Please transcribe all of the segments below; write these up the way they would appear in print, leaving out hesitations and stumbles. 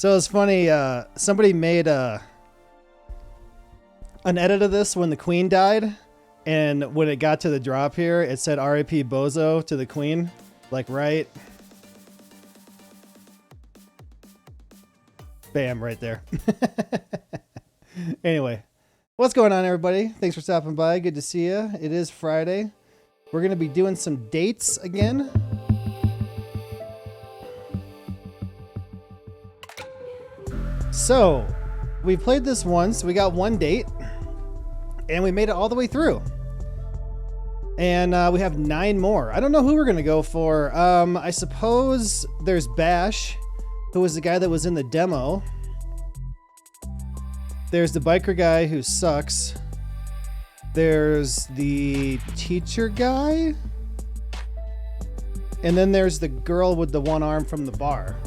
So it's funny. Somebody made an edit of this when the Queen died, and when it got to the drop here, it said "R.I.P. Bozo" to the Queen, like right. Bam, right there. Anyway, what's going on, everybody? Thanks for stopping by. Good to see you. It is Friday. We're gonna be doing some dates again. So, we played this once, we got one date, and we made it all the way through. And we have 9 more. I don't know who we're gonna go for. I suppose there's Bash, who was the guy that was in the demo. There's the biker guy who sucks. There's the teacher guy. And then there's the girl with the one arm from the bar.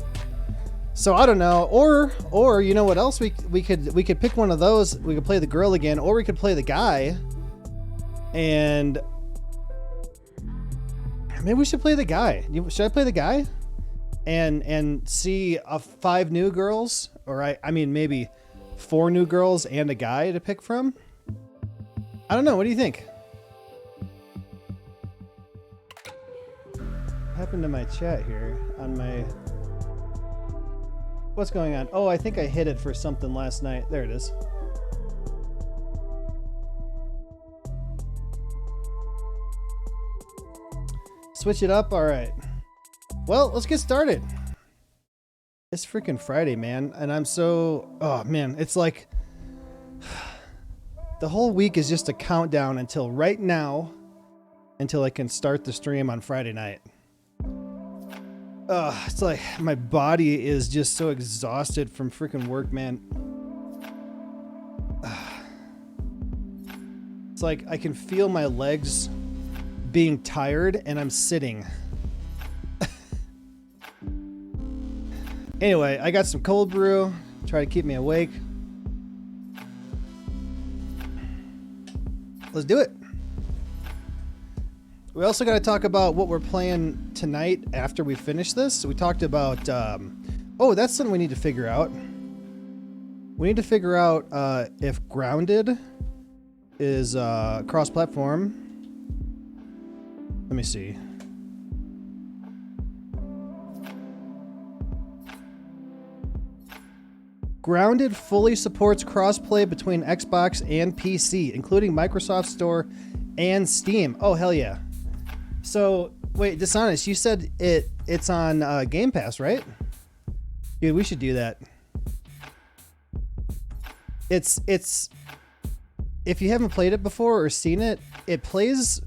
So I don't know, or you know what else we could pick one of those. We could play the girl again, or we could play the guy. And maybe we should play the guy. Should I play the guy? And see 5 new girls, or I mean maybe 4 new girls and a guy to pick from. I don't know. What do you think? What happened to my chat here on my? What's going on? Oh, I think I hit it for something last night. There it is. Switch it up. All right. Well, let's get started. It's freaking Friday, man. And I'm so... Oh, man. It's like... The whole week is just a countdown until right now. Until I can start the stream on Friday night. It's like my body is just so exhausted from freaking work, man. It's like I can feel my legs being tired and I'm sitting. Anyway, I got some cold brew. Try to keep me awake. Let's do it. We also got to talk about what we're playing tonight after we finish this. So we talked about... oh, that's something we need to figure out. We need to figure out if Grounded is cross-platform. Let me see. Grounded fully supports crossplay between Xbox and PC, including Microsoft Store and Steam. Oh, hell yeah. So, wait, Dishonest, you said it's on Game Pass, right? Dude, we should do that. It's if you haven't played it before or seen it, it plays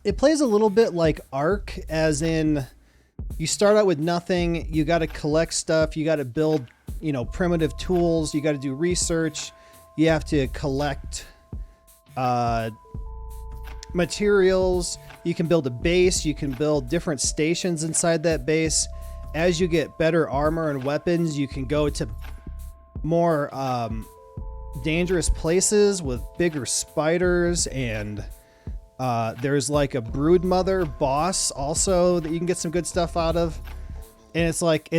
a little bit like Ark, as in you start out with nothing, you got to collect stuff, you got to build, you know, primitive tools, you got to do research, you have to collect materials, you can build a base, you can build different stations inside that base. As you get better armor and weapons, you can go to more dangerous places with bigger spiders, and there's like a broodmother boss also that you can get some good stuff out of. And it's like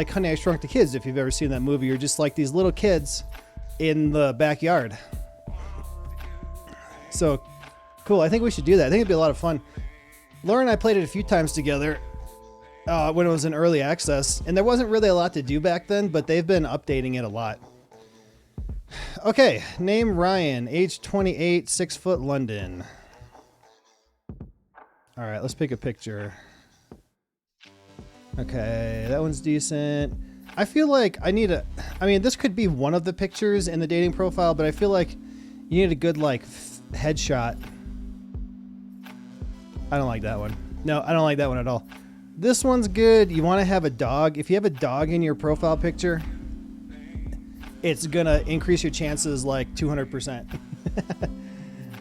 Honey, I Shrunk the Kids. If you've ever seen that movie, you're just like these little kids in the backyard. So cool. I think we should do that. I think it'd be a lot of fun. Laura and I played it a few times together when it was in early access, and there wasn't really a lot to do back then, but they've been updating it a lot. Okay, name Ryan, age 28, 6 foot, London. All right, let's pick a picture. Okay, that one's decent. I feel like I mean, this could be one of the pictures in the dating profile, but I feel like you need a good, like, headshot. I don't like that one. No, I don't like that one at all. This one's good. You want to have a dog. If you have a dog in your profile picture, it's gonna increase your chances like 200%.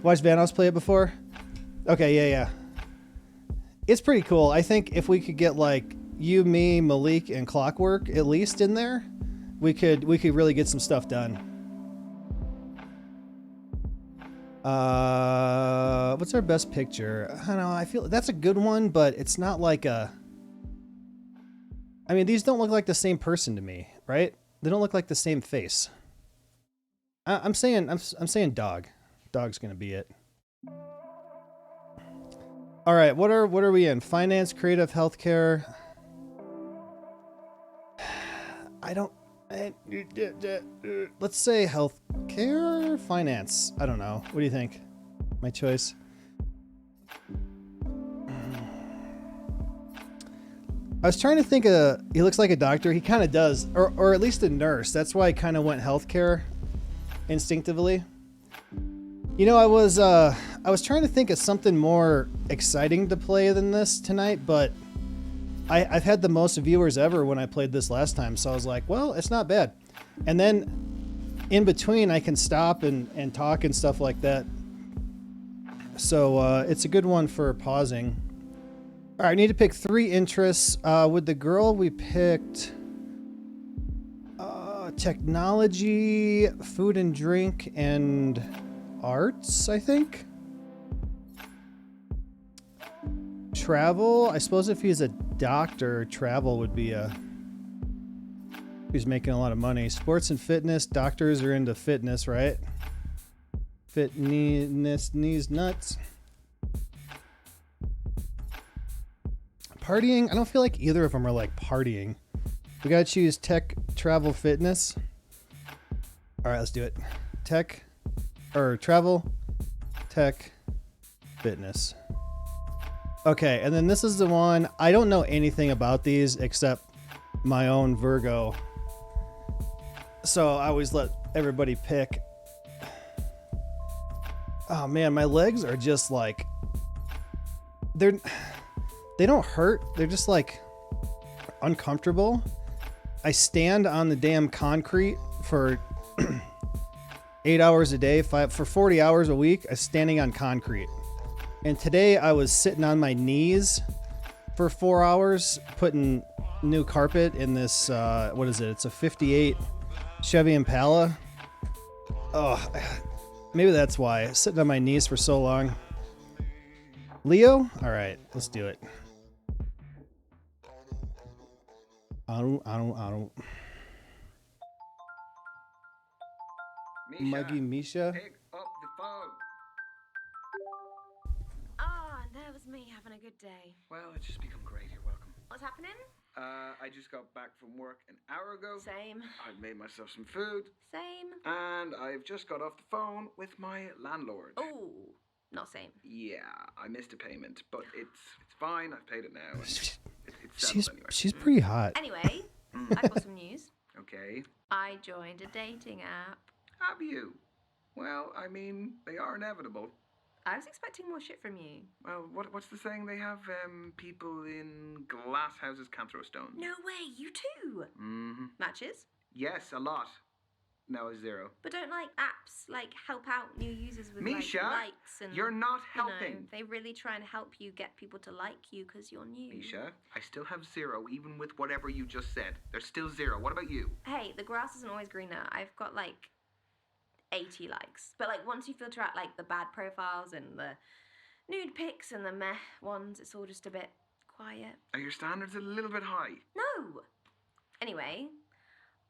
Watch Vanos play it before? Okay, yeah. It's pretty cool. I think if we could get like you, me, Malik, and Clockwork at least in there, we could really get some stuff done. What's our best picture? I don't know. I feel that's a good one, but it's not like a... I mean, these don't look like the same person to me, right? They don't look like the same face. I'm saying dog. Dog's gonna be it. All right, what are we in? Finance, creative, healthcare. Let's say healthcare, finance. I don't know. What do you think? My choice. I was trying to think he looks like a doctor. He kind of does, or at least a nurse. That's why I kind of went healthcare instinctively. You know, I was trying to think of something more exciting to play than this tonight, but I've had the most viewers ever when I played this last time, so I was like, well, it's not bad. And then in between, I can stop and talk and stuff like that. So it's a good one for pausing. All right, I need to pick 3 interests. With the girl, we picked technology, food and drink, and arts, I think. Travel, I suppose if he's a doctor, travel would be he's making a lot of money. Sports and fitness, doctors are into fitness, right? Fitness, knees, nuts. Partying, I don't feel like either of them are like partying. We gotta choose tech, travel, fitness. All right, let's do it. Tech, or travel, tech, fitness. Okay, and then this is the one, I don't know anything about these except my own Virgo. So I always let everybody pick. Oh man, my legs are just like, they don't hurt. They're just like uncomfortable. I stand on the damn concrete for 8 hours a day, for 40 hours a week. I'm standing on concrete. And today I was sitting on my knees for 4 hours, putting new carpet in this, what is it? It's a 58 Chevy Impala. Oh, maybe that's why. Sitting on my knees for so long. Leo? All right, let's do it. I don't. Muggy Misha? Pick up the phone. Ah, that was me having a good day. Well, it's just become great. You're welcome. What's happening? I just got back from work an hour ago. Same. I've made myself some food. Same. And I've just got off the phone with my landlord. Oh, not same. Yeah, I missed a payment, but it's fine. I've paid it now. It's settled anyway. She's pretty hot. Anyway, I've got some news. Okay. I joined a dating app. Have you? Well, I mean, they are inevitable. I was expecting more shit from you. Well, what's the saying? They have people in glass houses can't throw stones. No way, you too. Mm-hmm. Matches? Yes, a lot. No, 0. But don't like apps like help out new users with Misha, like likes and you're not you know, helping. they really try and help you get people to like you because you're new. Misha, I still have 0 even with whatever you just said. There's still 0. What about you? Hey, the grass isn't always greener. I've got like 80 likes. But like once you filter out like the bad profiles and the nude pics and the meh ones, it's all just a bit quiet. Are your standards a little bit high? No! Anyway,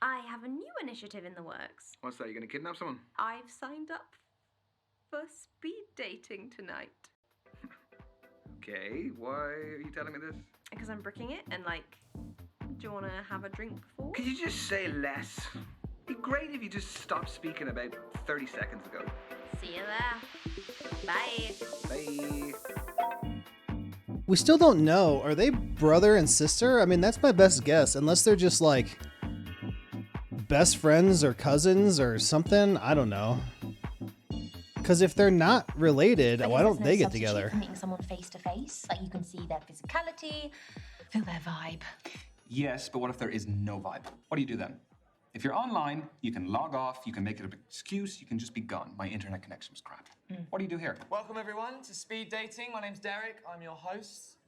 I have a new initiative in the works. What's that? You gonna kidnap someone? I've signed up for speed dating tonight. Okay, why are you telling me this? Because I'm bricking it and like, do you want to have a drink before? Could you just say less? It'd be great if you just stopped speaking about 30 seconds ago. See you there. Bye. Bye. We still don't know. Are they brother and sister? I mean, that's my best guess. Unless they're just like best friends or cousins or something. I don't know. Because if they're not related, why don't they get together? Meeting someone face to face, like you can see their physicality, feel their vibe. Yes, but what if there is no vibe? What do you do then? If you're online, you can log off, you can make it an excuse, you can just be gone. My internet connection was crap. What do you do here? Welcome everyone to Speed Dating. My name's Derek, I'm your host.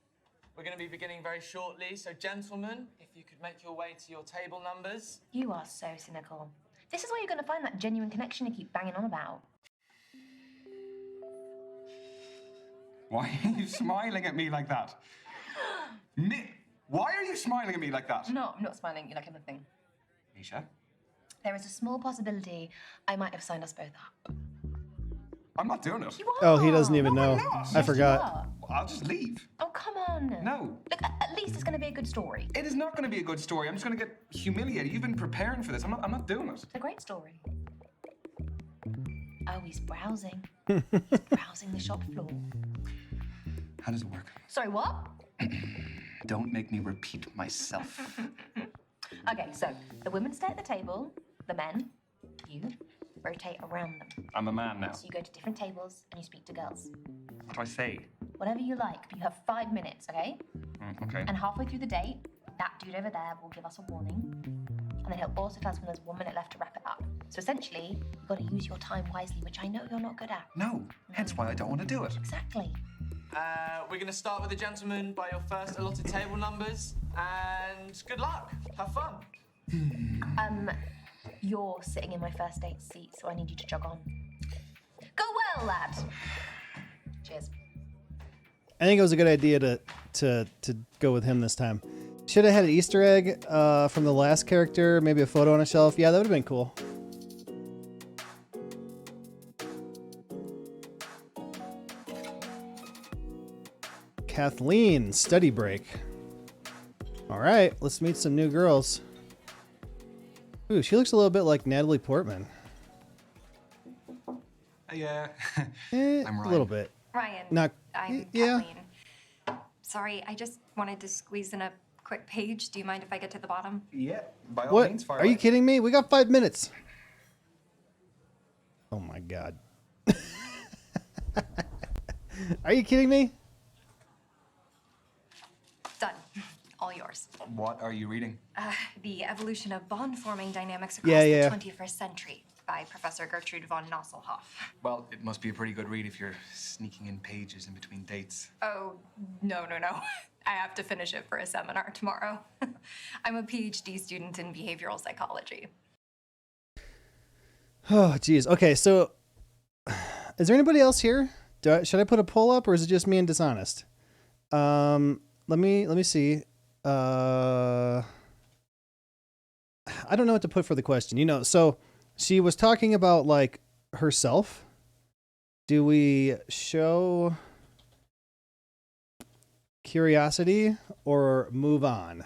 We're going to be beginning very shortly, so gentlemen, if you could make your way to your table numbers. You are so cynical. This is where you're going to find that genuine connection you keep banging on about. Why are you smiling at me like that? Why are you smiling at me like that? No, I'm not smiling. You like anything. Misha, There is a small possibility I might have signed us both up. I'm not doing it. You are. Oh, he doesn't even No, I'm know. not. I Yes, forgot. you are. I'll just leave. Oh, come on. No. Look, at least it's going to be a good story. It is not going to be a good story. I'm just going to get humiliated. You've been preparing for this. I'm not doing it. It's a great story. Oh, he's browsing. He's browsing the shop floor. How does it work? Sorry, what? Don't make me repeat myself. Okay, so the women stay at the table, the men, you, rotate around them. I'm a man now. So you go to different tables and you speak to girls. What do I say? Whatever you like, but you have 5 minutes, okay? Okay. And halfway through the date, that dude over there will give us a warning. And then he'll also tell us when there's 1 minute left to wrap it up. So essentially, you've got to use your time wisely, which I know you're not good at. No. Hence why I don't want to do it. Exactly. We're going to start with the gentleman by your first allotted table numbers. And good luck. Have fun. You're sitting in my first date seat, so I need you to jog on. Go well, lad. Cheers. I think it was a good idea to go with him this time. Should have had an Easter egg from the last character, maybe a photo on a shelf. Yeah, that would have been cool. Kathleen, study break. All right, let's meet some new girls. Ooh, she looks a little bit like Natalie Portman. Yeah. I'm A Ryan. little bit. Ryan, Not. I'm Yeah. Kathleen. Sorry, I just wanted to squeeze in a quick page. Do you mind if I get to the bottom? Yeah. By all means, What? fire Are you away. kidding me? We got 5 minutes. Oh my god. Are you kidding me? Done. All yours. What are you reading? The Evolution of Bond-Forming Dynamics Across Yeah. the 21st Century by Professor Gertrude von Nosselhoff. Well, it must be a pretty good read if you're sneaking in pages in between dates. Oh, no. I have to finish it for a seminar tomorrow. I'm a PhD student in behavioral psychology. Oh, geez. Okay, so is there anybody else here? Should I put a poll up, or is it just me and dishonest? Let me see. I don't know what to put for the question. You know, so she was talking about like herself. Do we show curiosity or move on?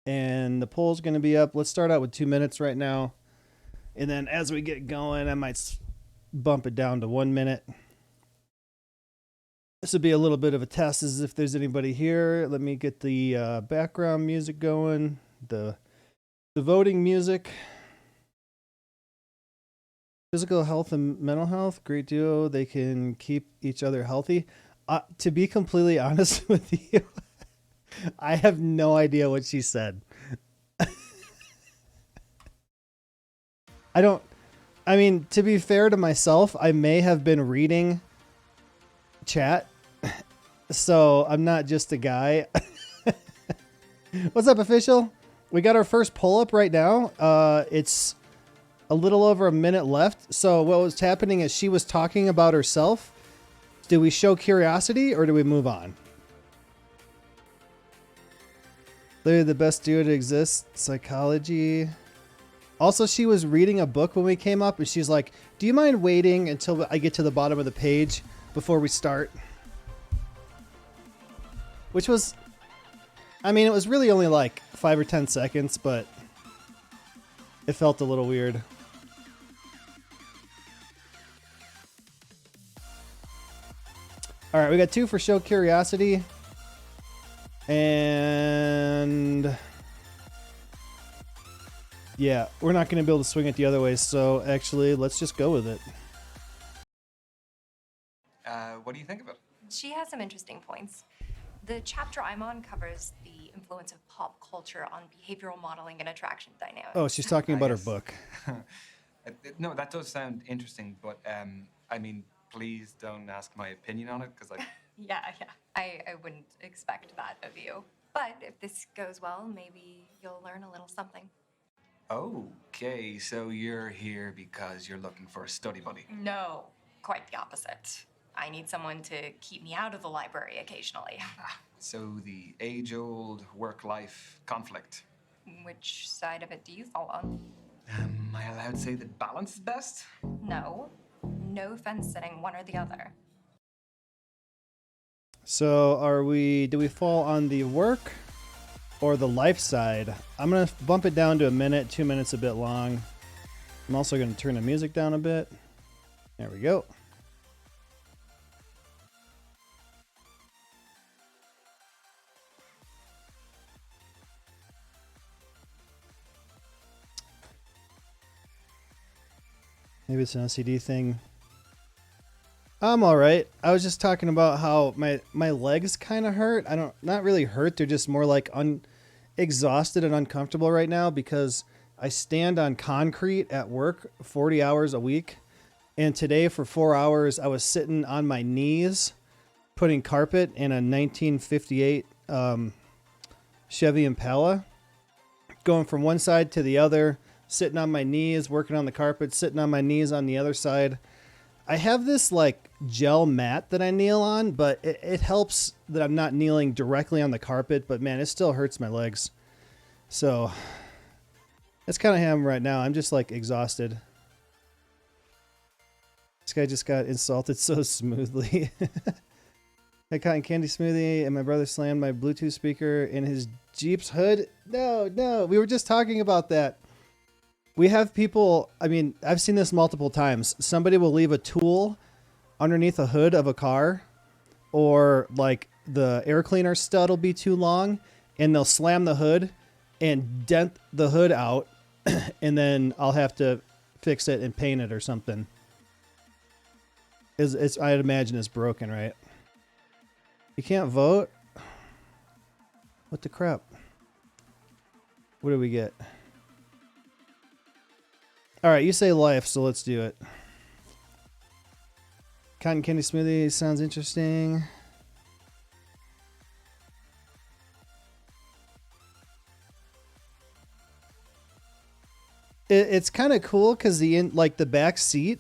And the poll's going to be up. Let's start out with 2 minutes right now. And then as we get going, I might bump it down to 1 minute. This would be a little bit of a test as if there's anybody here. Let me get the background music going. The voting music. Physical health and mental health, great duo. They can keep each other healthy. To be completely honest with you, I have no idea what she said. I mean, to be fair to myself, I may have been reading chat, so I'm not just a guy. What's up, official? We got our first pull up right now. It's a little over a minute left. So what was happening is she was talking about herself. Do we show curiosity or do we move on? Literally the best duo to exist. Psychology. Also, she was reading a book when we came up, and she's like, do you mind waiting until I get to the bottom of the page before we start? Which was, I mean, it was really only like 5 or 10 seconds, but it felt a little weird. All right, we got 2 for show curiosity. And yeah, we're not going to be able to swing it the other way, so actually, let's just go with it. What do you think of it? She has some interesting points. The chapter I'm on covers the influence of pop culture on behavioral modeling and attraction dynamics. Oh, she's talking about her Yes. book. No, that does sound interesting, but I mean, please don't ask my opinion on it, because like, Yeah. I wouldn't expect that of you. But if this goes well, maybe you'll learn a little something. okay, so you're here because you're looking for a study buddy. No, quite the opposite. I need someone to keep me out of the library occasionally. So the age-old work-life conflict. Which side of it do you fall on? Am I allowed to say that balance is best? No. No fence sitting, one or the other. So do we fall on the work or the life side? I'm going to bump it down to a minute, 2 minutes a bit long. I'm also going to turn the music down a bit. There we go. Maybe it's an OCD thing. I'm all right. I was just talking about how my legs kind of hurt. Not really hurt. They're just more like exhausted and uncomfortable right now because I stand on concrete at work 40 hours a week. And today for 4 hours, I was sitting on my knees, putting carpet in a 1958 Chevy Impala, going from one side to the other, sitting on my knees, working on the carpet, sitting on my knees on the other side. I have this like gel mat that I kneel on, but it helps that I'm not kneeling directly on the carpet, but man, it still hurts my legs. So that's kind of how I'm right now. I'm just like exhausted. This guy just got insulted so smoothly. Hey, cotton candy smoothie, and my brother slammed my Bluetooth speaker in his Jeep's hood. No, we were just talking about that. We have people, I mean, I've seen this multiple times. Somebody will leave a tool underneath a hood of a car, or like the air cleaner stud will be too long, and they'll slam the hood and dent the hood out, and then I'll have to fix it and paint it or something. I'd imagine it's broken, right? You can't vote? What the crap? What do we get? All right, you say life, so let's do it. Cotton candy smoothie sounds interesting. It's kind of cool because the back seat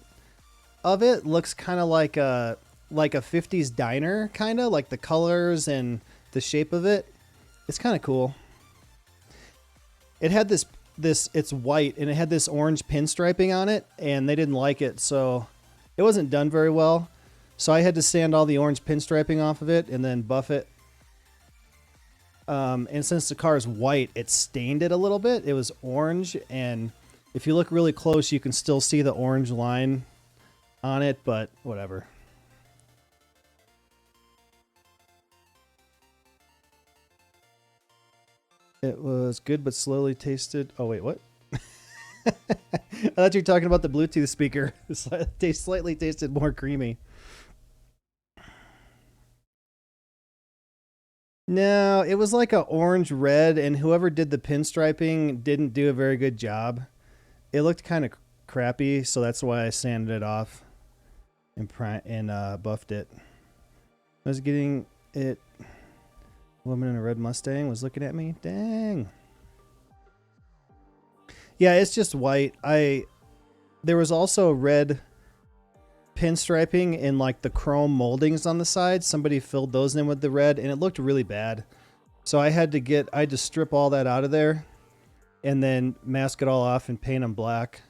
of it looks kind of like a 50s diner, kind of like the colors and the shape of it. It's kind of cool. It had this it's white and it had this orange pinstriping on it, and they didn't like it, so it wasn't done very well. So I had to sand all the orange pinstriping off of it and then buff it. And since the car is white, it stained it a little bit. It was orange, and if you look really close, you can still see the orange line on it, but whatever. It was good, but slowly tasted. Oh, wait, what? I thought you were talking about the Bluetooth speaker. It slightly tasted more creamy. No, it was like a orange red, and whoever did the pinstriping didn't do a very good job. It looked kind of crappy, so that's why I sanded it off and buffed it. I was getting it. Woman in a red Mustang was looking at me. Dang. Yeah, it's just white. There was also red pinstriping in like the chrome moldings on the side. Somebody filled those in with the red, and it looked really bad. So I had to strip all that out of there and then mask it all off and paint them black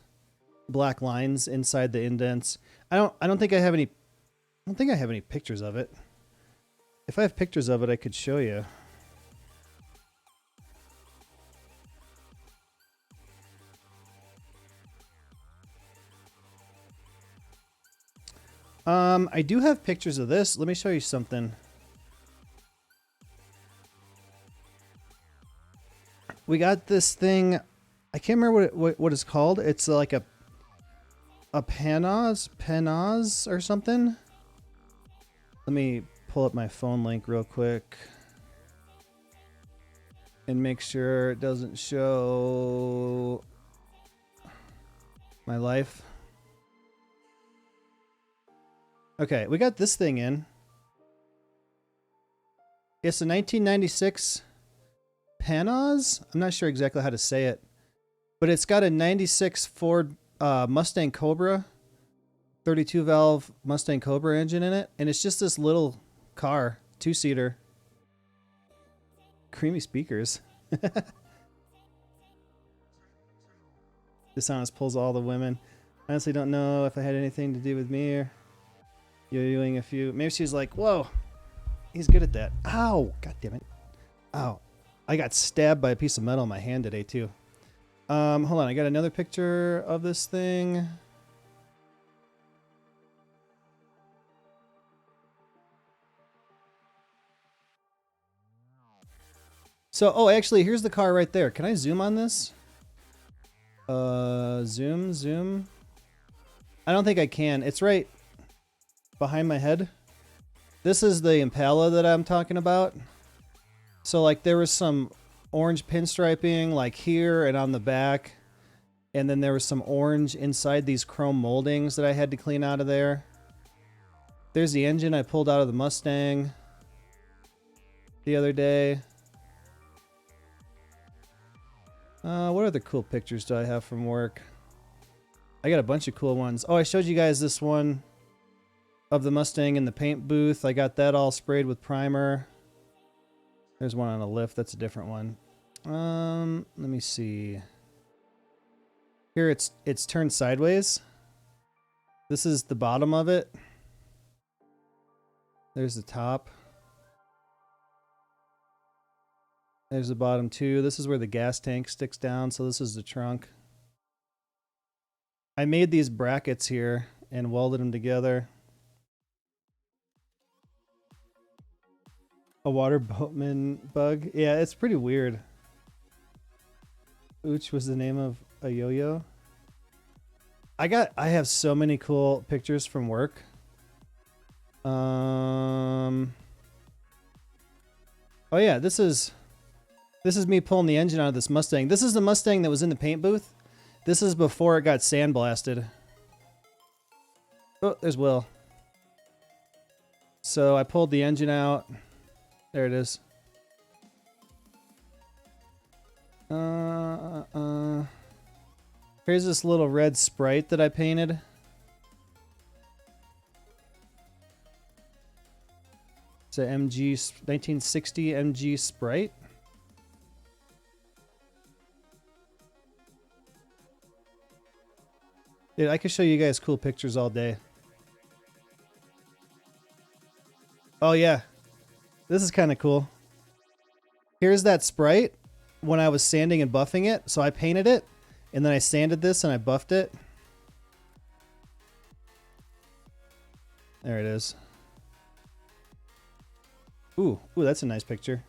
lines inside the indents. I don't think I have any pictures of it. If I have pictures of it, I could show you. I do have pictures of this. Let me show you something. We got this thing. I can't remember what it's called. It's like a Panaz or something. Let me pull up my phone link real quick and make sure it doesn't show my life. Okay, we got this thing in. It's a 1996 Panaz. I'm not sure exactly how to say it, but it's got a 96 Ford Mustang Cobra 32 valve Mustang Cobra engine in it, and it's just this little car, 2-seater. Creamy speakers. Dishonest pulls all the women. Honestly, don't know if I had anything to do with me or yo-yoing a few. Maybe she's like, whoa, he's good at that. Ow, god damn it. Ow. I got stabbed by a piece of metal in my hand today too. Hold on, I got another picture of this thing. So, oh, actually, here's the car right there. Can I zoom on this? Zoom. I don't think I can. It's right behind my head. This is the Impala that I'm talking about. So, like, there was some orange pinstriping, like, here and on the back. And then there was some orange inside these chrome moldings that I had to clean out of there. There's the engine I pulled out of the Mustang the other day. What other cool pictures do I have from work? I got a bunch of cool ones. Oh, I showed you guys this one of the Mustang in the paint booth. I got that all sprayed with primer. There's one on a lift. That's a different one. Let me see. Here it's turned sideways. This is the bottom of it. There's the top. There's the bottom too. This is where the gas tank sticks down, so this is the trunk. I made these brackets here and welded them together. A water boatman bug. Yeah, it's pretty weird. Ooch was the name of a yo-yo. I have so many cool pictures from work. Oh yeah, this is me pulling the engine out of this Mustang. This is the Mustang that was in the paint booth. This is before it got sandblasted. Oh, there's Will. So I pulled the engine out. There it is. Here's this little red Sprite that I painted. It's a MG 1960 MG Sprite. Dude, I could show you guys cool pictures all day. Oh yeah. This is kind of cool. Here's that Sprite when I was sanding and buffing it. So I painted it, and then I sanded this and I buffed it. There it is. Ooh, that's a nice picture.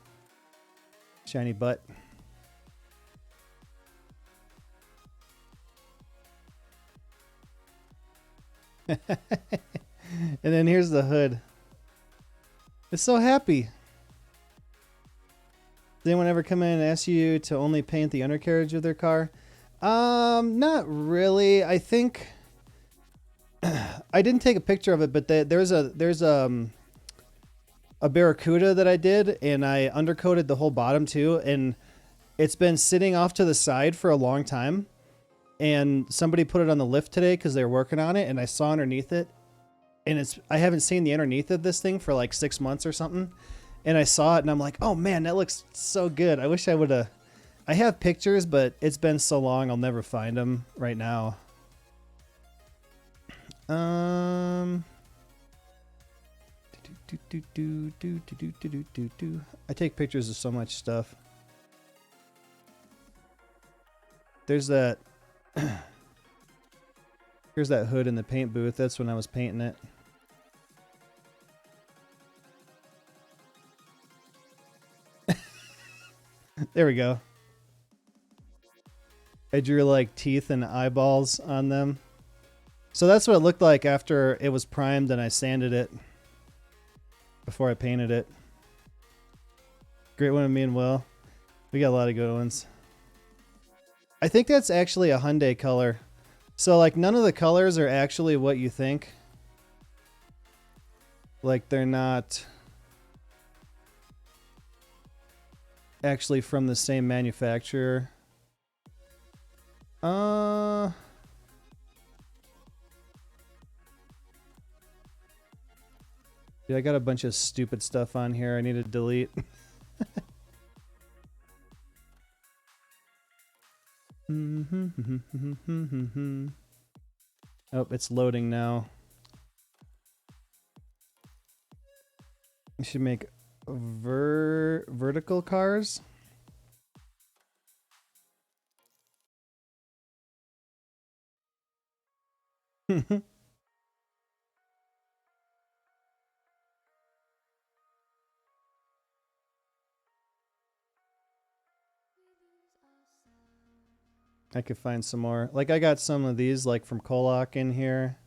Shiny butt. And then here's the hood. It's so happy. Did anyone ever come in and ask you to only paint the undercarriage of their car? Not really. I think I didn't take a picture of it, but there's a Barracuda that I did, and I undercoated the whole bottom too, and it's been sitting off to the side for a long time. And somebody put it on the lift today because they were working on it, and I saw underneath it, and I haven't seen the underneath of this thing for like 6 months or something, and I saw it and I'm like, oh man, that looks so good. I wish I would have. I have pictures, but it's been so long I'll never find them right now. I take pictures of so much stuff. There's that. Here's that hood in the paint booth. That's when I was painting it. There we go. I drew like teeth and eyeballs on them. So that's what it looked like after it was primed and I sanded it before I painted it. Great one with me and Will. We got a lot of good ones. I think that's actually a Hyundai color. So like none of the colors are actually what you think. Like they're not actually from the same manufacturer. Dude, I got a bunch of stupid stuff on here I need to delete. Oh, it's loading now. We should make vertical cars. I could find some more. Like I got some of these like from Kolak in here.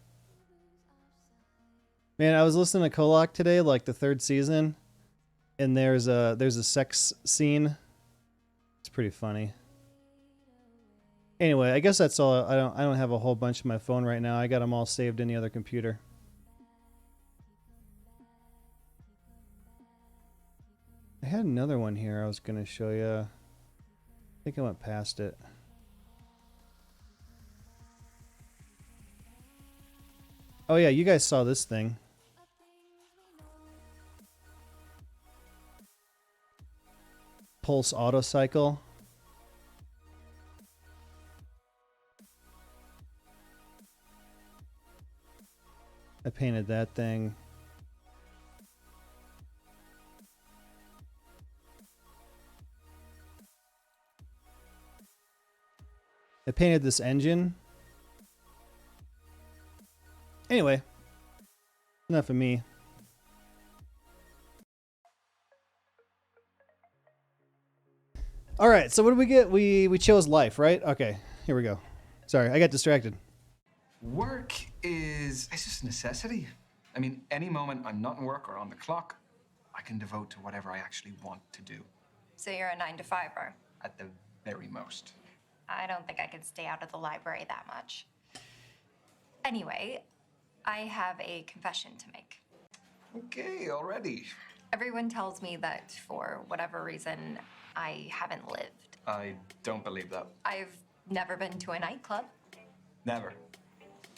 Man, I was listening to Kolak today, like the 3rd season, and there's a sex scene. It's pretty funny. Anyway, I guess that's all. I don't have a whole bunch on my phone right now. I got them all saved in the other computer. I had another one here I was gonna show you. I think I went past it. Oh yeah, you guys saw this thing. Pulse Autocycle. I painted that thing. I painted this engine. Anyway, enough of me. All right, so what did we get? We chose life, right? Okay, here we go. Sorry, I got distracted. Work it's just a necessity. I mean, any moment I'm not in work or on the clock, I can devote to whatever I actually want to do. So you're a 9-to-5er. At the very most. I don't think I could stay out of the library that much. Anyway, I have a confession to make. Okay, already. Everyone tells me that for whatever reason, I haven't lived. I don't believe that. I've never been to a nightclub. Never.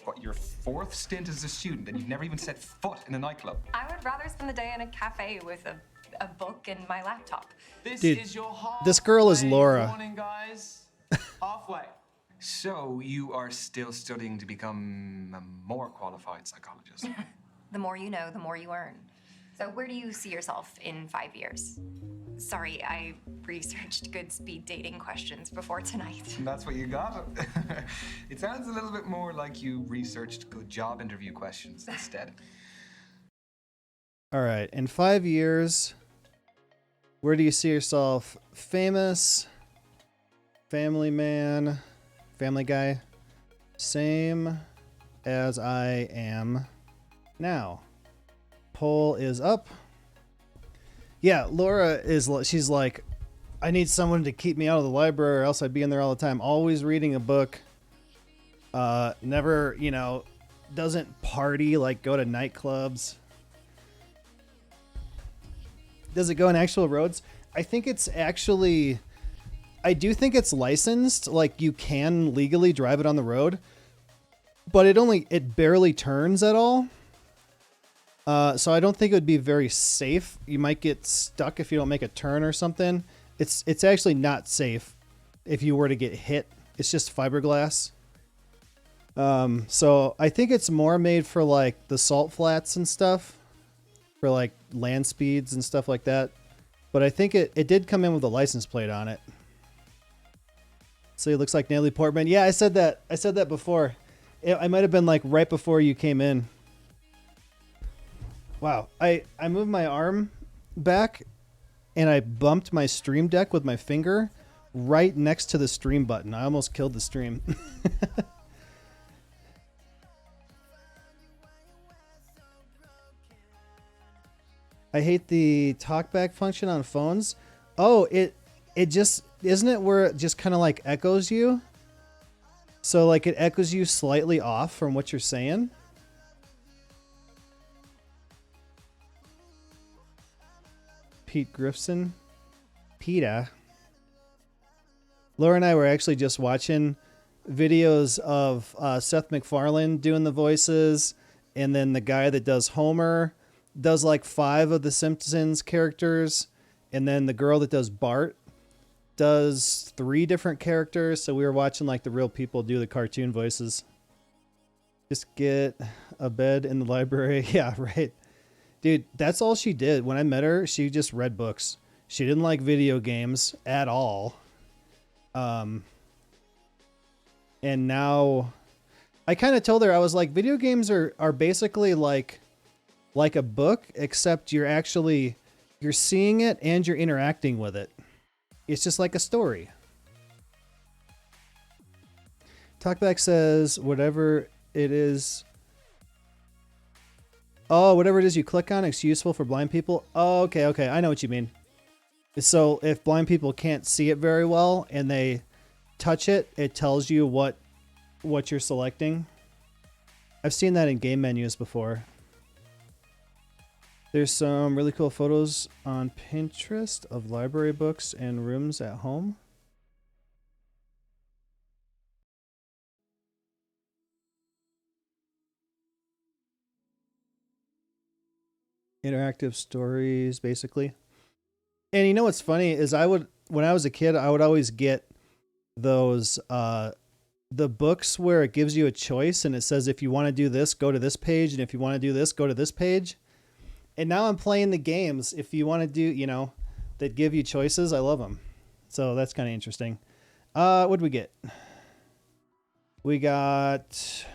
What, your 4th stint as a student and you've never even set foot in a nightclub? I would rather spend the day in a cafe with a book and my laptop. This Dude, is your this girl is halfway Laura. warning, guys. Halfway. So you are still studying to become a more qualified psychologist? The more you know, the more you earn. So where do you see yourself in 5 years? Sorry, I researched good speed dating questions before tonight. And that's what you got? It sounds a little bit more like you researched good job interview questions instead. All right, in 5 years, where do you see yourself? Famous, family man, family guy, same as I am now. Poll is up. Yeah, Laura is, she's like, I need someone to keep me out of the library or else I'd be in there all the time. Always reading a book. Never, you know, doesn't party, like go to nightclubs. Does it go on actual roads? I think it's actually, I do think it's licensed. Like you can legally drive it on the road, but it barely turns at all. So I don't think it would be very safe. You might get stuck if you don't make a turn or something. It's actually not safe if you were to get hit. It's just fiberglass. So I think it's more made for like the salt flats and stuff, for like land speeds and stuff like that. But I think it did come in with a license plate on it. So it looks like Natalie Portman. Yeah, I said that before. I might have been like right before you came in. Wow, I moved my arm back and I bumped my stream deck with my finger right next to the stream button. I almost killed the stream. I hate the talkback function on phones. Oh, it just, isn't it where it just kind of like echoes you? So like it echoes you slightly off from what you're saying. Pete Griffson. PETA. Laura and I were actually just watching videos of Seth MacFarlane doing the voices, and then the guy that does Homer, does like 5 of the Simpsons characters, and then the girl that does Bart does 3 different characters. So we were watching like the real people do the cartoon voices. Just get a bed in the library. Yeah, right. Dude, that's all she did. When I met her, she just read books. She didn't like video games at all. And now I kind of told her, I was like, video games are basically like a book, except you're seeing it and you're interacting with it. It's just like a story. Talkback says, whatever it is. Oh, whatever it is you click on, it's useful for blind people. Oh, okay. I know what you mean. So if blind people can't see it very well and they touch it, it tells you what you're selecting. I've seen that in game menus before. There's some really cool photos on Pinterest of library books and rooms at home. Interactive stories, basically. And you know what's funny is when I was a kid, I would always get those the books where it gives you a choice and it says if you want to do this, go to this page, and if you want to do this, go to this page. And now I'm playing the games. If you want to do, that give you choices, I love them. So that's kind of interesting. What did we get? We got,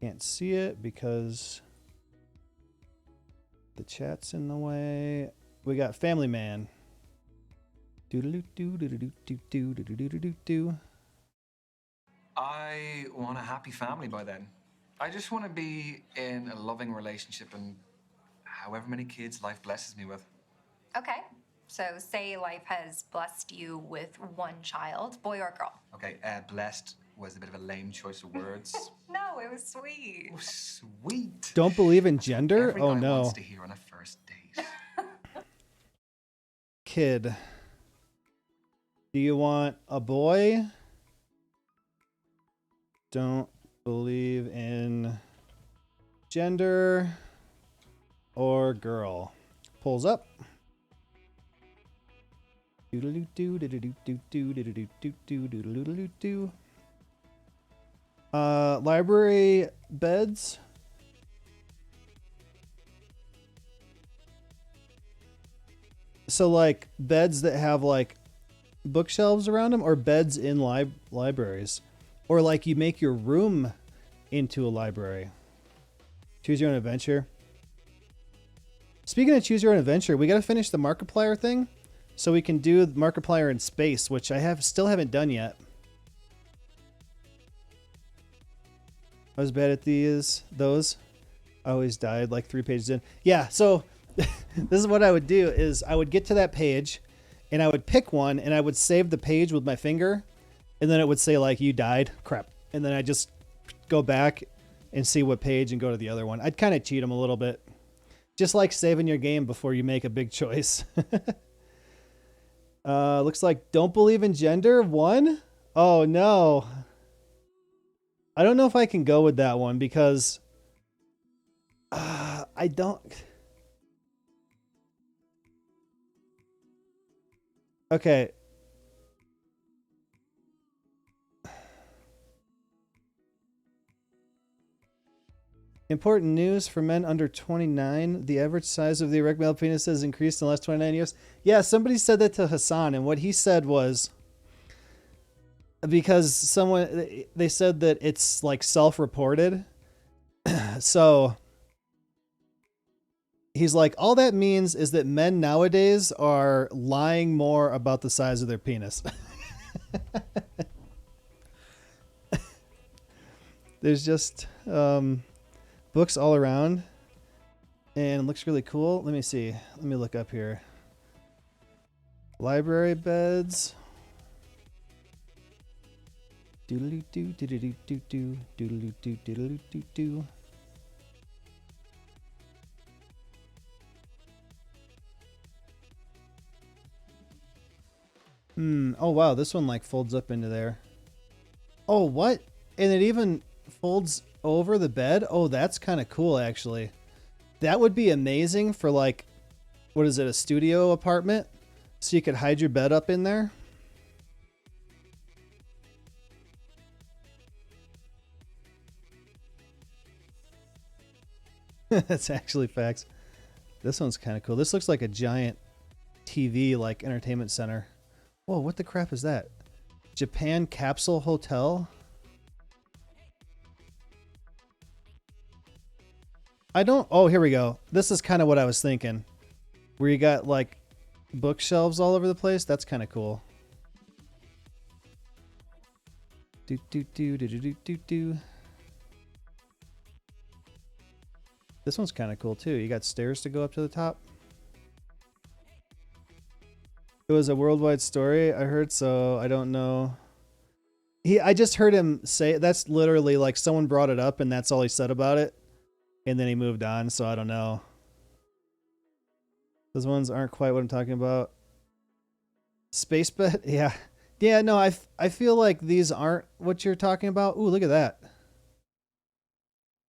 can't see it because the chat's in the way. We got Family Man. I want a happy family by then. I just want to be in a loving relationship and however many kids life blesses me with. Okay. So say life has blessed you with 1 child, boy or girl. Okay, blessed was a bit of a lame choice of words. No, it was sweet. Oh, sweet. Don't believe in gender? Every Oh guy no. wants to hear on a first date. Kid. Do you want a boy? Don't believe in gender or girl. Pulls up. Library beds. So like beds that have like bookshelves around them, or beds in libraries, or like you make your room into a library. Choose your own adventure. Speaking of choose your own adventure, we got to finish the Markiplier thing so we can do Markiplier in space, which I still haven't done yet. I was bad at those. I always died like 3 pages in. Yeah, so this is what I would do is I would get to that page and I would pick one and I would save the page with my finger, and then it would say like, you died, crap. And then I just go back and see what page and go to the other one. I'd kind of cheat them a little bit. Just like saving your game before you make a big choice. Looks like don't believe in gender 1. Oh no. I don't know if I can go with that one because I don't. Okay. Important news for men under 29. The average size of the erect male penis has increased in the last 29 years. Yeah, somebody said that to Hassan, and what he said was because they said that it's like self-reported. So he's like, all that means is that men nowadays are lying more about the size of their penis. There's just books all around and it looks really cool. Let me see. Let me look up here. Library beds. Doodle doo doodle doo doo doo doodle doo doodle doo doo. Oh wow, this one like folds up into there. Oh, what? And it even folds over the bed. Oh, that's kind of cool, actually. That would be amazing for like, what is it, a studio apartment? So you could hide your bed up in there. That's actually facts. This one's kind of cool. This looks like a giant TV, like entertainment center. Whoa, what the crap is that? Japan Capsule Hotel? I don't... Oh, here we go. This is kind of what I was thinking. Where you got, like, bookshelves all over the place. That's kind of cool. Do, do, do, do, do, do, do, do. This one's kind of cool, too. You got stairs to go up to the top. It was a worldwide story, I heard, so I don't know. I just heard him say... That's literally, like, someone brought it up, and that's all he said about it. And then he moved on, so I don't know. Those ones aren't quite what I'm talking about. Space bed? Yeah. Yeah, no, I feel like these aren't what you're talking about. Ooh, look at that.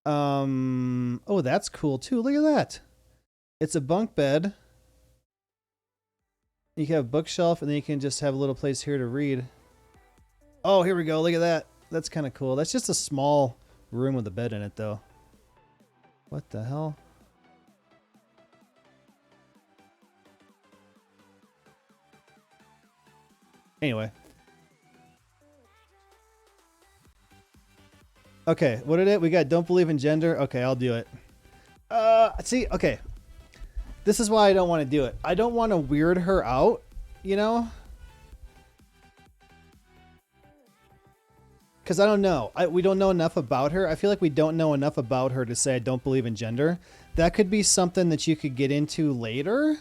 Oh, that's cool too. Look at that. It's a bunk bed. You can have a bookshelf, and then you can just have a little place here to read. Oh, here we go. Look at that. That's kind of cool. That's just a small room with a bed in it, though. What the hell? Anyway. Okay, what did it? We got don't believe in gender. Okay, I'll do it. See, okay. This is why I don't want to do it. I don't want to weird her out, you know? Because I don't know. We don't know enough about her. I feel like we don't know enough about her to say I don't believe in gender. That could be something that you could get into later.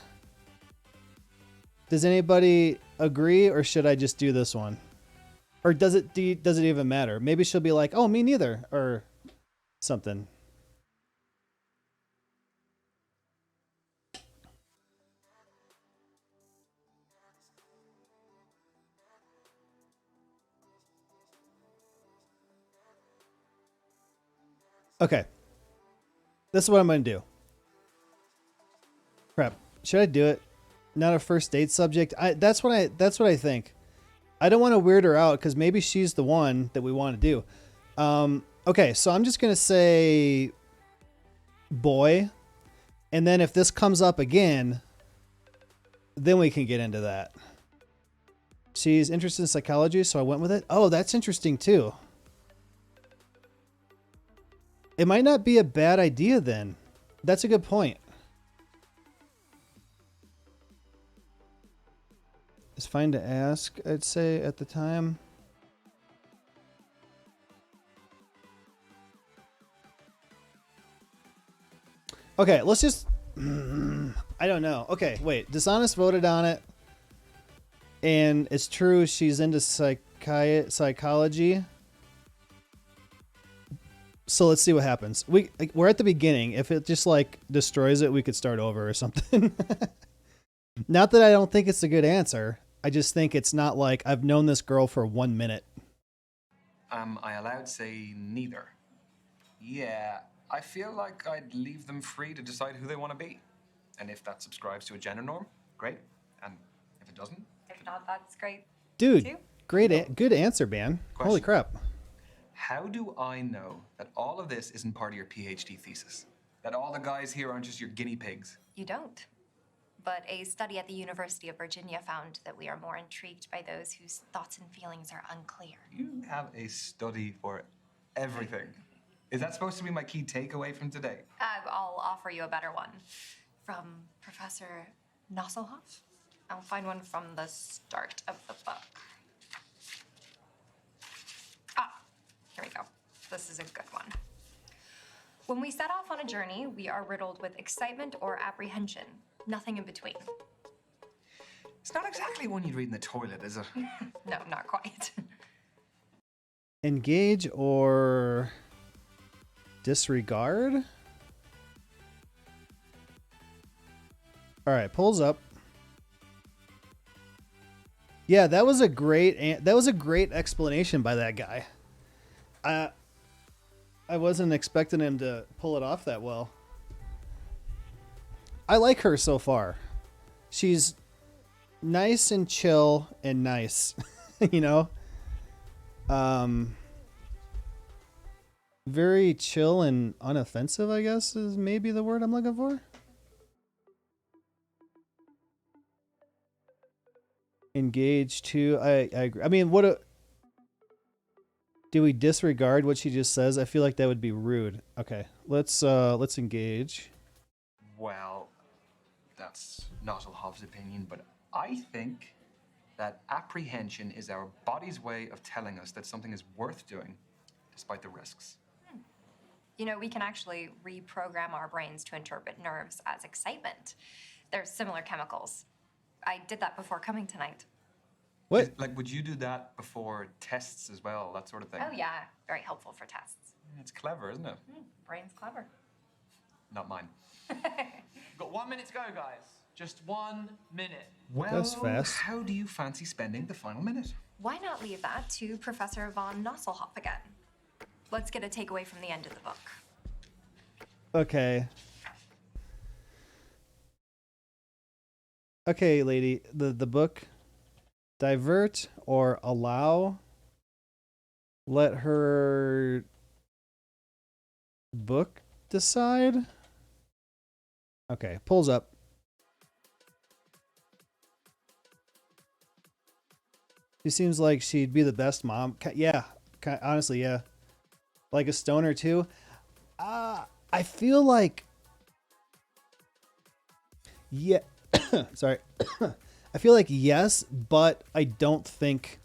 Does anybody agree, or should I just do this one? Or does it even matter? Maybe she'll be like, oh, me neither, or something. Okay. This is what I'm going to do. Crap. Should I do it? Not a first date subject? That's what I think. I don't want to weird her out because maybe she's the one that we want to do. Okay, so I'm just going to say boy. And then if this comes up again, then we can get into that. She's interested in psychology, so I went with it. Oh, that's interesting too. It might not be a bad idea then. That's a good point. It's fine to ask, I'd say, at the time. Okay, let's just... I don't know. Okay, wait. Dishonest voted on it. And it's true she's into psychology. So let's see what happens. We're at the beginning. If it just like destroys it, we could start over or something. Not that I don't think it's a good answer. I just think it's not like I've known this girl for 1 minute. Am I allowed to say neither? Yeah, I feel like I'd leave them free to decide who they want to be. And if that subscribes to a gender norm, great. And if it doesn't? If not, that's great. Dude, too. good answer, man. Question. Holy crap. How do I know that all of this isn't part of your PhD thesis? That all the guys here aren't just your guinea pigs? You don't. But a study at the University of Virginia found that we are more intrigued by those whose thoughts and feelings are unclear. You have a study for everything. Is that supposed to be my key takeaway from today? I'll offer you a better one. From Professor Nosselhoff. I'll find one from the start of the book. Here we go. This is a good one. When we set off on a journey, we are riddled with excitement or apprehension. Nothing in between. It's not exactly one you'd read in the toilet, is it? No, not quite. Engage or disregard? All right, pulls up. Yeah, that was a great explanation by that guy. I wasn't expecting him to pull it off that well. I like her so far. She's nice and chill and nice, you know? Very chill and unoffensive, I guess, is maybe the word I'm looking for. Engaged too. I agree. I mean, do we disregard what she just says? I feel like that would be rude. Okay, let's engage. Well, that's not Alhav's opinion, but I think that apprehension is our body's way of telling us that something is worth doing, despite the risks. You know, we can actually reprogram our brains to interpret nerves as excitement. There's similar chemicals. I did that before coming tonight. What? Like, would you do that before tests as well, that sort of thing? Oh yeah, very helpful for tests. It's clever, isn't it? Brain's clever. Not mine. We've got 1 minute to go, guys. Just 1 minute. Well, That's fast. How do you fancy spending the final minute? Why not leave that to Professor von Nosselhoff again? Let's get a takeaway from the end of the book. Okay. Okay, lady. The book. Divert or allow. Let her book decide. Okay, pulls up. She seems like she'd be the best mom. Yeah, honestly, yeah. Like a stoner too. I feel like, yeah. Sorry. I feel like yes, but I don't think.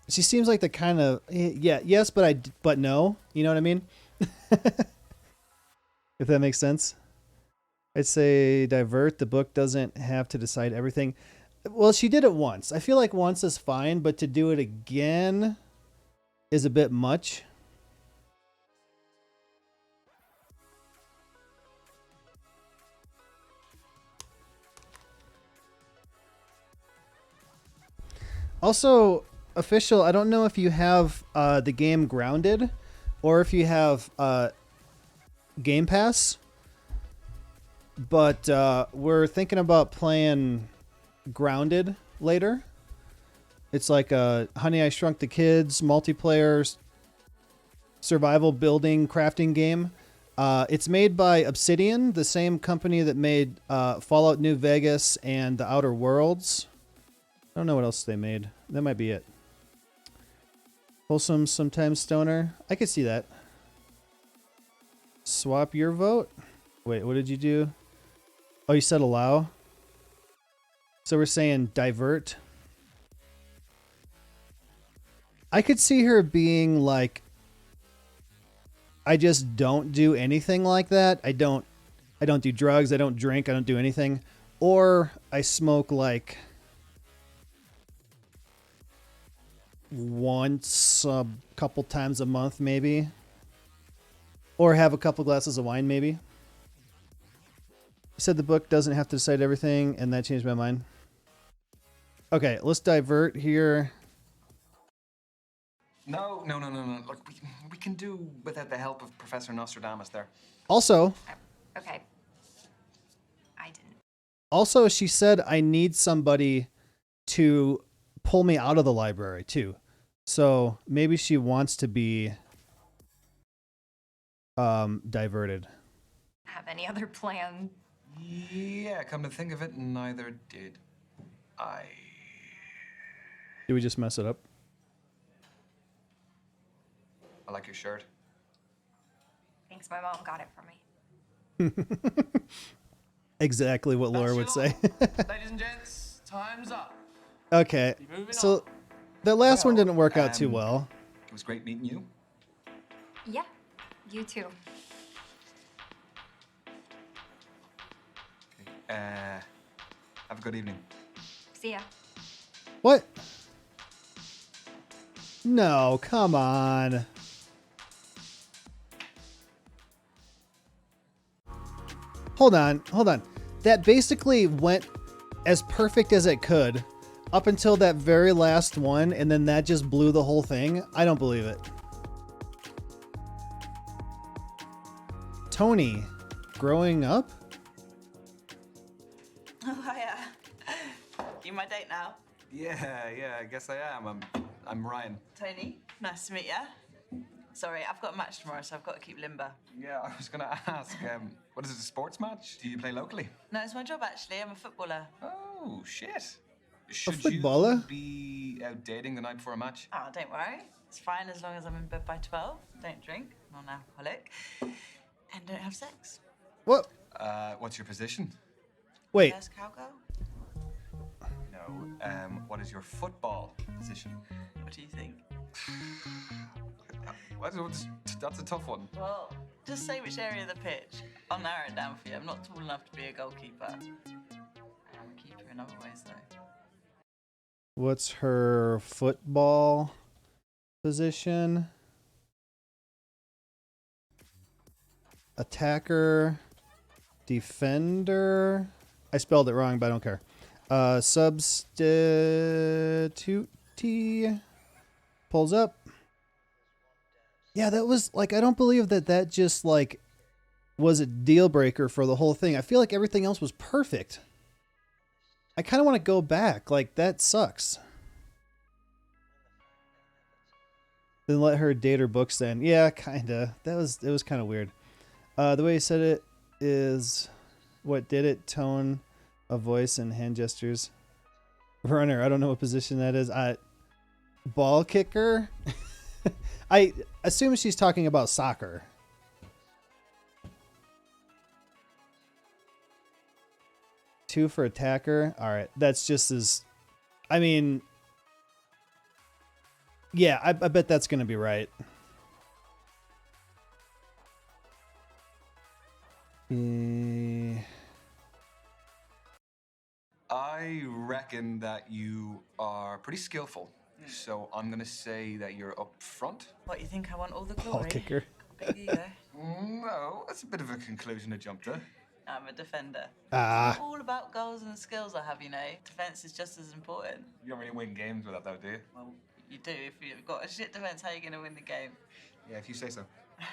She seems like the kind of yes, but no. You know what I mean? If that makes sense. I'd say divert. The book doesn't have to decide everything. Well, she did it once. I feel like once is fine, but to do it again is a bit much. Also, official, I don't know if you have the game Grounded or if you have Game Pass, but we're thinking about playing Grounded later. It's like a Honey, I Shrunk the Kids multiplayer survival building crafting game. It's made by Obsidian, the same company that made Fallout New Vegas and The Outer Worlds. I don't know what else they made. That might be it. Wholesome, sometimes stoner. I could see that. Swap your vote? Wait, what did you do? Oh, you said allow? So we're saying divert. I could see her being like, I just don't do anything like that. I don't do drugs. I don't drink. I don't do anything. Or I smoke like once a couple times a month, maybe. Or have a couple glasses of wine, maybe. You said the book doesn't have to decide everything, and that changed my mind. Okay, let's divert here. No. Look, we can do without the help of Professor Nostradamus there. Also, Okay. I didn't. also, she said I need somebody to pull me out of the library too. So maybe she wants to be diverted. Have any other plan? Yeah, come to think of it, neither did I. Did we just mess it up? I like your shirt. Thanks, my mom got it for me. Exactly what Laura would say. Ladies and gents, time's up. Okay, Moving so on. the last one didn't work out too well. It was great meeting you. Yeah, you too. Have a good evening. See ya. What? No, come on. Hold on. That basically went as perfect as it could up until that very last one, and then that just blew the whole thing. I don't believe it. Tony, growing up? Oh, hiya. You my date now? Yeah, I guess I am. I'm Ryan. Tony, nice to meet you. Sorry, I've got a match tomorrow, so I've got to keep limber. Yeah, I was gonna ask, what is it, a sports match? Do you play locally? No, it's my job, actually. I'm a footballer. Oh, shit. Should footballer? you be out dating the night before a match? Oh, don't worry. It's fine as long as I'm in bed by 12. Don't drink, non-alcoholic, and don't have sex. What? What's your position? Wait. First cowgirl? No, what is your football position? What do you think? That's a tough one. Well, just say which area of the pitch. I'll narrow it down for you. I'm not tall enough to be a goalkeeper. I'm a keeper in other ways, though. What's her football position? Attacker, defender. I spelled it wrong, but I don't care. Substitute pulls up. Yeah, that was like, I don't believe that just like was a deal breaker for the whole thing. I feel like everything else was perfect. I kind of want to go back. Like, that sucks. Then let her date her books then. Yeah, kind of. It was kind of weird. The way he said it is what did it. Tone of voice and hand gestures. Runner. I don't know what position that is. Ball kicker. I assume she's talking about soccer. Two for attacker. All right. That's just as... I mean... Yeah, I bet that's going to be right. I reckon that you are pretty skillful. So I'm going to say that you're up front. What, you think I want all the glory? Ball kicker. Big ego. No, that's a bit of a conclusion to jump to. I'm a defender. Ah. It's all about goals and skills I have, you know. Defense is just as important. You don't really win games with that, though, do you? Well, you do. If you've got a shit defense, how are you going to win the game? Yeah, if you say so. Do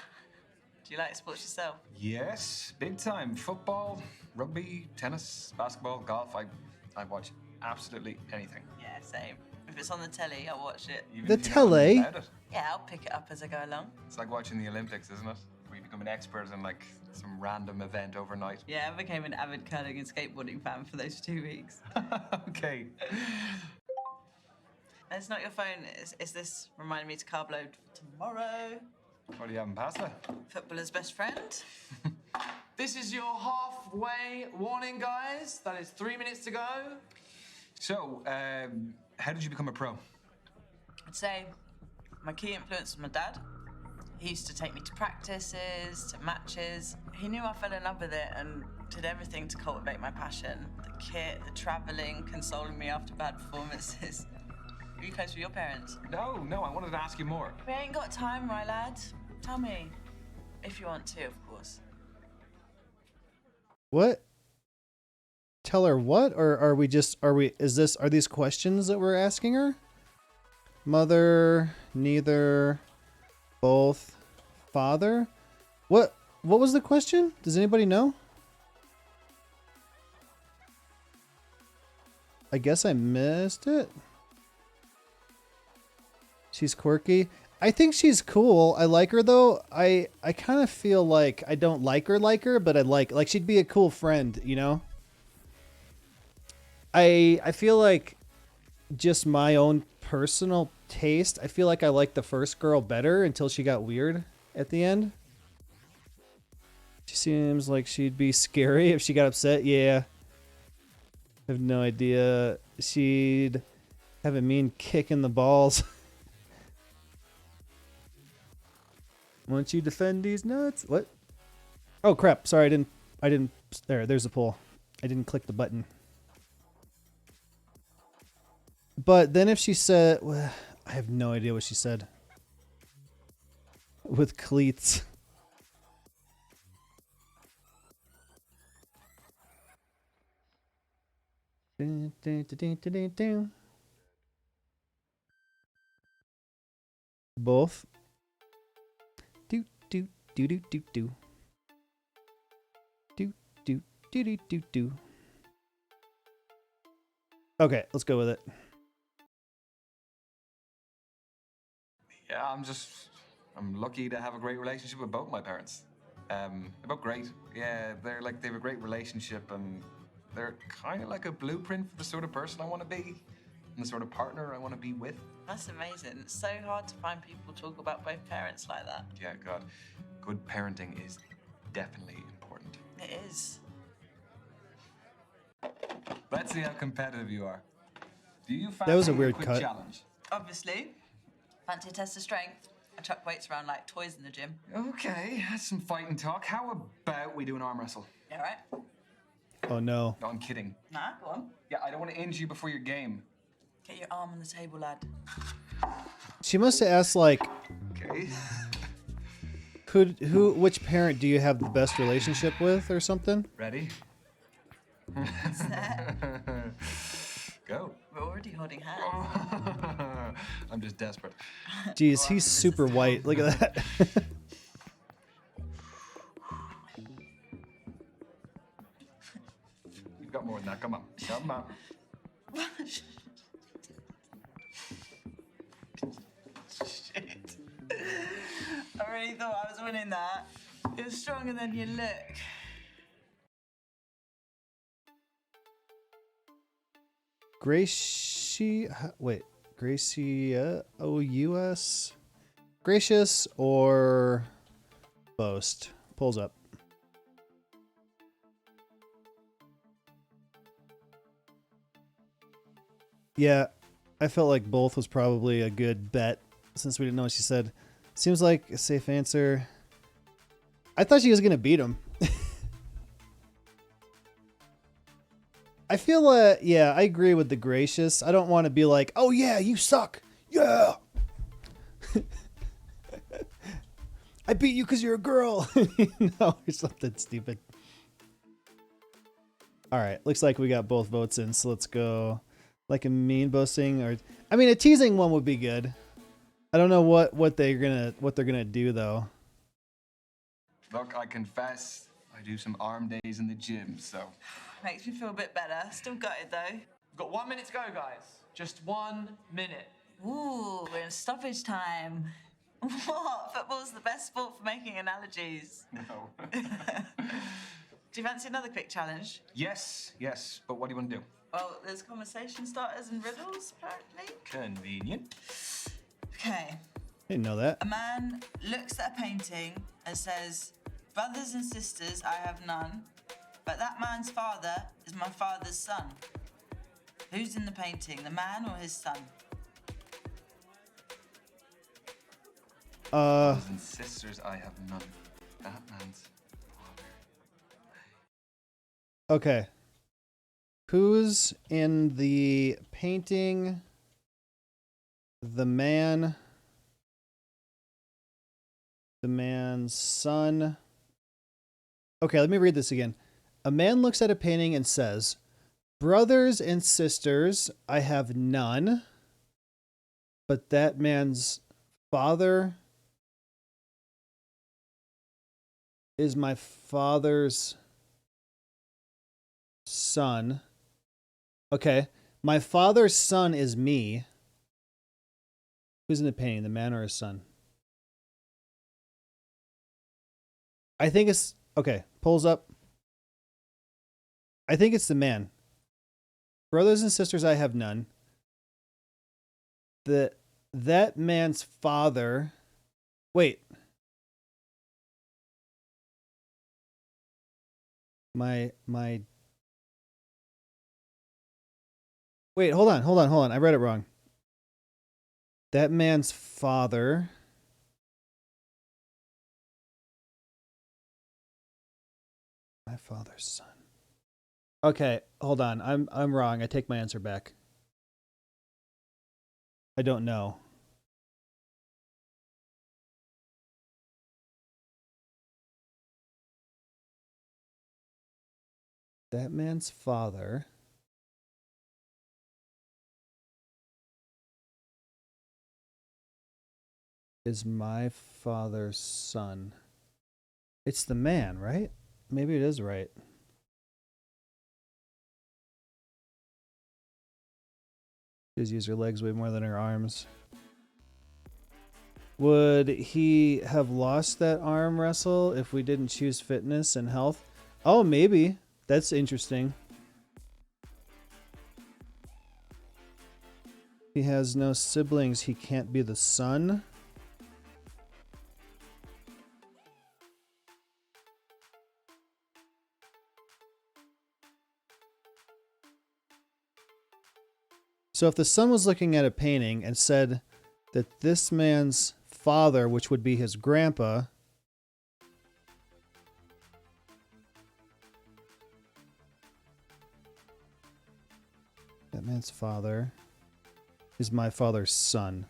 you like sports yourself? Yes, big time. Football, rugby, tennis, basketball, golf. I watch absolutely anything. Yeah, same. If it's on the telly, I'll watch it. Even The if you know nothing telly? about it. Yeah, I'll pick it up as I go along. It's like watching the Olympics, isn't it? Where you become an expert in like some random event overnight. Yeah, I became an avid curling and skateboarding fan for those 2 weeks. Okay. It's not your phone. Is this reminding me to carb load for tomorrow? What are you having pasta? Footballer's best friend. This is your halfway warning, guys. That is 3 minutes to go. So, how did you become a pro? I'd say my key influence was my dad. He used to take me to practices, to matches. He knew I fell in love with it and did everything to cultivate my passion. The kit, the travelling, consoling me after bad performances. Were you close with your parents? No, I wanted to ask you more. We ain't got time, right, lad? Tell me. If you want to, of course. What? Tell her what? Or are these questions that we're asking her? Mother, neither, both, father? What was the question? Does anybody know? I guess I missed it. She's quirky. I think she's cool. I like her though. I kind of feel like I don't like her, but I like she'd be a cool friend, you know? I feel like just my own personal taste. I feel like I liked the first girl better until she got weird at the end. She seems like she'd be scary if she got upset. Yeah. I have no idea. She'd have a mean kick in the balls. Won't you defend these nuts? What? Oh crap! Sorry, I didn't. There's the poll. I didn't click the button. But then if she said, well, I have no idea what she said. With cleats. Dun, dun, dun, dun, dun, dun, dun. both. Do do do do do do. Do do do do do do. Okay, let's go with it. Yeah, I'm lucky to have a great relationship with both my parents. They're both great. Yeah, they have a great relationship, and they're kind of like a blueprint for the sort of person I want to be and the sort of partner I want to be with. That's amazing. It's so hard to find people talk about both parents like that. Yeah, God, good parenting is definitely important. It is. Let's see how competitive you are. Do you That was a fancy weird quick cut. challenge? Obviously. Fancy a test of strength. I chuck weights around like toys in the gym. Okay, that's some fighting talk. How about we do an arm wrestle? Yeah, right? Oh no. No, I'm kidding. Nah, go on. Yeah, I don't want to injure you before your game. Get your arm on the table, lad. She must have asked like, Okay. which parent do you have the best relationship with, or something? Ready? Set. Go. We're already holding hands. I'm just desperate. Jeez, he's super white. Look at that. You've got more than that. Come on. Come on. Shit. I really thought I was winning that. You're stronger than you look. Gracious, gracious or boast? Pulls up. Yeah, I felt like both was probably a good bet since we didn't know what she said. Seems like a safe answer. I thought she was gonna beat him. I feel yeah, I agree with the gracious. I don't want to be like, oh yeah, you suck. Yeah. I beat you because you're a girl. No, or something stupid. All right, looks like we got both votes in, so let's go. Like a mean boasting, or I mean, a teasing one would be good. I don't know what they're gonna do though. Look, I confess, I do some arm days in the gym, so. Makes me feel a bit better. Still gutted though. We've got 1 minute to go, guys. Just 1 minute. Ooh, we're in stoppage time. What? Football's the best sport for making analogies. No. Do you fancy another quick challenge? Yes, but what do you want to do? Well, there's conversation starters and riddles, apparently. Convenient. Okay. Didn't know that. A man looks at a painting and says, "Brothers and sisters, I have none, but that man's father is my father's son." Who's in the painting, the man or his son? Brothers and sisters, I have none. That man's father. Okay. Who's in the painting? The man. The man's son. Okay, let me read this again. A man looks at a painting and says, "Brothers and sisters, I have none, but that man's father is my father's son." Okay. My father's son is me. Who's in the painting, the man or his son? I think it's... Okay, pulls up. I think it's the man. Brothers and sisters, I have none. That man's father... Wait. My... Wait, hold on. I read it wrong. That man's father. My father's son. Okay, hold on. I'm wrong. I take my answer back. I don't know. That man's father. is my father's son. It's the man, right? Maybe it is right. She's used her legs way more than her arms. Would he have lost that arm wrestle if we didn't choose fitness and health? Oh, maybe. That's interesting. He has no siblings. He can't be the son. So if the son was looking at a painting and said that this man's father, which would be his grandpa, that man's father is my father's son.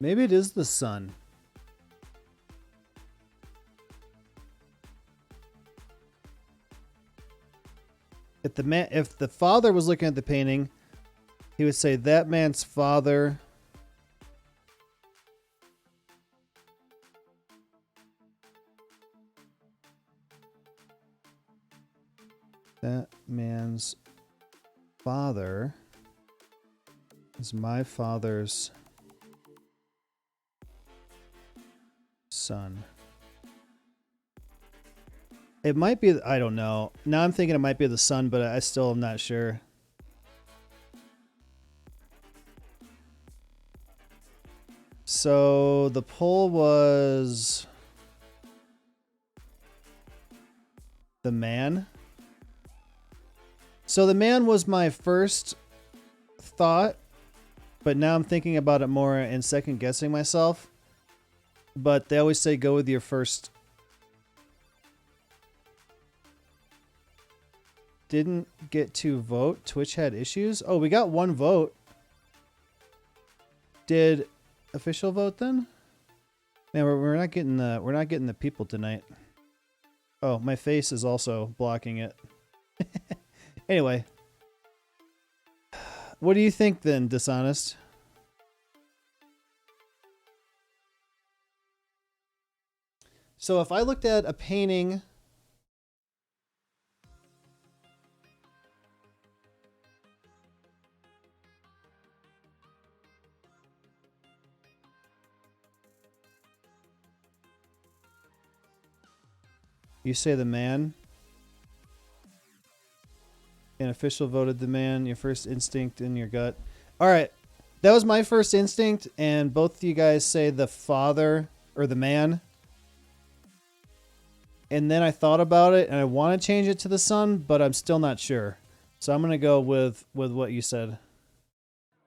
Maybe it is the son. If the father was looking at the painting, he would say that man's father is my father's son. It might be, I don't know. Now I'm thinking it might be the son, but I still am not sure. So the poll was the man. So the man was my first thought, but now I'm thinking about it more and second guessing myself. But they always say go with your first. Didn't get to vote. Twitch had issues. Oh, we got one vote. Did official vote then? Man, we're not getting the people tonight. Oh, my face is also blocking it. Anyway, what do you think then, Dishonest? So if I looked at a painting. You say the man. An official voted the man. Your first instinct in your gut. All right. That was my first instinct. And both of you guys say the father or the man. And then I thought about it and I want to change it to the son, but I'm still not sure. So I'm going to go with what you said.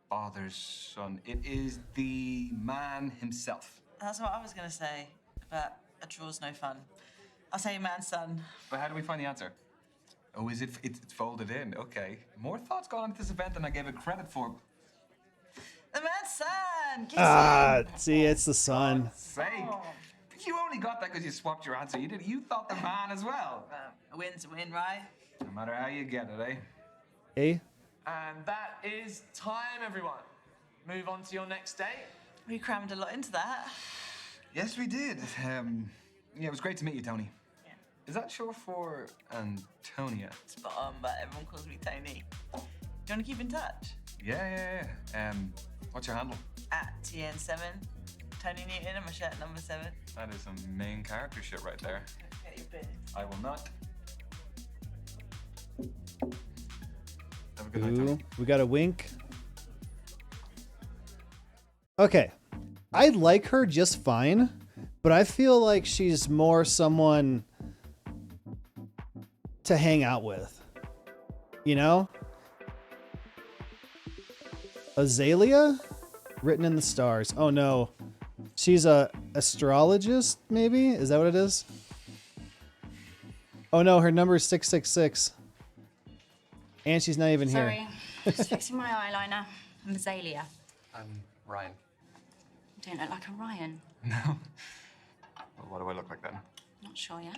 Father's son. It is the man himself. That's what I was going to say, but a draw's no fun. I'll say man's son. But how do we find the answer? Oh, is it's folded in? Okay. More thoughts gone into this event than I gave it credit for. The man's son! Get in. See, it's the son. God's sake. Oh. You only got that because you swapped your answer. You thought the man as well. A win's a win, right? No matter how you get it, eh? Eh? And that is time, everyone. Move on to your next date. We crammed a lot into that. Yes, we did. Yeah, it was great to meet you, Tony. Yeah. Is that short for Antonia? Spot on, but everyone calls me Tony. Do you want to keep in touch? Yeah. What's your handle? At TN7. Tony Newton and my shirt number 7. That is some main character shit right there. Get your bit. I will not. Have a good night, Ooh, Tony. we got a wink. Okay. I like her just fine, but I feel like she's more someone to hang out with. You know? Azalea? Written in the stars. Oh no. She's a astrologist, maybe? Is that what it is? Oh no, her number is 666. And she's not even here. Sorry, just fixing my eyeliner. I'm Azalea. I'm Ryan. You don't look like a Ryan. No. Well, what do I look like then? Not sure yet.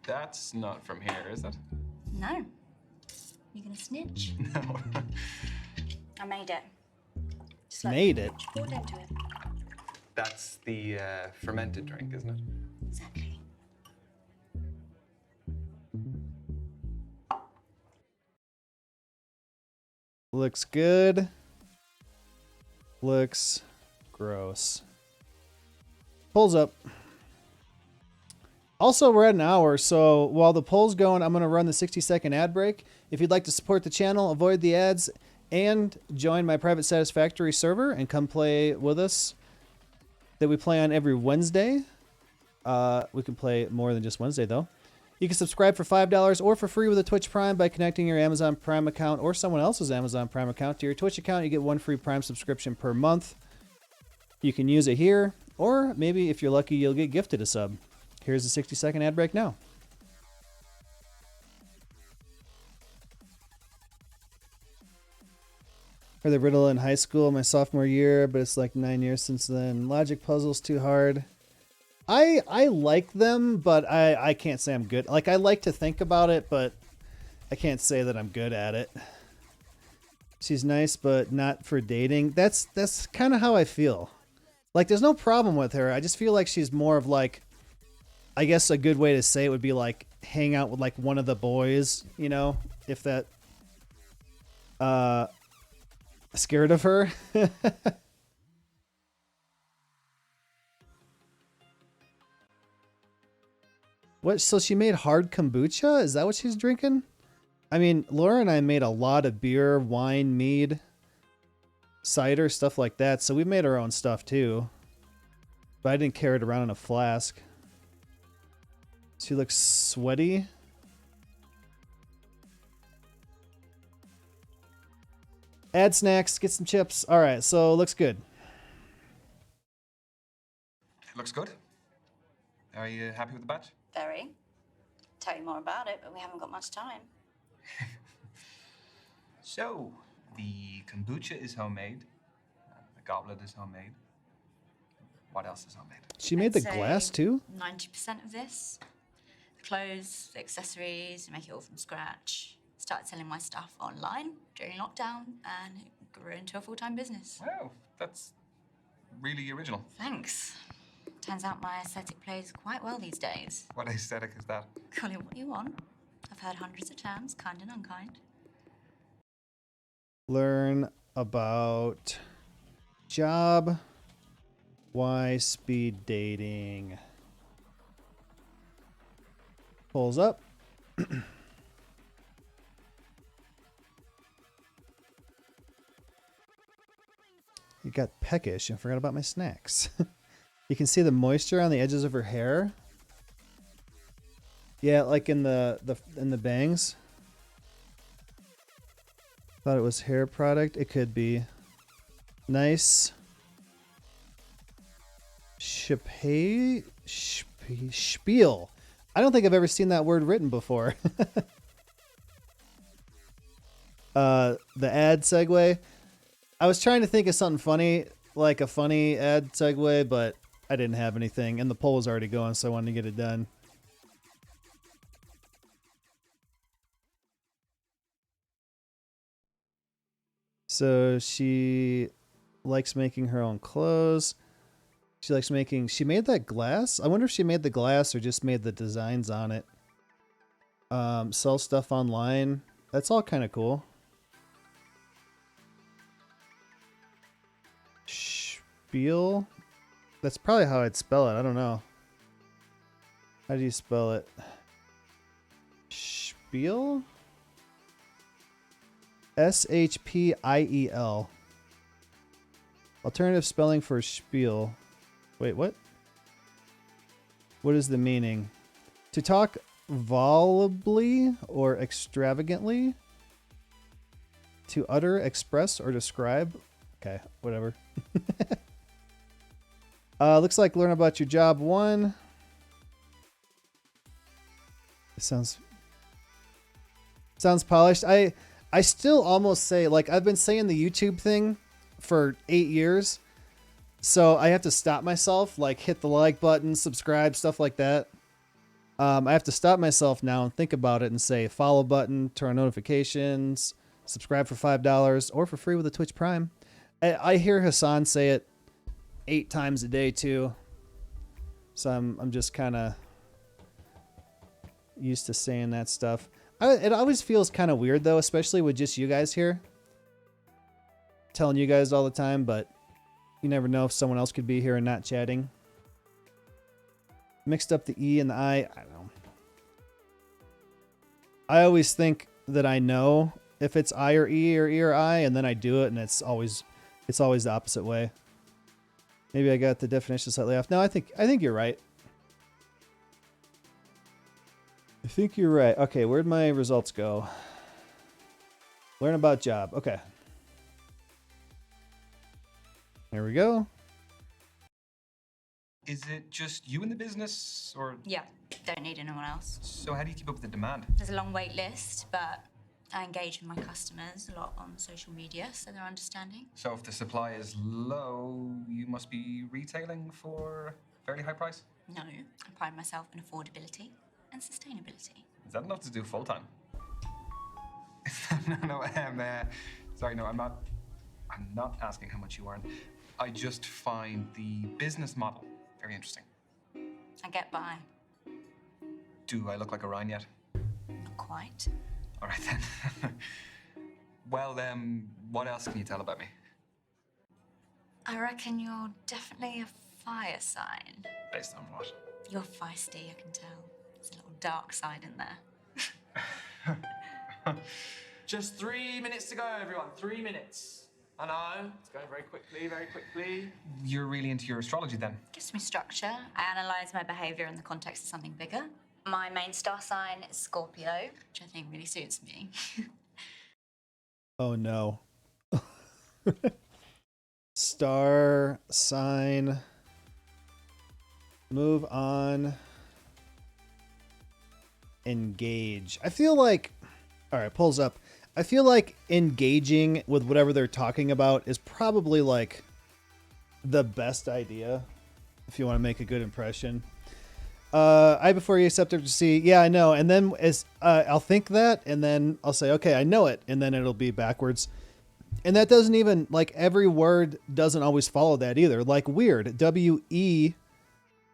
That's not from here, is it? No. You gonna snitch? No. I made it. Just like Made it? poured into it. That's the fermented drink, isn't it? Exactly. Looks good. Looks gross. Pulls up. Also, we're at an hour, so while the poll's going, I'm going to run the 60-second ad break. If you'd like to support the channel, avoid the ads, and join my private Satisfactory server and come play with us that we play on every Wednesday. We can play more than just Wednesday, though. You can subscribe for $5 or for free with a Twitch Prime by connecting your Amazon Prime account or someone else's Amazon Prime account to your Twitch account. You get 1 free Prime subscription per month. You can use it here, or maybe if you're lucky, you'll get gifted a sub. Here's the 60-second ad break now. Heard the riddle in high school my sophomore year, but it's like 9 years since then. Logic puzzles too hard. I like them, but I can't say I'm good. Like, I like to think about it, but I can't say that I'm good at it. She's nice, but not for dating. That's kind of how I feel. Like, there's no problem with her. I just feel like she's more of like, I guess a good way to say it would be like hang out with like one of the boys, you know, if that scared of her. What? So she made hard kombucha? Is that what she's drinking? I mean, Laura and I made a lot of beer, wine, mead, cider, stuff like that. So we made our own stuff too. But I didn't carry it around in a flask. She looks sweaty. Add snacks, get some chips. All right, so looks good. It looks good. Are you happy with the batch? Very. Tell you more about it, but we haven't got much time. So, the kombucha is homemade. The goblet is homemade. What else is homemade? She made the I'd say glass too? 90% of this. The clothes, the accessories, I make it all from scratch. Started selling my stuff online during lockdown, and it grew into a full-time business. Wow, that's really original. Thanks. Turns out my aesthetic plays quite well these days. What aesthetic is that? Call it what you want. I've heard hundreds of terms, kind and unkind. Learn about job. Why speed dating? Pulls up. You got peckish. I forgot about my snacks. You can see the moisture on the edges of her hair. Yeah, like in the bangs. Thought it was hair product. It could be. Nice. Spiel. I don't think I've ever seen that word written before. The ad segue. I was trying to think of something funny, like a funny ad segue, but I didn't have anything, and the poll was already going, so I wanted to get it done. So she likes making her own clothes. She made that glass. I wonder if she made the glass or just made the designs on it. Sell stuff online. That's all kind of cool. Spiel. That's probably how I'd spell it. I don't know. How do you spell it? Spiel? S-H-P-I-E-L. Alternative spelling for spiel. Wait, what? What is the meaning? To talk volubly or extravagantly? To utter, express, or describe? Okay, whatever. Looks like learn about your job 1. It sounds polished. I still almost say, like, I've been saying the YouTube thing for 8 years. So I have to stop myself, like hit the like button, subscribe, stuff like that. I have to stop myself now and think about it and say follow button, turn on notifications, Subscribe for $5 or for free with a Twitch Prime. I hear Hassan say it 8 times a day too. So I'm just kind of used to saying that stuff. It always feels kind of weird though, especially with just you guys here. Telling you guys all the time, but you never know if someone else could be here and not chatting. Mixed up the E and the I don't know. I always think that I know if it's I or E or I, and then I do it, and it's always the opposite way. Maybe I got the definition slightly off. No, I think you're right. I think you're right. Okay, where'd my results go? Learn about job. Okay. There we go. Is it just you in the business, or? Yeah, don't need anyone else. So how do you keep up with the demand? There's a long wait list, but I engage with my customers a lot on social media, so they're understanding. So if the supply is low, you must be retailing for a fairly high price? No, I pride myself in affordability and sustainability. Is that enough to do full time? No, sorry, no, I'm not asking how much you earn. I just find the business model very interesting. I get by. Do I look like a Ryan yet? Not quite. All right then. Well, what else can you tell about me? I reckon you're definitely a fire sign. Based on what? You're feisty, I can tell. There's a little dark side in there. Just 3 minutes to go, everyone. 3 minutes. I know, it's going very quickly, very quickly. You're really into your astrology then? Gives me structure. I analyse my behaviour in the context of something bigger. My main star sign is Scorpio, which I think really suits me. Oh no. Star sign. Move on. Engage. I feel like, all right, pulls up. I feel like engaging with whatever they're talking about is probably like the best idea if you want to make a good impression. I before you accept after C. Yeah, I know. And then as I'll think that, and then I'll say, okay, I know it, and then it'll be backwards. And that doesn't even, like, every word doesn't always follow that either. Like weird, W-E,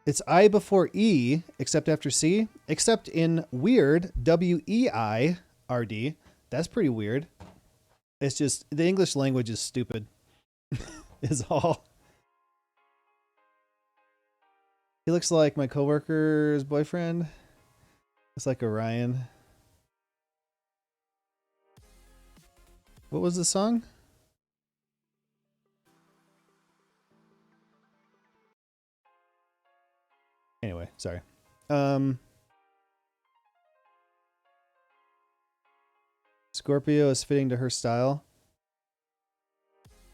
it's I before E, except after C, except in weird, W-E-I-R-D. That's pretty weird. It's just, the English language is stupid, is all. He looks like my coworker's boyfriend. It's like Orion. What was the song? Anyway, sorry. Scorpio is fitting to her style.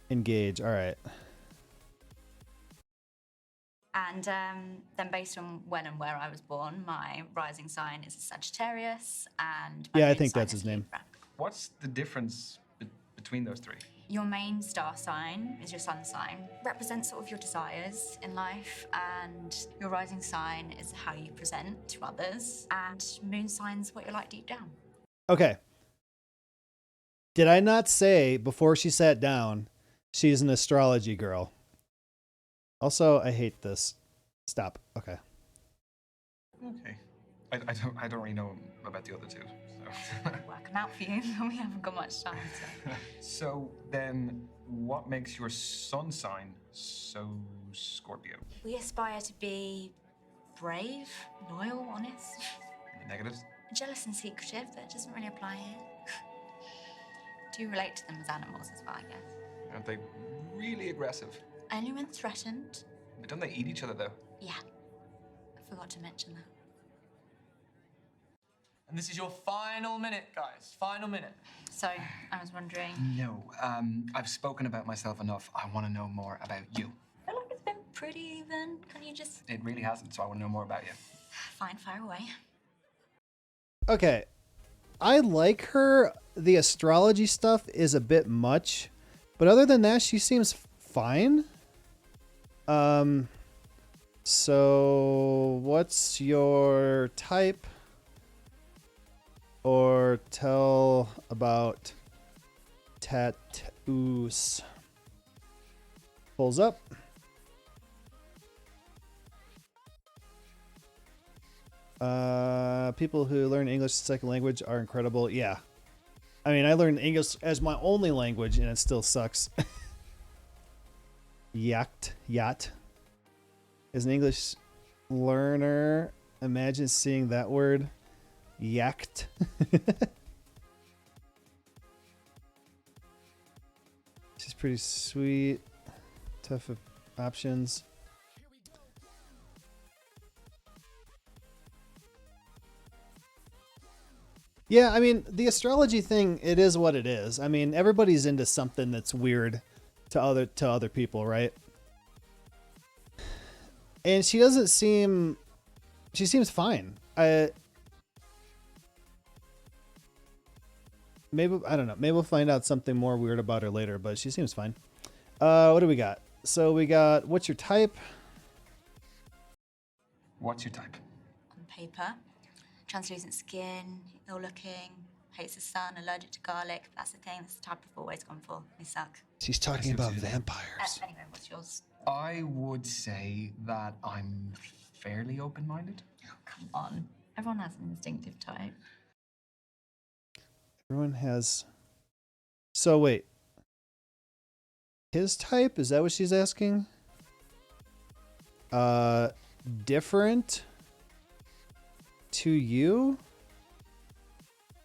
Engage. All right. And then based on when and where I was born, my rising sign is a Sagittarius, and my Yeah, I moon think sign that's is his name. Libra. What's the difference between those three? Your main star sign is your sun sign, represents sort of your desires in life, and your rising sign is how you present to others, and moon sign's what you're like deep down. Okay. Did I not say before she sat down, she's an astrology girl? Also, I hate this. Stop. Okay. Okay. I don't really know about the other two. So. Working out for you, we haven't got much time. So then, what makes your sun sign so Scorpio? We aspire to be brave, loyal, honest, Any negatives? jealous and secretive, but it doesn't really apply here. Do relate to them as animals as well, I guess. Aren't they really aggressive? Only when threatened. But don't they eat each other though? Yeah, I forgot to mention that. And this is your final minute, guys. Final minute. So, I was wondering... No, I've spoken about myself enough. I want to know more about you. I feel like it's been pretty even. Can you just... It really hasn't, so I want to know more about you. Fine, fire away. Okay. I like her. The astrology stuff is a bit much, but other than that, she seems fine. So what's your type? Or tell about tattoos. Pulls up. People who learn English as a second language are incredible. Yeah. I mean, I learned English as my only language and it still sucks. Yacht. As an English learner, imagine seeing that word. Yacht. She's pretty sweet. Tough options. Yeah, I mean, the astrology thing, it is what it is. I mean, everybody's into something that's weird to other people, right? And she doesn't seem... She seems fine. Maybe, I don't know. Maybe we'll find out something more weird about her later, but she seems fine. What do we got? So we got, what's your type? What's your type? On paper, translucent skin, ill-looking, hates the sun, allergic to garlic. That's the thing. That's the type I've always gone for. They suck. She's talking about vampires. Anyway, what's yours? I would say that I'm fairly open-minded. Oh, come on. Everyone has an instinctive type. Everyone has... So wait. His type? Is that what she's asking? Different to you?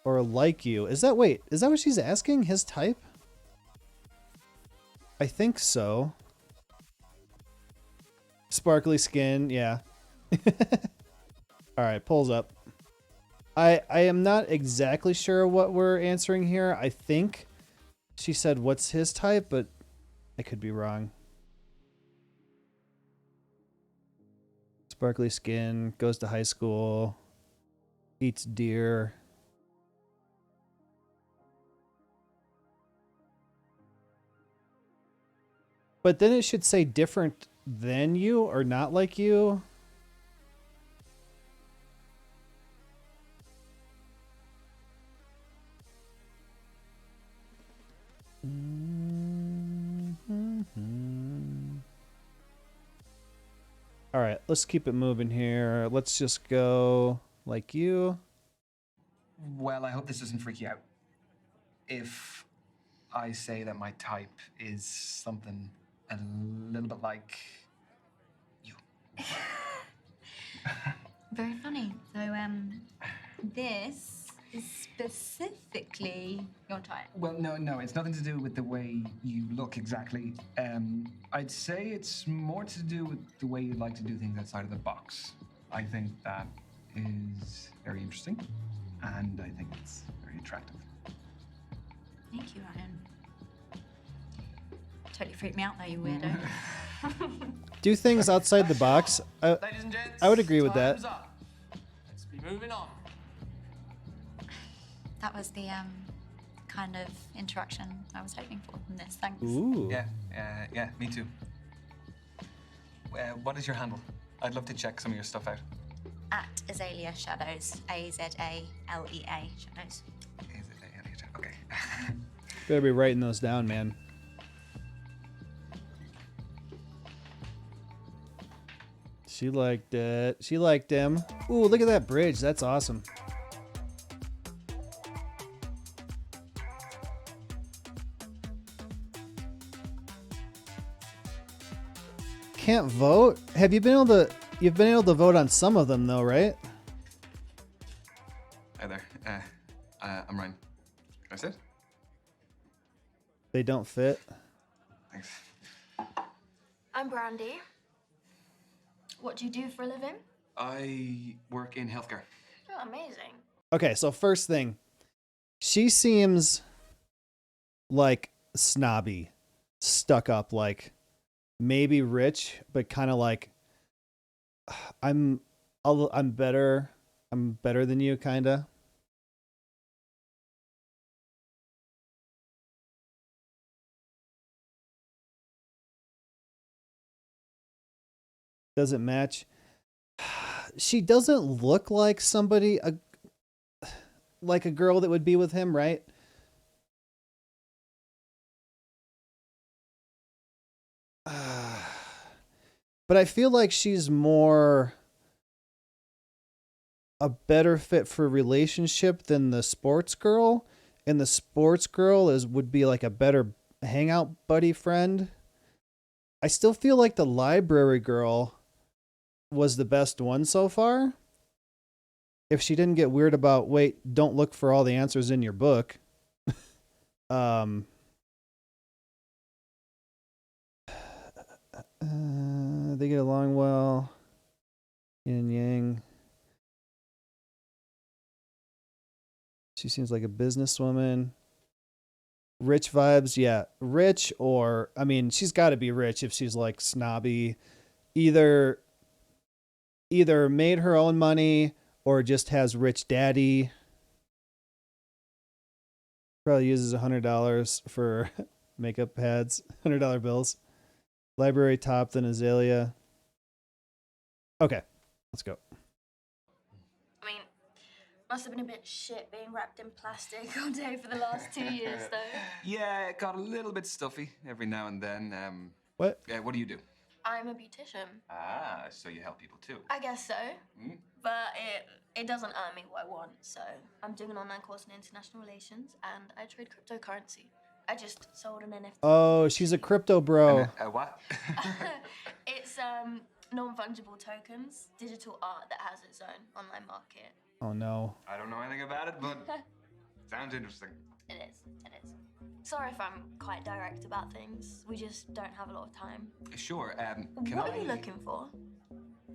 Or like you? Is that, wait, is that what she's asking? His type? I think so. Sparkly skin, yeah. Alright, pulls up. I am not exactly sure what we're answering here. I think she said what's his type, but I could be wrong. Sparkly skin, goes to high school, eats deer. But then it should say different than you or not like you. All right, let's keep it moving here. Let's just go like you. Well, I hope this doesn't freak you out. If I say that my type is something a little bit like you. Very funny. So, this is specifically your type. Well, no, it's nothing to do with the way you look exactly. I'd say it's more to do with the way you like to do things outside of the box. I think that is very interesting, and I think it's very attractive. Thank you, Ryan. Totally freaked me out though, you weirdo. Do things outside the box. Ladies and gents, I would agree with that. time's up. Let's be moving on. That was the kind of interaction I was hoping for from this. Thanks. Ooh. Yeah, me too. What is your handle? I'd love to check some of your stuff out. At Azalea Shadows. AZALEA Shadows. Okay. Better be writing those down, man. She liked it. She liked him. Ooh, look at that bridge. That's awesome. Can't vote? Have you been able to... You've been able to vote on some of them, though, right? Hi there. I'm Ryan. Can I sit? They don't fit. Thanks. I'm Brandy. What do you do for a living? I work in healthcare. Oh, amazing. Okay, so first thing. She seems like snobby, stuck up, like maybe rich, but kind of like I'm better than you, kind of. Doesn't match. She doesn't look like somebody like a girl that would be with him, right? But I feel like she's more a better fit for a relationship than the sports girl, and the sports girl would be like a better hangout buddy friend. I still feel like the library girl was the best one so far. If she didn't get weird about, wait, don't look for all the answers in your book. They get along well. Yin and yang. She seems like a businesswoman. Rich vibes, yeah. Rich, or I mean, she's got to be rich if she's like snobby. Either made her own money or just has rich daddy. Probably uses $100 for makeup pads. $100 bills. Library top, then Azalea. Okay, let's go. I mean, must have been a bit shit being wrapped in plastic all day for the last 2 years, though. Yeah, it got a little bit stuffy every now and then. What? Yeah, what do you do? I'm a beautician. Ah, so you help people too. I guess so. Mm. But it doesn't earn me what I want, so I'm doing an online course in international relations, and I trade cryptocurrency. I just sold an NFT. Oh, she's a crypto bro. What? It's non-fungible tokens, digital art that has its own online market. Oh no. I don't know anything about it, but sounds interesting. It is. Sorry if I'm quite direct about things. We just don't have a lot of time. Sure. What are you looking for?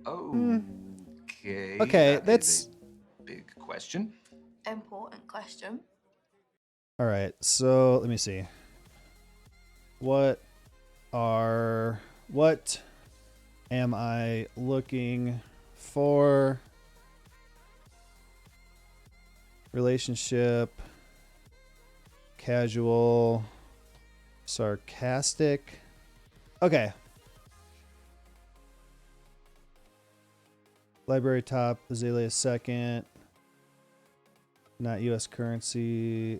Oh. Okay, that that's is a big question. Important question. all right. So let me see. What am I looking for? Relationship, casual, sarcastic. Okay. Library top, Azalea second. Not U.S. currency.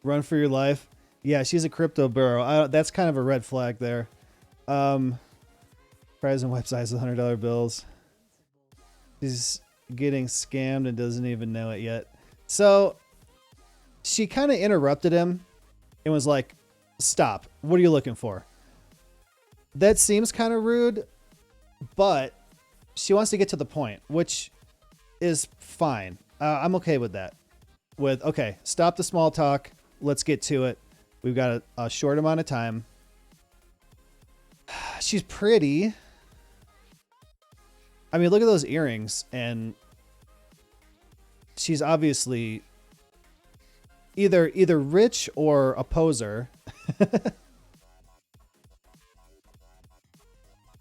Run for your life. Yeah, she's a crypto bro. That's kind of a red flag there. Prize and wipe size with $100 bills. She's getting scammed and doesn't even know it yet. So she kind of interrupted him and was like, stop. What are you looking for? That seems kind of rude, but she wants to get to the point, which is fine. I'm okay with that. Okay, stop the small talk. Let's get to it. We've got a short amount of time. She's pretty. I mean, look at those earrings, and she's obviously either rich or a poser.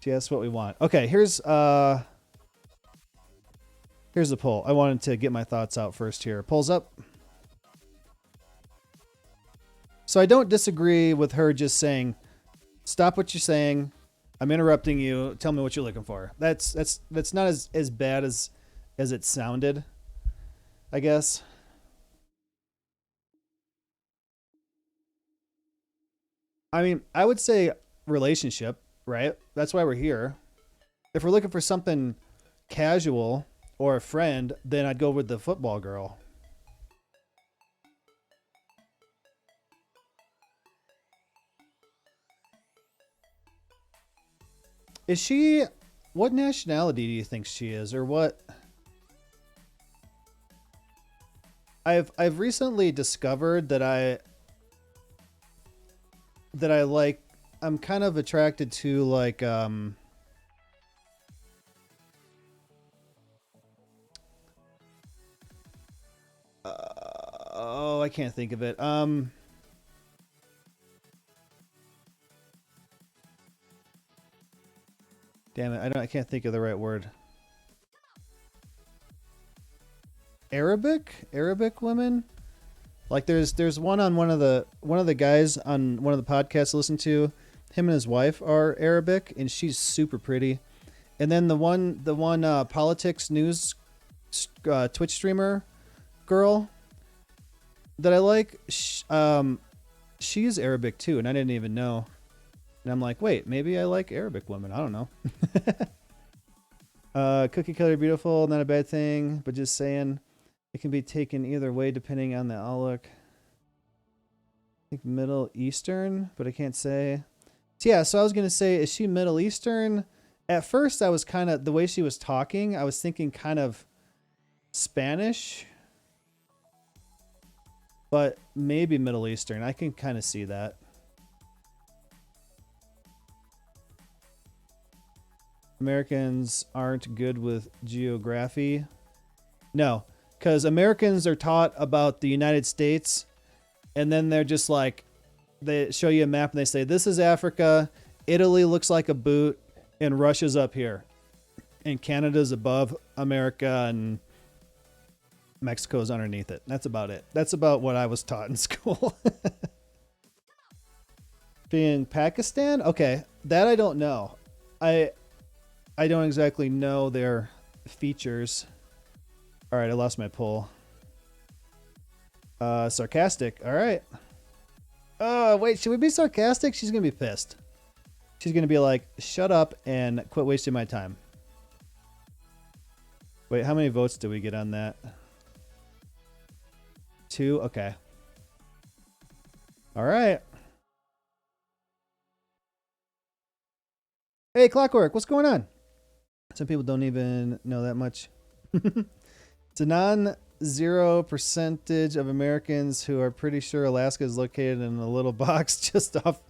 See, that's what we want. Okay, here's the poll. I wanted to get my thoughts out first here. Polls up. So I don't disagree with her just saying, stop what you're saying. I'm interrupting you. Tell me what you're looking for. That's not as bad as it sounded, I guess. I mean, I would say relationship, right? That's why we're here. If we're looking for something casual or a friend, then I'd go with the football girl. Is she, what nationality do you think she is, or what? I've recently discovered that I'm kind of attracted to like I can't think of it. Damn it, I can't think of the right word. Arabic women? Like there's one one of the guys on one of the podcasts I listen to. Him and his wife are Arabic, and she's super pretty. And then the one politics news Twitch streamer girl that I like, she's Arabic too, and I didn't even know. And I'm like, wait, maybe I like Arabic women. I don't know. Cookie cutter beautiful, not a bad thing, but just saying it can be taken either way depending on the outlook. I think Middle Eastern, but I can't say. So yeah, so I was going to say, is she Middle Eastern? At first, I was kind of, the way she was talking, I was thinking kind of Spanish, but maybe Middle Eastern. I can kind of see that. Americans aren't good with geography. No, because Americans are taught about the United States, and then they're just like, they show you a map and they say, this is Africa, Italy looks like a boot, and Russia's up here. And Canada's above America, and Mexico's underneath it. That's about it. That's about what I was taught in school. Being Pakistan? Okay, that I don't know. I don't exactly know their features. All right, I lost my poll. Sarcastic. All right. Oh, wait, should we be sarcastic? She's going to be pissed. She's going to be like, shut up and quit wasting my time. Wait, how many votes did we get on that? 2? Okay. All right. Hey, Clockwork, what's going on? Some people don't even know that much. It's a non-zero percentage of Americans who are pretty sure Alaska is located in a little box just off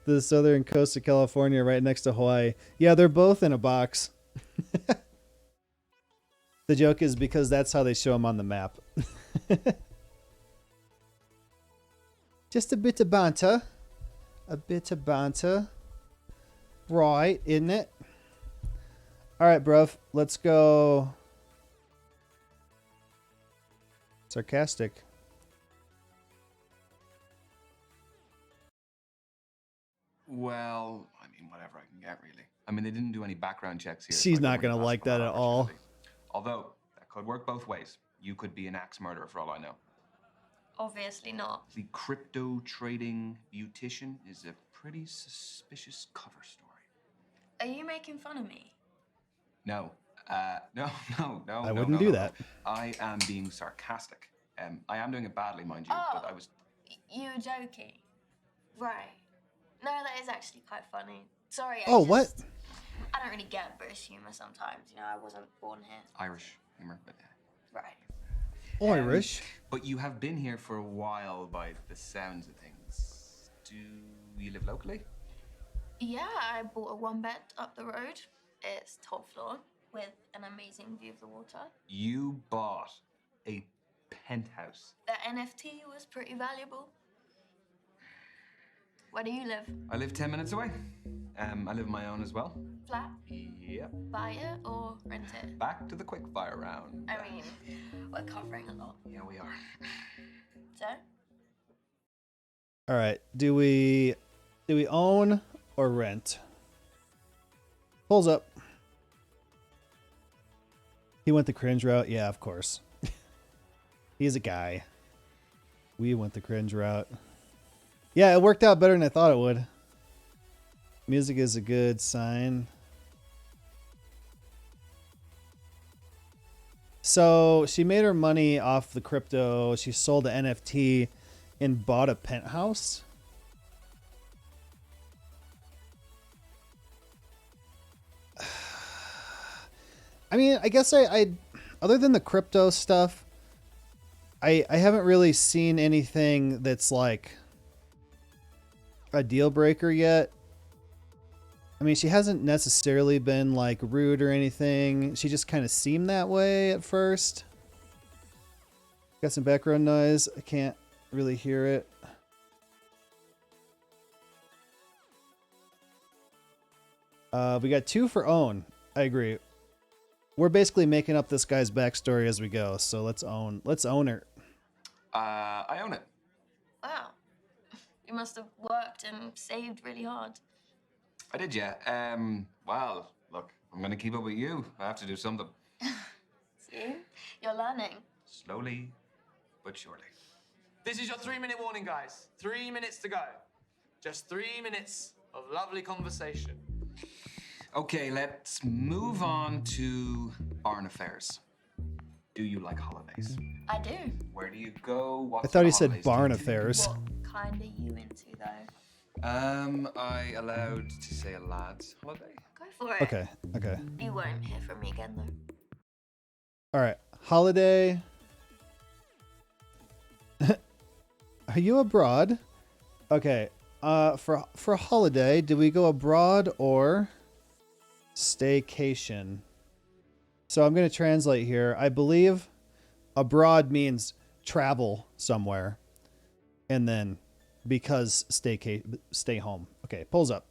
the southern coast of California right next to Hawaii. Yeah, they're both in a box. The joke is because that's how they show them on the map. Just a bit of banter. A bit of banter. Right, isn't it? All right, bruv. Let's go. Sarcastic. Well, I mean, whatever I can get, really. I mean, they didn't do any background checks here. She's so not going to like that at all. Although, that could work both ways. You could be an axe murderer for all I know. Obviously not. The crypto trading beautician is a pretty suspicious cover story. Are you making fun of me? No. No. I wouldn't do that. I am being sarcastic. I am doing it badly, mind you, but I was... You were joking. Right. No, that is actually quite funny. Sorry, what? I don't really get British humour sometimes. You know, I wasn't born here. Irish humor, but... Right. Irish. But you have been here for a while by the sounds of things. Do you live locally? Yeah, I bought a one-bed up the road. It's top floor with an amazing view of the water. You bought a penthouse. The NFT was pretty valuable. Where do you live? I live 10 minutes away. I live on my own as well. Flat? Yep. Buy it or rent it? Back to the quickfire round. I mean, we're covering a lot. Yeah, we are. So? All right. Do we own or rent? Pulls up. He went the cringe route. Yeah, of course. He's a guy. We went the cringe route. Yeah, it worked out better than I thought it would. Music is a good sign. So she made her money off the crypto. She sold the NFT and bought a penthouse. I mean, I guess I other than the crypto stuff, I haven't really seen anything that's like a deal breaker yet. I mean, she hasn't necessarily been like rude or anything. She just kind of seemed that way at first. Got some background noise. I can't really hear it. We got 2 for own. I agree. We're basically making up this guy's backstory as we go, so let's own her. I own it. Wow. You must have worked and saved really hard. I did, yeah. Well, look, I'm gonna keep up with you. I have to do something. See? You're learning. Slowly, but surely. This is your 3-minute warning, guys. 3 minutes to go. Just 3 minutes of lovely conversation. Okay, let's move on to barn affairs. Do you like holidays? I do. Where do you go? What I thought he sort of said holidays do you barn do? affairs. What kind are you into though? I allowed to say a lad's holiday? Go for it. Okay, okay. You won't hear from me again though. All right, holiday. Are you abroad? Okay. For holiday, do we go abroad or staycation? So I'm going to translate here. I believe abroad means travel somewhere, and then because stay home. Okay, pulls up.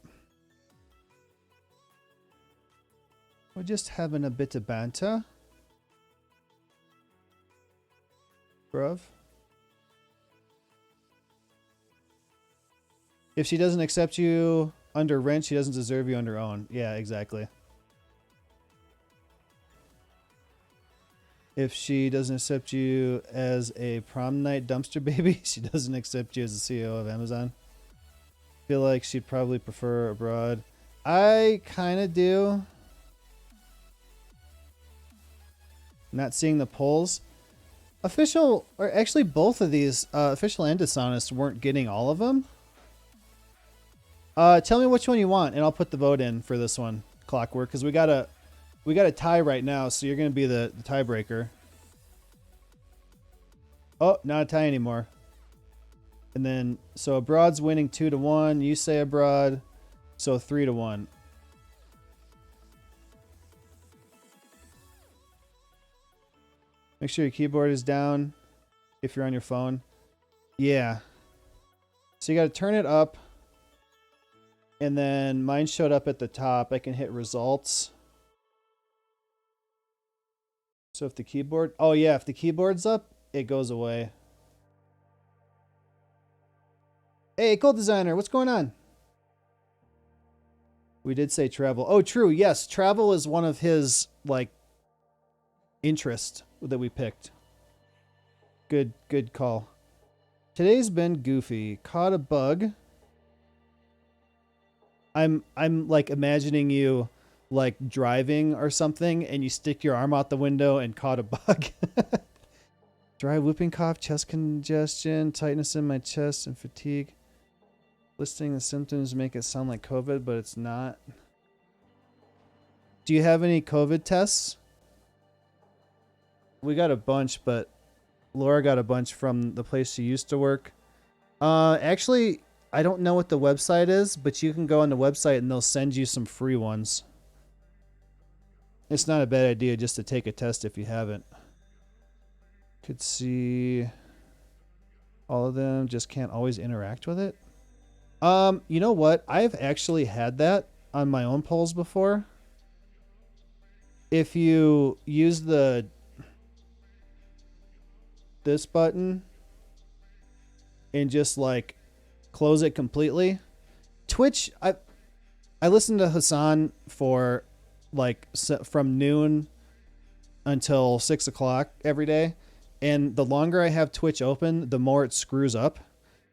We're just having a bit of banter, bruv. If she doesn't accept you under rent, she doesn't deserve you under own. Yeah, exactly. If she doesn't accept you as a prom night dumpster baby, she doesn't accept you as the CEO of Amazon. Feel like she'd probably prefer abroad. I kind of do. Not seeing the polls. Official, or actually both of these, official and dishonest, weren't getting all of them. Tell me which one you want, and I'll put the vote in for this one, Clockwork, because we got a tie right now, so you're gonna be the tiebreaker. Oh, not a tie anymore. And then so abroad's winning 2-1. You say abroad, so 3-1. Make sure your keyboard is down if you're on your phone. Yeah. So you got to turn it up. And then mine showed up at the top. I can hit results. So if the keyboard... Oh, yeah. If the keyboard's up, it goes away. Hey, Cold Designer. What's going on? We did say travel. Oh, true. Yes. Travel is one of his, like, interest that we picked. Good call. Today's been goofy. Caught a bug. I'm like imagining you like driving or something and you stick your arm out the window and caught a bug. Dry whooping cough, chest congestion, tightness in my chest, and fatigue. Listing the symptoms make it sound like COVID, but it's not. Do you have any COVID tests? We got a bunch, but Laura got a bunch from the place she used to work. Actually, I don't know what the website is, but you can go on the website and they'll send you some free ones. It's not a bad idea just to take a test if you haven't. Could see all of them, just can't always interact with it. You know what? I've actually had that on my own polls before. If you use this button and just like close it completely. Twitch, I listen to Hassan for like from noon until 6 o'clock every day. And the longer I have Twitch open, the more it screws up.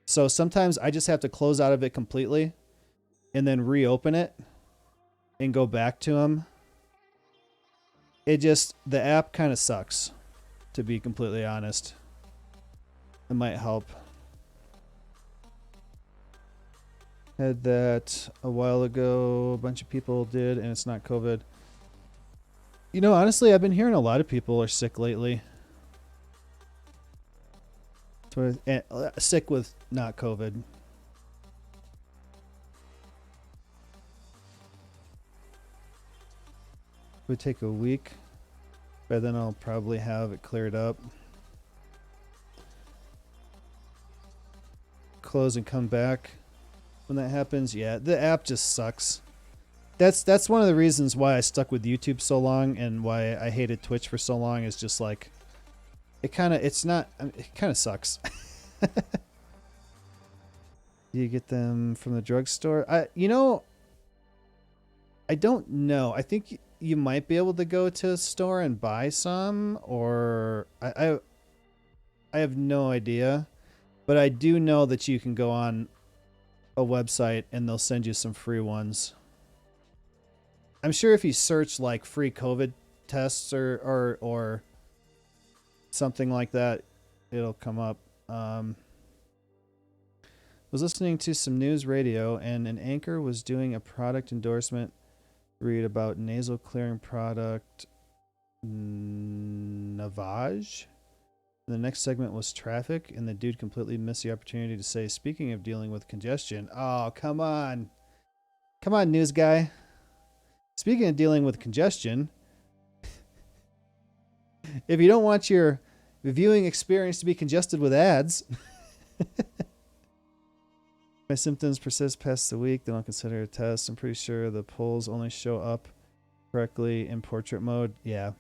So sometimes I just have to close out of it completely and then reopen it and go back to him. The app kind of sucks, to be completely honest. It might help. Had that a while ago. A bunch of people did, and it's not COVID. You know, honestly, I've been hearing a lot of people are sick lately. Sick with not COVID. Would take a week, but then I'll probably have it cleared up. Close and come back. When that happens, yeah, the app just sucks. That's one of the reasons why I stuck with YouTube so long and why I hated Twitch for so long, is just like it kind of sucks. Do you get them from the drugstore? I don't know. I think you might be able to go to a store and buy some, or I have no idea, but I do know that you can go on a website and they'll send you some free ones. I'm sure if you search like free COVID tests or something like that, it'll come up. Was listening to some news radio and an anchor was doing a product endorsement read about nasal clearing product Navage. The next segment was traffic, and the dude completely missed the opportunity to say, speaking of dealing with congestion. Oh, come on. Come on, news guy. Speaking of dealing with congestion, if you don't want your viewing experience to be congested with ads, my symptoms persist past the week. They don't consider a test. I'm pretty sure the polls only show up correctly in portrait mode. Yeah.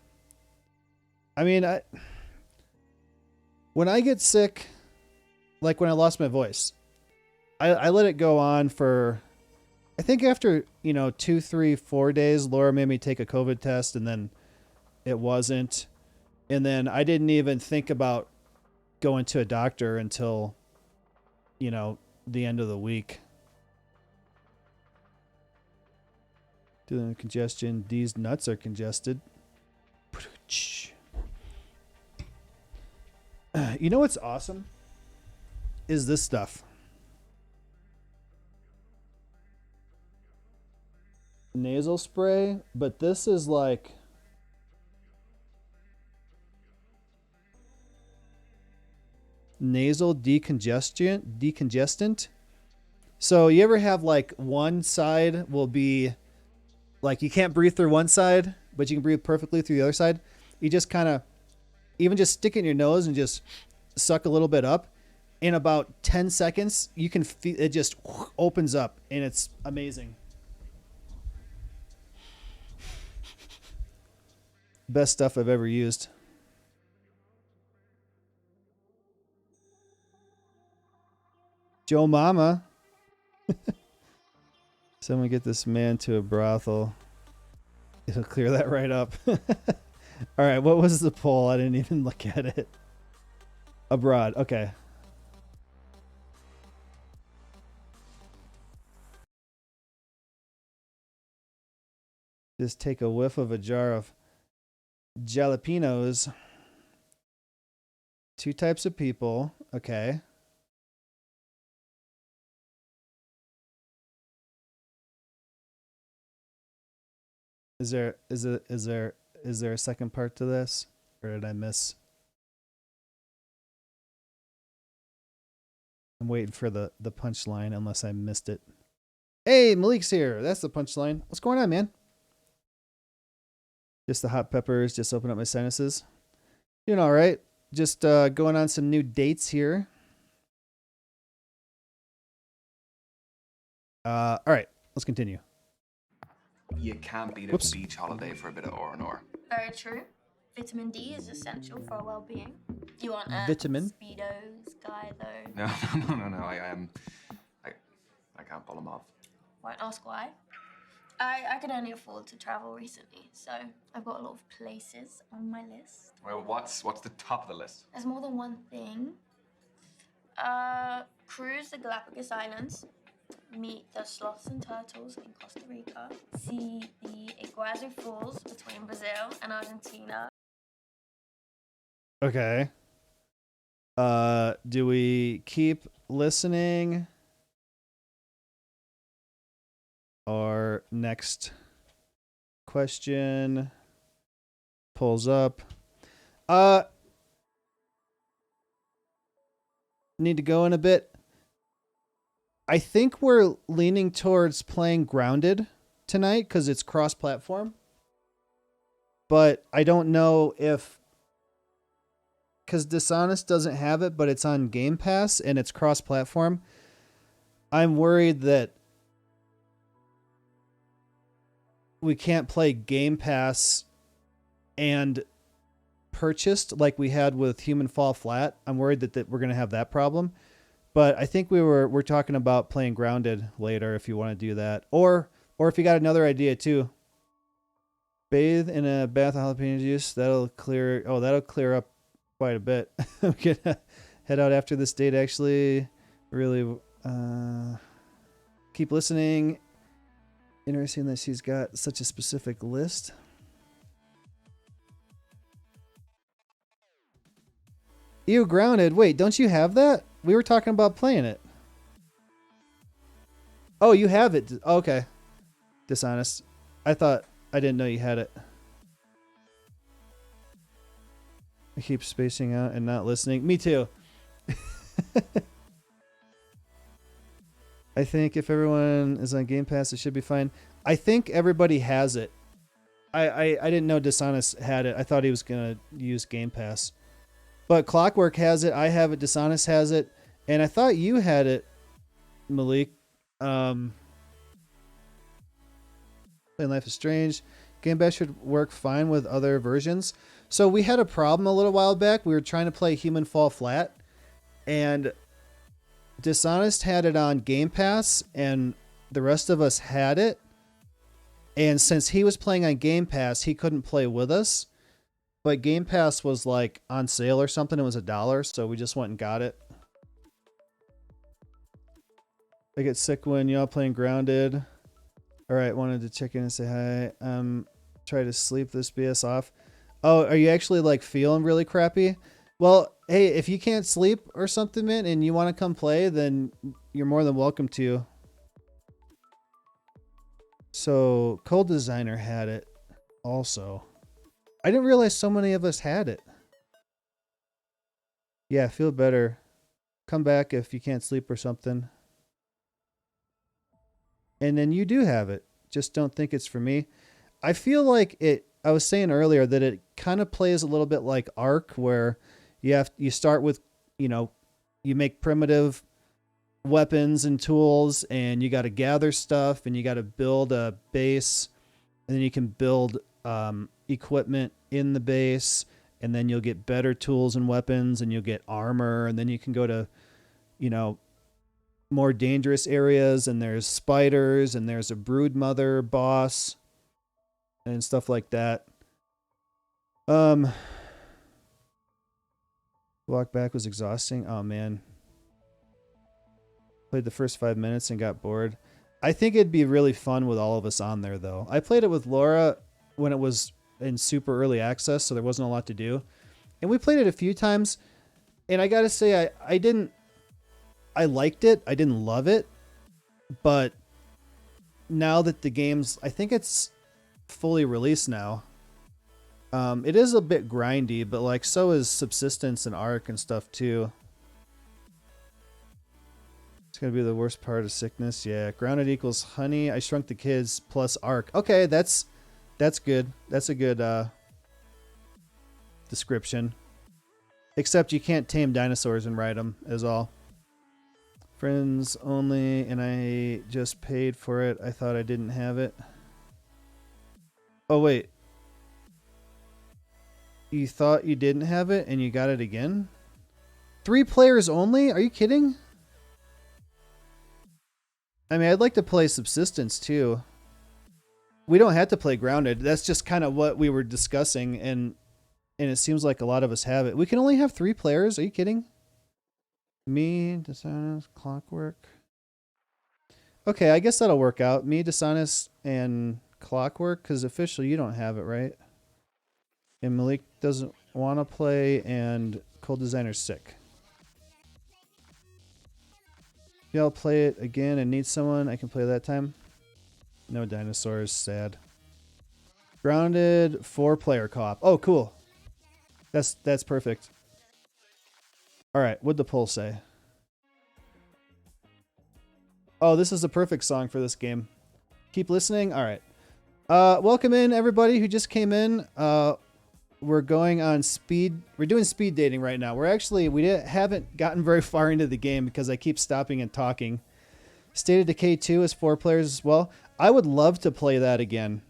I mean, when I get sick, like when I lost my voice, I let it go on for, I think after, 2, 3, 4 days, Laura made me take a COVID test and then it wasn't. And then I didn't even think about going to a doctor until, the end of the week. Dealing with congestion. These nuts are congested. You know what's awesome? Is this stuff. Nasal spray, but this is like nasal decongestant. So you ever have like one side will be like you can't breathe through one side, but you can breathe perfectly through the other side. You just kind of even just stick it in your nose and just suck a little bit up. In about 10 seconds, you can feel it just opens up and it's amazing. Best stuff I've ever used. Joe Mama. Someone get this man to a brothel. It'll clear that right up. All right, what was the poll? I didn't even look at it. Abroad, okay. Just take a whiff of a jar of jalapenos. 2 types of people, okay. Is there a second part to this, or did I miss? I'm waiting for the punchline, unless I missed it. Hey, Malik's here. That's the punchline. What's going on, man? Just the hot peppers. Just open up my sinuses. Doing all right. Just going on some new dates here. All right. Let's continue. You can't beat a beach holiday for a bit of R&R. Very true. Vitamin D is essential for our well-being. You aren't a Vitamin? Speedos guy, though. No. I can't pull them off. Won't ask why. I could only afford to travel recently, so I've got a lot of places on my list. Well, what's the top of the list? There's more than one thing. Cruise the Galapagos Islands. Meet the sloths and turtles in Costa Rica. See the Iguazu Falls between Brazil and Argentina. Okay. Do we keep listening? Our next question pulls up. Need to go in a bit. I think we're leaning towards playing Grounded tonight because it's cross-platform. But I don't know if... Because Dishonest doesn't have it, but it's on Game Pass and it's cross-platform. I'm worried that we can't play Game Pass and purchased like we had with Human Fall Flat. I'm worried that we're going to have that problem. But I think we're talking about playing Grounded later if you want to do that. Or if you got another idea too. Bathe in a bath of jalapeno juice. That'll clear up quite a bit. I'm gonna head out after this date actually. Really Keep listening. Interesting that she's got such a specific list. Ew, Grounded. Wait, don't you have that? We were talking about playing it. Oh, you have it. Okay. Dishonest. I didn't know you had it. I keep spacing out and not listening. Me too. I think if everyone is on Game Pass, it should be fine. I think everybody has it. I didn't know Dishonest had it. I thought he was going to use Game Pass. But Clockwork has it. I have it. Dishonest has it. And I thought you had it, Malik. Playing Life is Strange. Game Pass should work fine with other versions. So we had a problem a little while back. We were trying to play Human Fall Flat. And Dishonest had it on Game Pass. And the rest of us had it. And since he was playing on Game Pass, he couldn't play with us. But Game Pass was like on sale or something. It was $1, so we just went and got it. I get sick when y'all playing Grounded. All right, wanted to check in and say hi. Try to sleep this BS off. Oh, are you actually like feeling really crappy? Well, hey, if you can't sleep or something, man, and you want to come play, then you're more than welcome to. So, Cold Designer had it also. I didn't realize so many of us had it. Yeah, feel better. Come back if you can't sleep or something. And then you do have it. Just don't think it's for me. I feel like it, I was saying earlier that it kind of plays a little bit like Ark, where you start with, you make primitive weapons and tools, and you got to gather stuff, and you got to build a base, and then you can build equipment in the base, and then you'll get better tools and weapons, and you'll get armor, and then you can go to, more dangerous areas, and there's spiders, and there's a brood mother boss, and stuff like that. Walk back was exhausting. Oh man. Played the first 5 minutes and got bored. I think it'd be really fun with all of us on there though. I played it with Laura when it was in super early access, so there wasn't a lot to do. And we played it a few times, and I gotta say I liked it. I didn't love it, but now that the game's, I think it's fully released now. It is a bit grindy, but like so is Subsistence and Ark and stuff too. It's gonna be the worst part of sickness. Yeah, Grounded equals Honey, I Shrunk the Kids plus Ark. Okay, that's good. That's a good description. Except you can't tame dinosaurs and ride them, is all. Friends only, and I just paid for it. I thought I didn't have it. Oh, wait. You thought you didn't have it, and you got it again? 3 players only? Are you kidding? I mean, I'd like to play Subsistence, too. We don't have to play Grounded. That's just kind of what we were discussing, and it seems like a lot of us have it. We can only have 3 players? Are you kidding? Me, Dishonest, Clockwork. Okay, I guess that'll work out. Me, Dishonest, and Clockwork, because officially you don't have it, right? And Malik doesn't want to play, and Cold Designer's sick. Y'all play it again and need someone I can play that time? No dinosaurs, sad. Grounded 4-player co-op. Oh, cool. That's perfect. All right, what'd the poll say? Oh, this is a perfect song for this game. Keep listening. All right. Welcome in everybody who just came in. We're going on speed. We're doing speed dating right now. Haven't gotten very far into the game because I keep stopping and talking. State of Decay 2 is 4 players as well. I would love to play that again.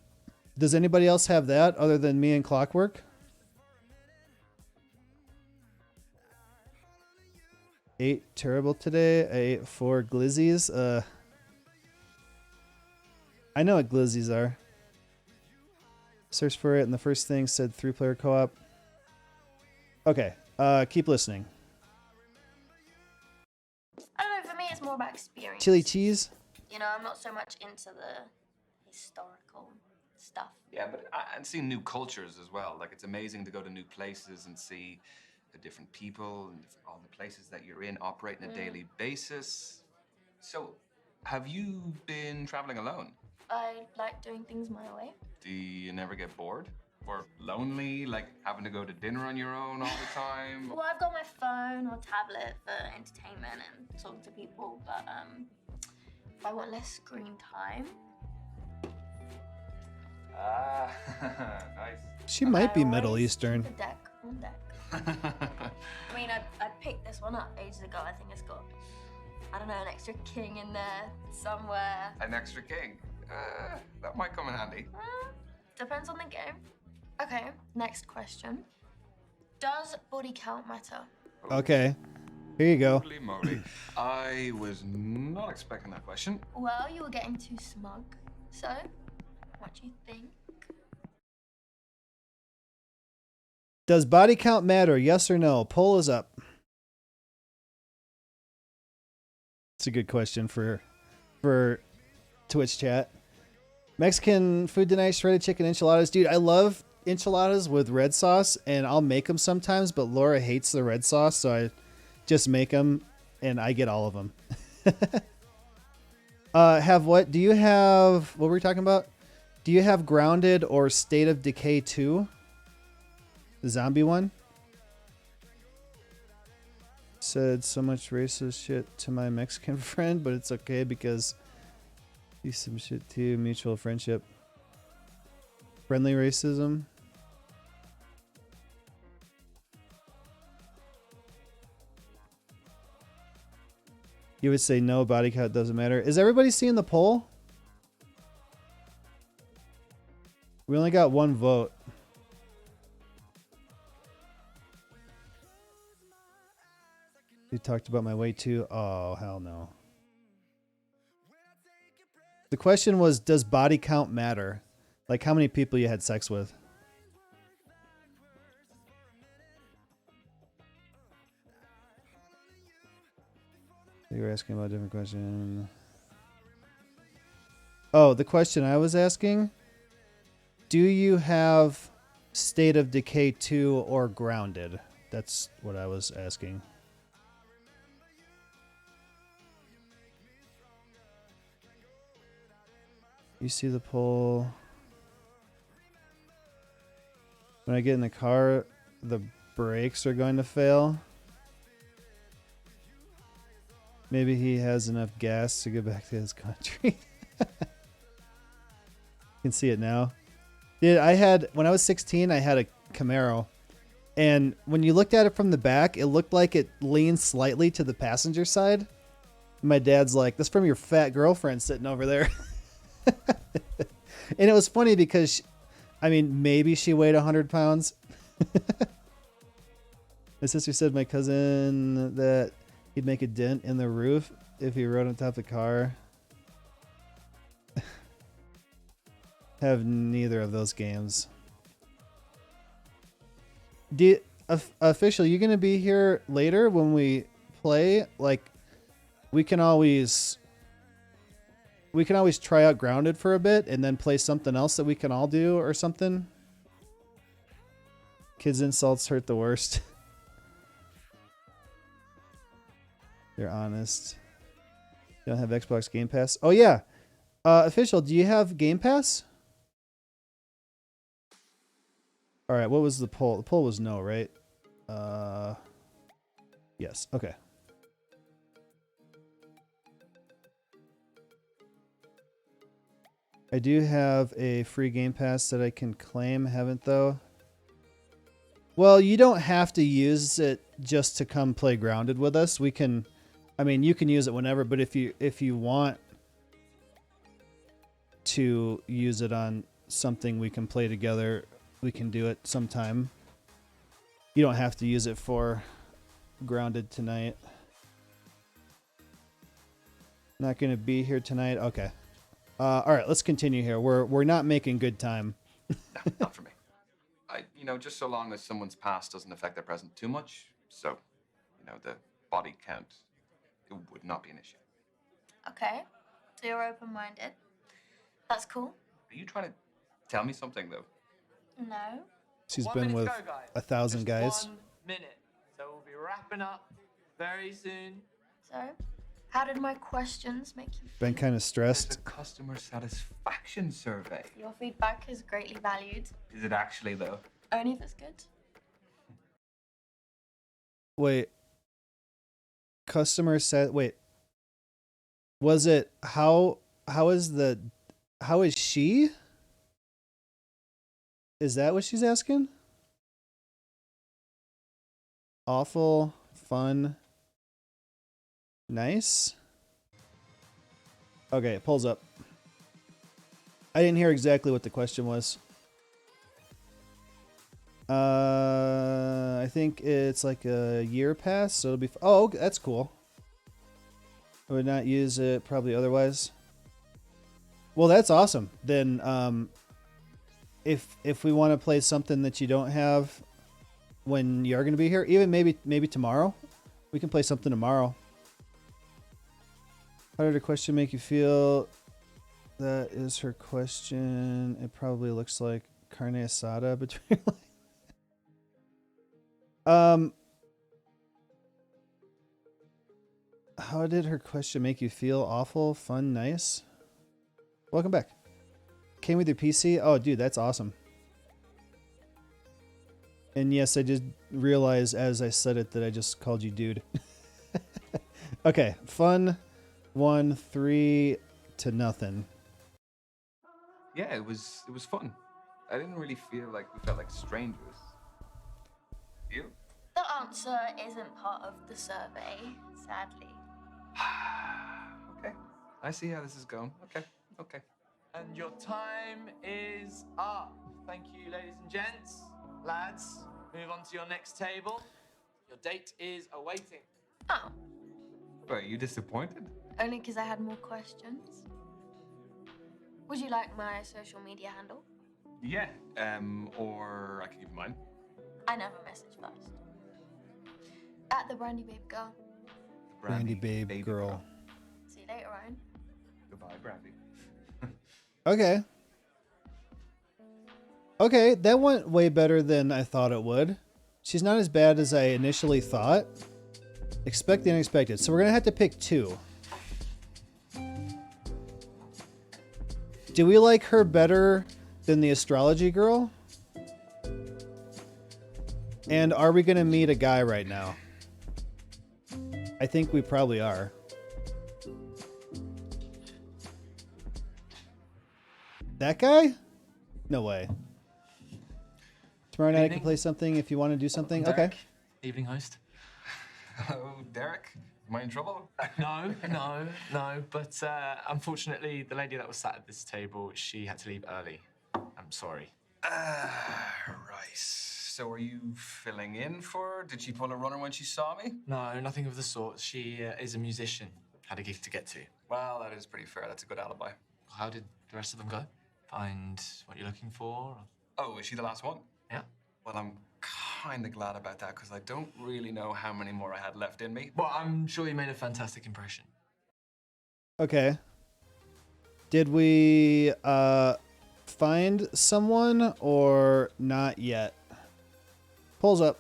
Does anybody else have that other than me and Clockwork? Ate terrible today. I ate 4 glizzies. I know what glizzies are. Search for it, and the first thing said 3-player co-op. Okay, keep listening. I don't know, for me it's more about experience. Chili cheese? You know, I'm not so much into the historical stuff. Yeah, but and seeing new cultures as well. Like, it's amazing to go to new places and see the different people and all the places that you're in operate on a daily basis. So, have you been traveling alone? I like doing things my way. Do you never get bored? Or lonely, like having to go to dinner on your own all the time? Well, I've got my phone or tablet for entertainment and talking to people, but if I want less screen time. Ah, nice. She might be I Middle always Eastern. keep a deck on deck. I mean, I picked this one up ages ago. I think it's got, I don't know, an extra king in there somewhere. An extra king? That might come in handy. Depends on the game. Okay, next question. Does body count matter? Okay. Here you go. Holy moly. I was not expecting that question. Well, you were getting too smug. So, what do you think? Does body count matter? Yes or no? Poll is up. It's a good question for Twitch chat. Mexican food tonight, shredded chicken enchiladas. Dude, I love enchiladas with red sauce, and I'll make them sometimes, but Laura hates the red sauce, so I just make them, and I get all of them. Have what? Do you have... What were we talking about? Do you have Grounded or State of Decay 2? The zombie one? Said so much racist shit to my Mexican friend, but it's okay because he's some shit too. Mutual friendship. Friendly racism. You would say no, body count doesn't matter. Is everybody seeing the poll? We only got one vote. You talked about my weight too. Oh, hell no. The question was, does body count matter? Like how many people you had sex with? You were asking about a different question. Oh, the question I was asking, do you have State of Decay 2 or Grounded? That's what I was asking. You see the poll. When I get in the car, the brakes are going to fail. Maybe he has enough gas to get back to his country. You can see it now. Dude, when I was 16, I had a Camaro. And when you looked at it from the back, it looked like it leaned slightly to the passenger side. My dad's like, that's from your fat girlfriend sitting over there. And it was funny because, maybe she weighed 100 pounds. My sister said my cousin that he'd make a dent in the roof if he rode on top of the car. Have neither of those games. Official, you gonna be here later when we play? Like, we can always try out Grounded for a bit and then play something else that we can all do or something. Kids' insults hurt the worst. They're honest. You don't have Xbox Game Pass? Oh, yeah. Official, do you have Game Pass? All right, what was the poll? The poll was no, right? Yes, okay. I do have a free Game Pass that I can claim, haven't though? Well, you don't have to use it just to come play Grounded with us. We can, you can use it whenever, but if you want to use it on something we can play together, we can do it sometime. You don't have to use it for Grounded tonight. Not going to be here tonight. Okay. All right, let's continue here. We're not making good time. No, not for me. Just so long as someone's past doesn't affect their present too much. So, the body count, it would not be an issue. Okay. So you're open-minded. That's cool. Are you trying to tell me something, though? No. She's 1 been minute with to go, guys. 1,000 Just guys. 1 minute. So we'll be wrapping up very soon. So, how did my questions make you feel? Been kind of It's stressed. a customer satisfaction survey. Your feedback is greatly valued. Is it actually, though? Only if it's good. Wait. Customer said, wait. Was it how is she? Is that what she's asking? Awful, fun, nice. Okay, it pulls up. I didn't hear exactly what the question was. I think it's like a year pass, so it'll be. Oh, that's cool. I would not use it probably otherwise. Well, that's awesome. Then, if we want to play something that you don't have when you're going to be here, even maybe tomorrow, we can play something tomorrow. How did her question make you feel? That is her question. It probably looks like carne asada between. How did her question make you feel? Awful, fun, nice? Welcome back. Came with your PC? Oh, dude, that's awesome. And yes, I did realize as I said it that I just called you dude. Okay, fun, 1-3 to nothing. Yeah, it was fun. I didn't really feel like we felt like strangers. You? The answer isn't part of the survey, sadly. Okay. I see how this is going. Okay. And your time is up. Thank you, ladies and gents. Lads, move on to your next table. Your date is awaiting. Oh, But are you disappointed? only because I had more questions. Would you like my social media handle? Yeah. Or I can give you mine. I never message first. At the Brandy Babe Girl. Brandy babe girl. See you later, Ryan. Goodbye, Brandy. Okay. Okay, that went way better than I thought it would. She's not as bad as I initially thought. Expect the unexpected. So we're going to have to pick two. Do we like her better than the astrology girl? And are we going to meet a guy right now? I think we probably are. That guy? No way. Tomorrow night I can play something if you want to do something. Derek, Okay. Evening host. Hello, Derek. Am I in trouble? No. But unfortunately, the lady that was sat at this table, she had to leave early. I'm sorry. Right. So are you filling in for her? Did she pull a runner when she saw me? No, nothing of the sort. She is a musician. Had a gig to get to. Well, that is pretty fair. That's a good alibi. How did the rest of them go? Find what you're looking for? Oh, is she the last one? Yeah. Well, I'm kind of glad about that because I don't really know how many more I had left in me. Well, I'm sure you made a fantastic impression. Okay. Did we find someone or not yet? Pulls up.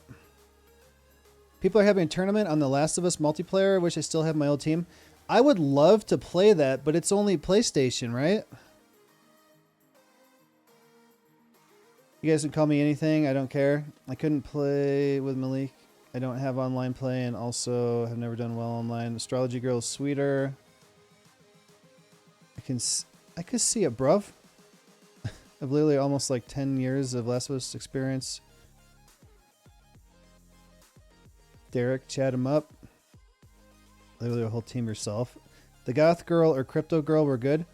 People are having a tournament on The Last of Us multiplayer. Wish I still have my old team. I would love to play that, but it's only PlayStation, right? You guys can call me anything. I don't care. I couldn't play with Malik. I don't have online play and also have never done well online. Astrology girl is sweeter. I could see it, bruv. I've literally almost like 10 years of Last of Us experience. Derek, chat him up. Literally a whole team yourself. The goth girl or crypto girl were good.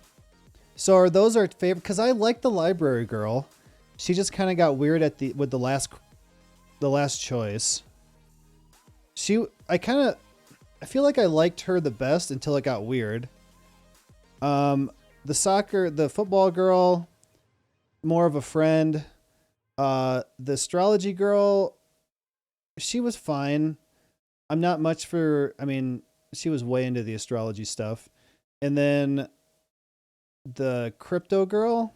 So are those our favorite? Because I like the library girl. She just kind of got weird with the last choice. I feel like I liked her the best until it got weird. The football girl, more of a friend. The astrology girl, she was fine. I'm not much for, she was way into the astrology stuff. And then the crypto girl.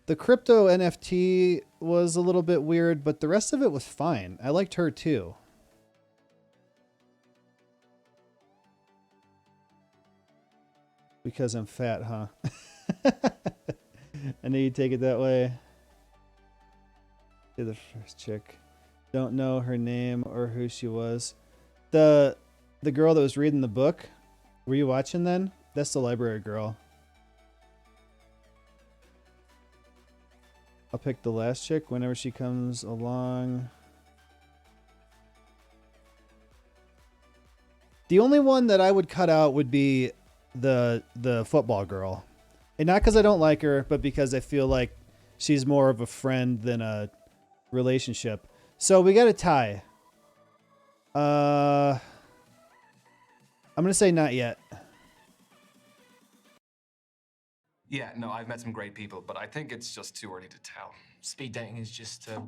The crypto NFT was a little bit weird, but the rest of it was fine. I liked her too. Because I'm fat, huh? I knew you'd take it that way. You're the first chick. Don't know her name or who she was. The girl that was reading the book. Were you watching then? That's the library girl. I'll pick the last chick whenever she comes along. The only one that I would cut out would be the football girl. And not because I don't like her, but because I feel like she's more of a friend than a relationship. So we got a tie. I'm going to say not yet. Yeah, no, I've met some great people, but I think it's just too early to tell. Speed dating is just to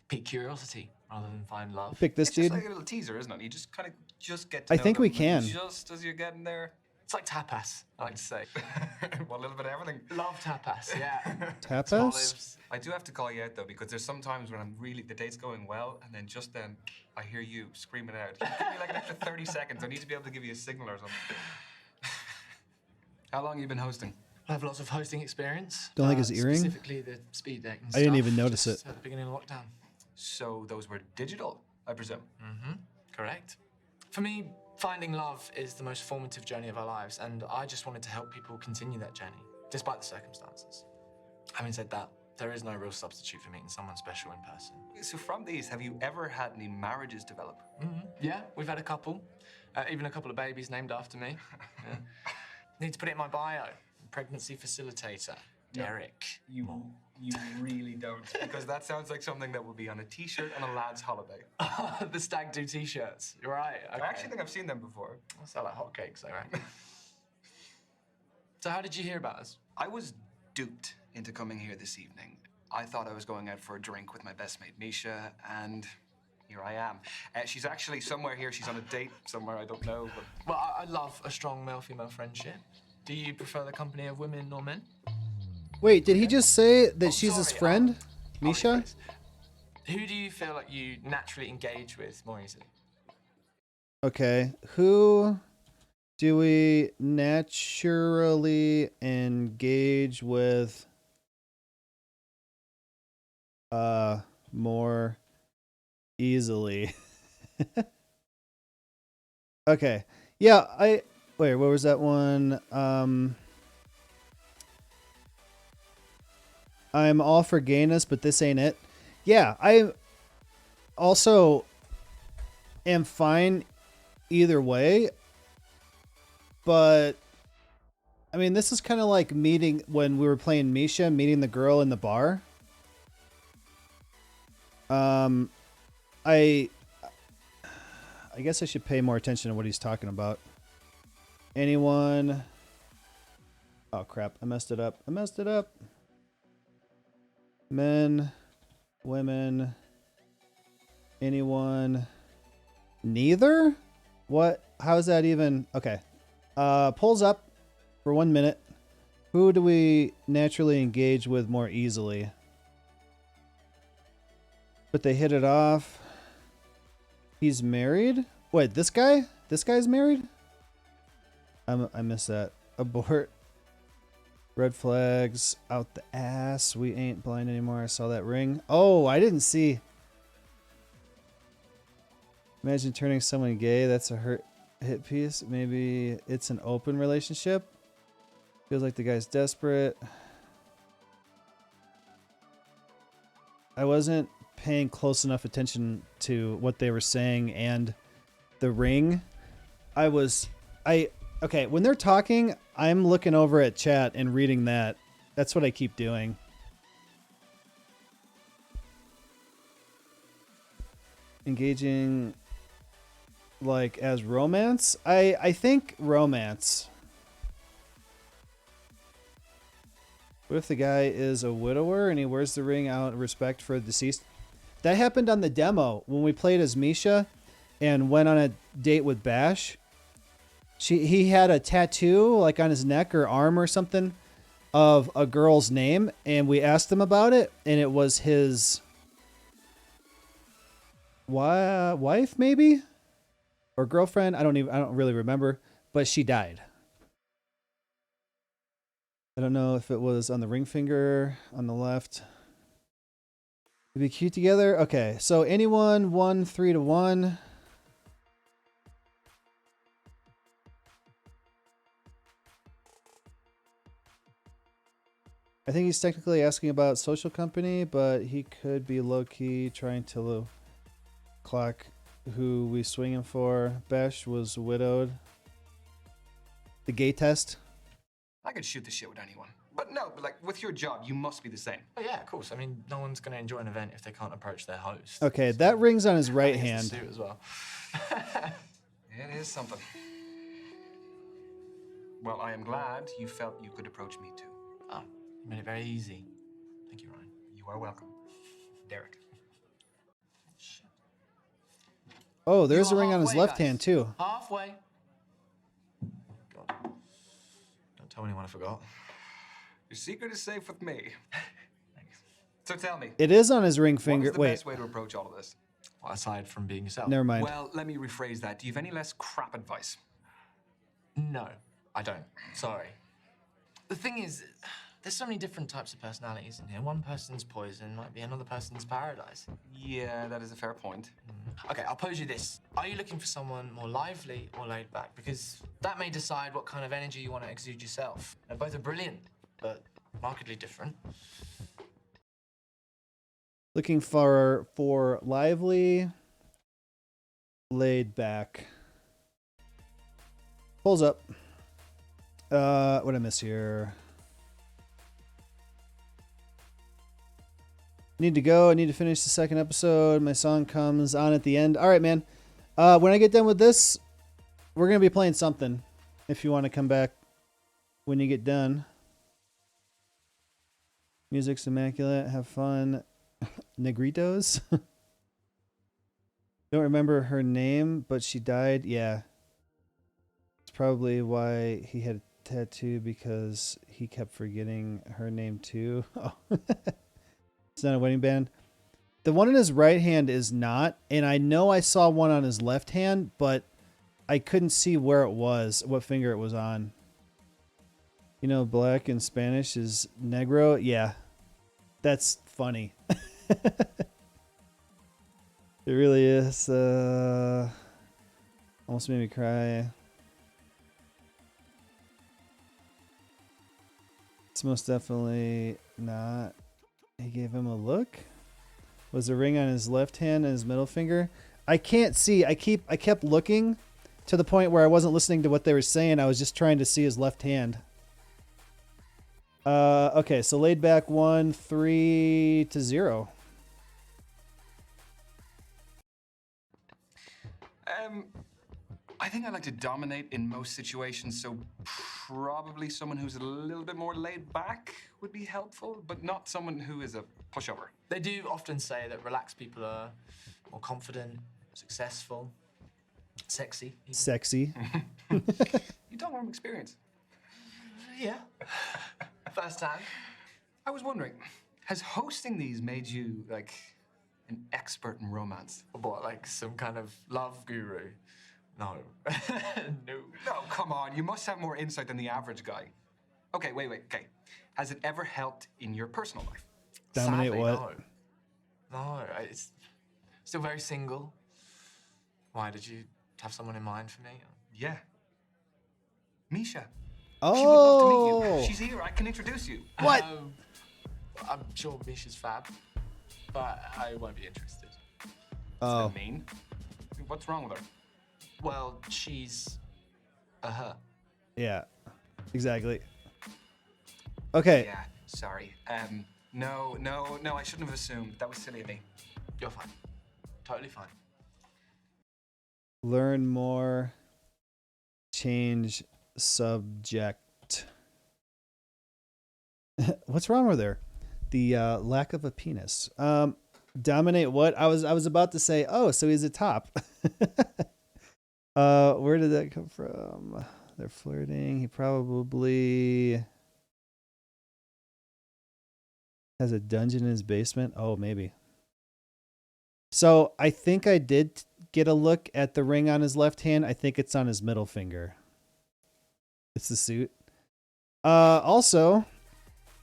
pique curiosity rather than find love. Pick this It's dude. just like a little teaser, isn't it? You just kind of get to I know think we them can. just as you're getting there. It's like tapas, I like to say. Well, a little bit of everything. Love tapas, yeah. Tapas? Olives. I do have to call you out though, because there's some times when the date's going well, and then just then I hear you screaming out. Give me like an extra 30 seconds. I need to be able to give you a signal or something. How long have you been hosting? I have lots of hosting experience. Don't like his earring? Specifically the speed dating I didn't stuff, even notice just it. At the beginning of lockdown. So those were digital, I presume. Mm-hmm. Correct. For me, finding love is the most formative journey of our lives, and I just wanted to help people continue that journey, despite the circumstances. Having said that, there is no real substitute for meeting someone special in person. So from these, have you ever had any marriages develop? Mm-hmm. Yeah, we've had a couple. Even a couple of babies named after me. Yeah. Need to put it in my bio. Pregnancy facilitator, Derek. You really don't, because that sounds like something that would be on a t-shirt on a lad's holiday. The stag do t-shirts. You're right. Okay. I actually think I've seen them before. I'll sell like hotcakes, though, right? So how did you hear about us? I was duped into coming here this evening. I thought I was going out for a drink with my best mate, Misha, and here I am. She's actually somewhere here. She's on a date somewhere, I don't know. But... Well, I love a strong male-female friendship. Do you prefer the company of women or men? Wait, did he just say that she's his friend? Misha? Who do you feel like you naturally engage with more easily? Okay. Who do we naturally engage with more easily? Okay. Yeah, wait, what was that one? I'm all for gayness, but this ain't it. Yeah, I also am fine either way. But, I mean, this is kind of like meeting, when we were playing Misha, meeting the girl in the bar. I guess I should pay more attention to what he's talking about. Anyone? Oh, crap. I messed it up. Men, women, anyone, neither? What? How's that even? Okay. Pulls up for 1 minute. Who do we naturally engage with more easily? But they hit it off. He's married? Wait, this guy? This guy's married? I missed that. Abort. Red flags out the ass. We ain't blind anymore. I saw that ring. Oh, I didn't see. Imagine turning someone gay. That's a hit piece. Maybe it's an open relationship. Feels like the guy's desperate. I wasn't paying close enough attention to what they were saying and the ring. Okay, when they're talking, I'm looking over at chat and reading that. That's what I keep doing. Engaging, like, as romance? I think romance. What if the guy is a widower and he wears the ring out of respect for the deceased? That happened on the demo when we played as Misha and went on a date with Bash. He had a tattoo like on his neck or arm or something of a girl's name, and we asked him about it, and it was his wife, maybe, or girlfriend. I don't really remember, but she died. I don't know if it was on the ring finger on the left. It'd be cute together. Okay, so anyone 1 3 to 1. I think he's technically asking about social company, but he could be low-key trying to clock who we swinging for. Besh was widowed. The gay test. I could shoot the shit with anyone. But no, but like with your job, you must be the same. Oh yeah, of course. I mean, no one's going to enjoy an event if they can't approach their host. Okay, that ring's on his right And he hand. has the suit as well. It is something. Well, I am glad you felt you could approach me too. Oh, you made it very easy. Thank you, Ryan. You are welcome, Derek. Oh, there's a You are ring on his halfway, left guys. hand too. Halfway. God. Don't tell anyone I forgot. Your secret is safe with me. So tell me, It is on his ring what finger. is the Wait, best way to approach all of this? Well, aside from being yourself. never mind. Well, let me rephrase that. Do you have any less crap advice? No, I don't. Sorry. The thing is, there's so many different types of personalities in here. One person's poison might be another person's paradise. Yeah, that is a fair point. Okay, I'll pose you this. Are you looking for someone more lively or laid back? Because that may decide what kind of energy you want to exude yourself. Now, both are brilliant, but markedly different. Looking for lively, laid back. Pulls up. What I miss here? Need to go. I need to finish the second episode. My song comes on at the end. All right, man. When I get done with this, we're gonna be playing something. If you want to come back when you get done. Music's immaculate. Have fun. Negritos. Don't remember her name, but she died. Yeah. It's probably why he had a tattoo, because he kept forgetting her name too. Oh. It's not a wedding band. The one in his right hand is not, and I know I saw one on his left hand, but I couldn't see where it was, what finger it was on. You know, black in Spanish is negro. Yeah. That's funny. It really is. Almost made me cry. It's most definitely not. He gave him a look. Was a ring on his left hand and his middle finger? I can't see. I kept looking to the point where I wasn't listening to what they were saying. I was just trying to see his left hand. Okay, so laid back 1 3 to 0. I think I like to dominate in most situations, so probably someone who's a little bit more laid back would be helpful, but not someone who is a pushover. They do often say that relaxed people are more confident, successful, sexy. even. Sexy. You talk from experience. Yeah. First time. I was wondering, has hosting these made you, like, an expert in romance? What, like some kind of love guru? No. No. No, come on. You must have more insight than the average guy. Okay, wait. Okay. Has it ever helped in your personal life? Dominate Sadly, what? No, it's still very single. Why, did you have someone in mind for me? Yeah. Misha. Oh. She would love to meet you. She's here. I can introduce you. What? I'm sure Misha's fab, but I won't be interested. Oh. Does that mean? What's wrong with her? Well, she's a her. Yeah. Exactly. Okay. Yeah, sorry. No, I shouldn't have assumed. That was silly of me. You're fine. Totally fine. Learn more. Change subject. What's wrong with her? The lack of a penis. Dominate what? I was about to say, oh, so he's a top. Where did that come from? They're flirting. He probably Has a dungeon in his basement? Oh, maybe. So I think I did get a look at the ring on his left hand. I think it's on his middle finger. It's the suit. Also,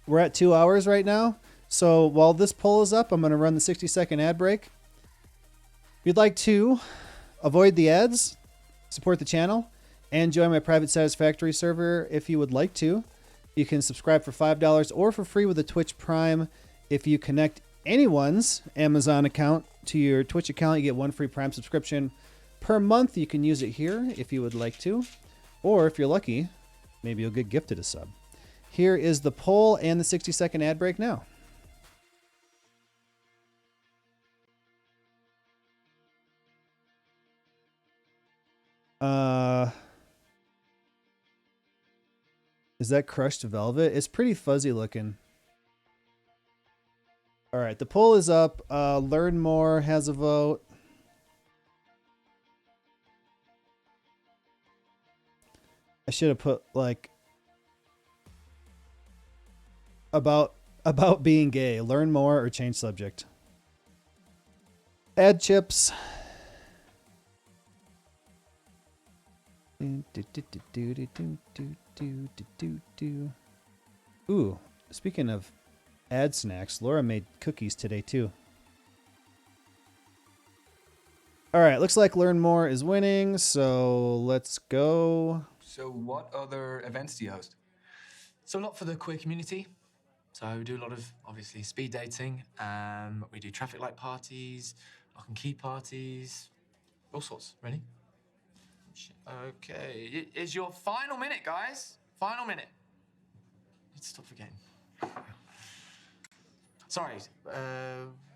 we're at 2 hours right now. So while this poll is up, I'm going to run the 60-second ad break. If you'd like to avoid the ads, support the channel, and join my private Satisfactory server if you would like to, you can subscribe for $5 or for free with a Twitch Prime. If you connect anyone's Amazon account to your Twitch account, you get 1 free Prime subscription per month. You can use it here if you would like to. Or if you're lucky, maybe you'll get gifted a sub. Here is the poll and the 60-second ad break now. Is that crushed velvet? It's pretty fuzzy looking. All right, the poll is up. Learn more has a vote. I should have put like about being gay. Learn more or change subject. Add chips. Ooh, speaking of ad snacks, Laura made cookies today too. All right, looks like Learn More is winning, so let's go. So what other events do you host? So a lot for the queer community. So we do a lot of, obviously, speed dating. We do traffic light parties, lock and key parties, all sorts, really. Okay, it is your final minute, guys. Final minute. Let's stop forgetting. Sorry,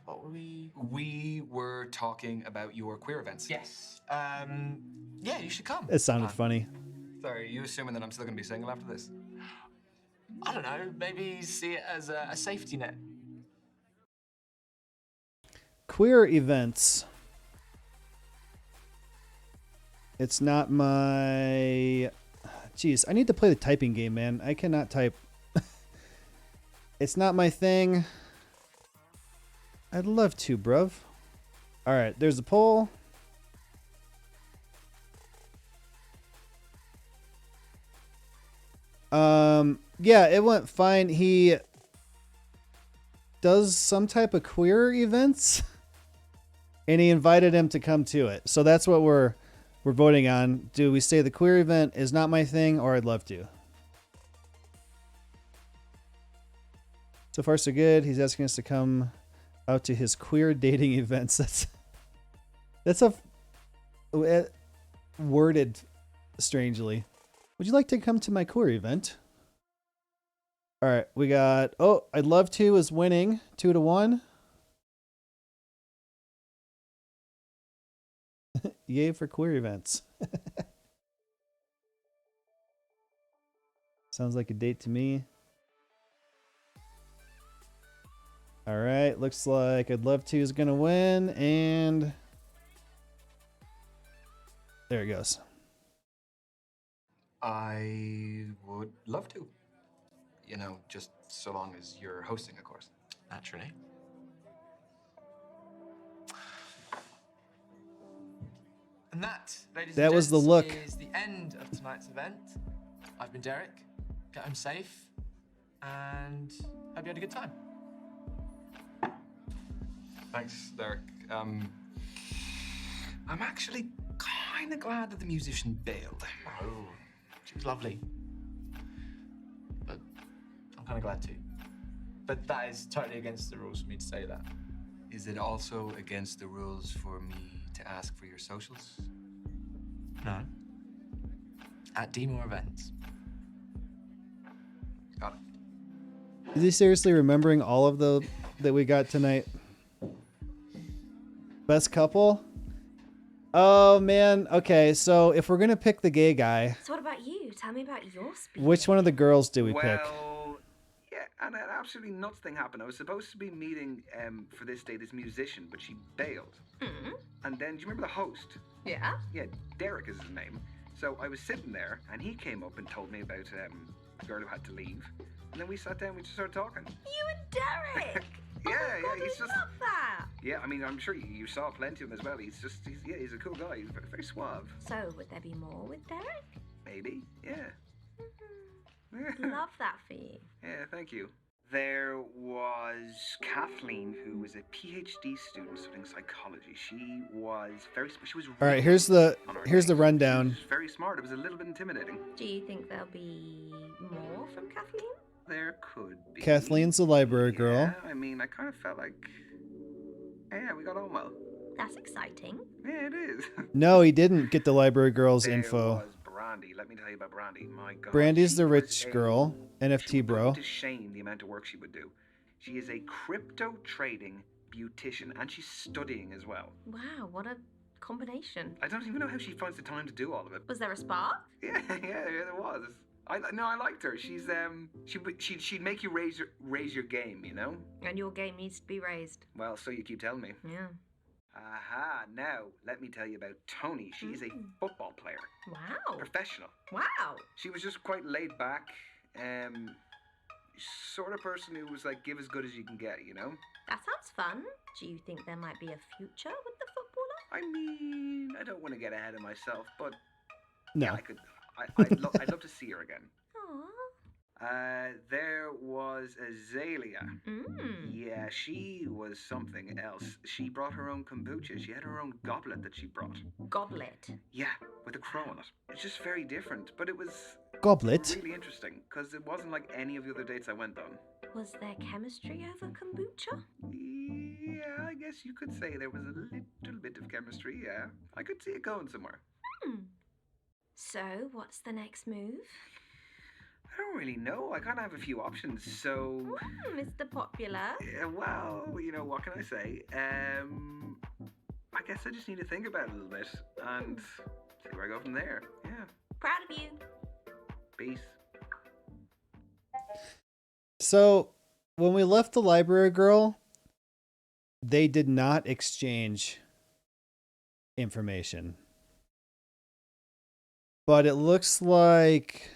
what were we? We were talking about your queer events. Yes. Yeah, you should come. It sounded funny. Sorry, are you assuming that I'm still going to be single after this? I don't know, maybe see it as a safety net. Queer events. It's not my... Jeez, I need to play the typing game, man. I cannot type. It's not my thing. I'd love to, bruv. All right, there's the poll. Yeah, it went fine. He does some type of queer events, and he invited him to come to it. So that's what we're voting on. Do we say the queer event is not my thing, or I'd love to? So far, so good. He's asking us to come out to his queer dating events. That's worded strangely. Would you like to come to my queer event? All right, we got... Oh, I'd love to is winning 2-1. Yay for queer events. Sounds like a date to me. All right, looks like I'd love to is going to win, and there it goes. I would love to. You know, just so long as you're hosting, of course. Naturally. And that, ladies and That was the gents, look. is the end of tonight's event. I've been Derek. Get home safe, and hope you had a good time. Thanks, Derek. I'm actually kind of glad that the musician bailed. Oh, she was lovely. But I'm kind of glad too. But that is totally against the rules for me to say that. Is it also against the rules for me to ask for your socials? No. At D-More events. Got it. Is he seriously remembering all of the that we got tonight? Best couple? Oh, man. Okay, so if we're going to pick the gay guy... So what about you? Tell me about your speed. Which one of the girls do we pick? Well, yeah, and an absolutely nuts thing happened. I was supposed to be meeting for this day this musician, but she bailed. Mm-hmm. And then, do you remember the host? Yeah? Yeah, Derek is his name. So I was sitting there, and he came up and told me about the girl who had to leave. And then we sat down, we just started talking. You and Derek! Yeah, oh my God, he's I just. love that. Yeah, I mean, I'm sure you saw plenty of him as well. He's a cool guy. He's very, very suave. So, would there be more with Derek? Maybe, yeah. Love that for you. Yeah, thank you. There was Kathleen, who was a PhD student studying psychology. She was All right, here's the She rundown. was very smart. It was a little bit intimidating. Do you think there'll be more from Kathleen? There could be. Kathleen's the library girl. Yeah, I mean, I kind of felt like, yeah, we got on well. That's exciting. Yeah, it is. No, he didn't get the library girl's There info. was Brandy. Let me tell you about Brandy. My God. Brandy's she the was rich a- girl, She NFT would bro. put to shame the amount of work she would do. She is a crypto trading beautician, and she's studying as well. Wow, what a combination. I don't even know how she finds the time to do all of it. Was there a spark? Yeah, there was. I liked her. She'd make you raise your game, you know. And your game needs to be raised. Well, so you keep telling me. Yeah. Aha, now let me tell you about Tony. She is a football player. Wow. Professional. Wow. She was just quite laid back, sort of person who was like, give as good as you can get, you know? That sounds fun. Do you think there might be a future with the footballer? I mean, I don't want to get ahead of myself, but No. yeah, I'd love to see her again. Aww. There was Azalea. Mm. Yeah, she was something else. She brought her own kombucha. She had her own goblet that she brought. Goblet. Yeah, with a crow on it. It's just very different, but it was Goblet. really interesting because it wasn't like any of the other dates I went on. Was there chemistry over kombucha? Yeah, I guess you could say there was a little bit of chemistry, yeah. I could see it going somewhere. So, what's the next move? I don't really know. I kind of have a few options, so... Mr. Popular. Yeah, well, you know, what can I say? I guess I just need to think about it a little bit and see where I go from there. Yeah. Proud of you. Peace. So, when we left the library girl, they did not exchange information. But it looks like...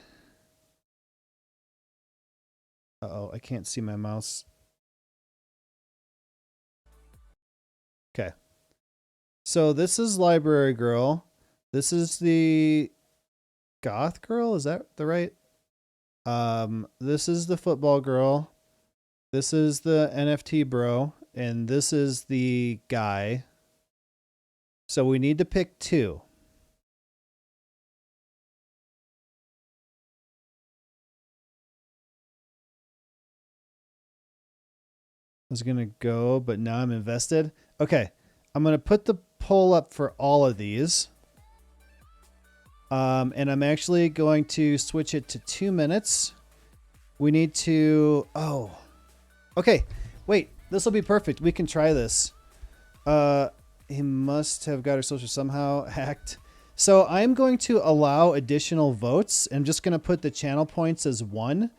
Uh-oh, I can't see my mouse. Okay. So this is library girl. This is the goth girl. Is that the right? This is the football girl. This is the NFT bro. And this is the guy. So we need to pick two. I was going to go, but now I'm invested. Okay. I'm going to put the poll up for all of these. And I'm actually going to switch it to 2 minutes. We need to... Oh. Okay. Wait. This will be perfect. We can try this. He must have got her social somehow hacked. So I'm going to allow additional votes. I'm just going to put the channel points as 1.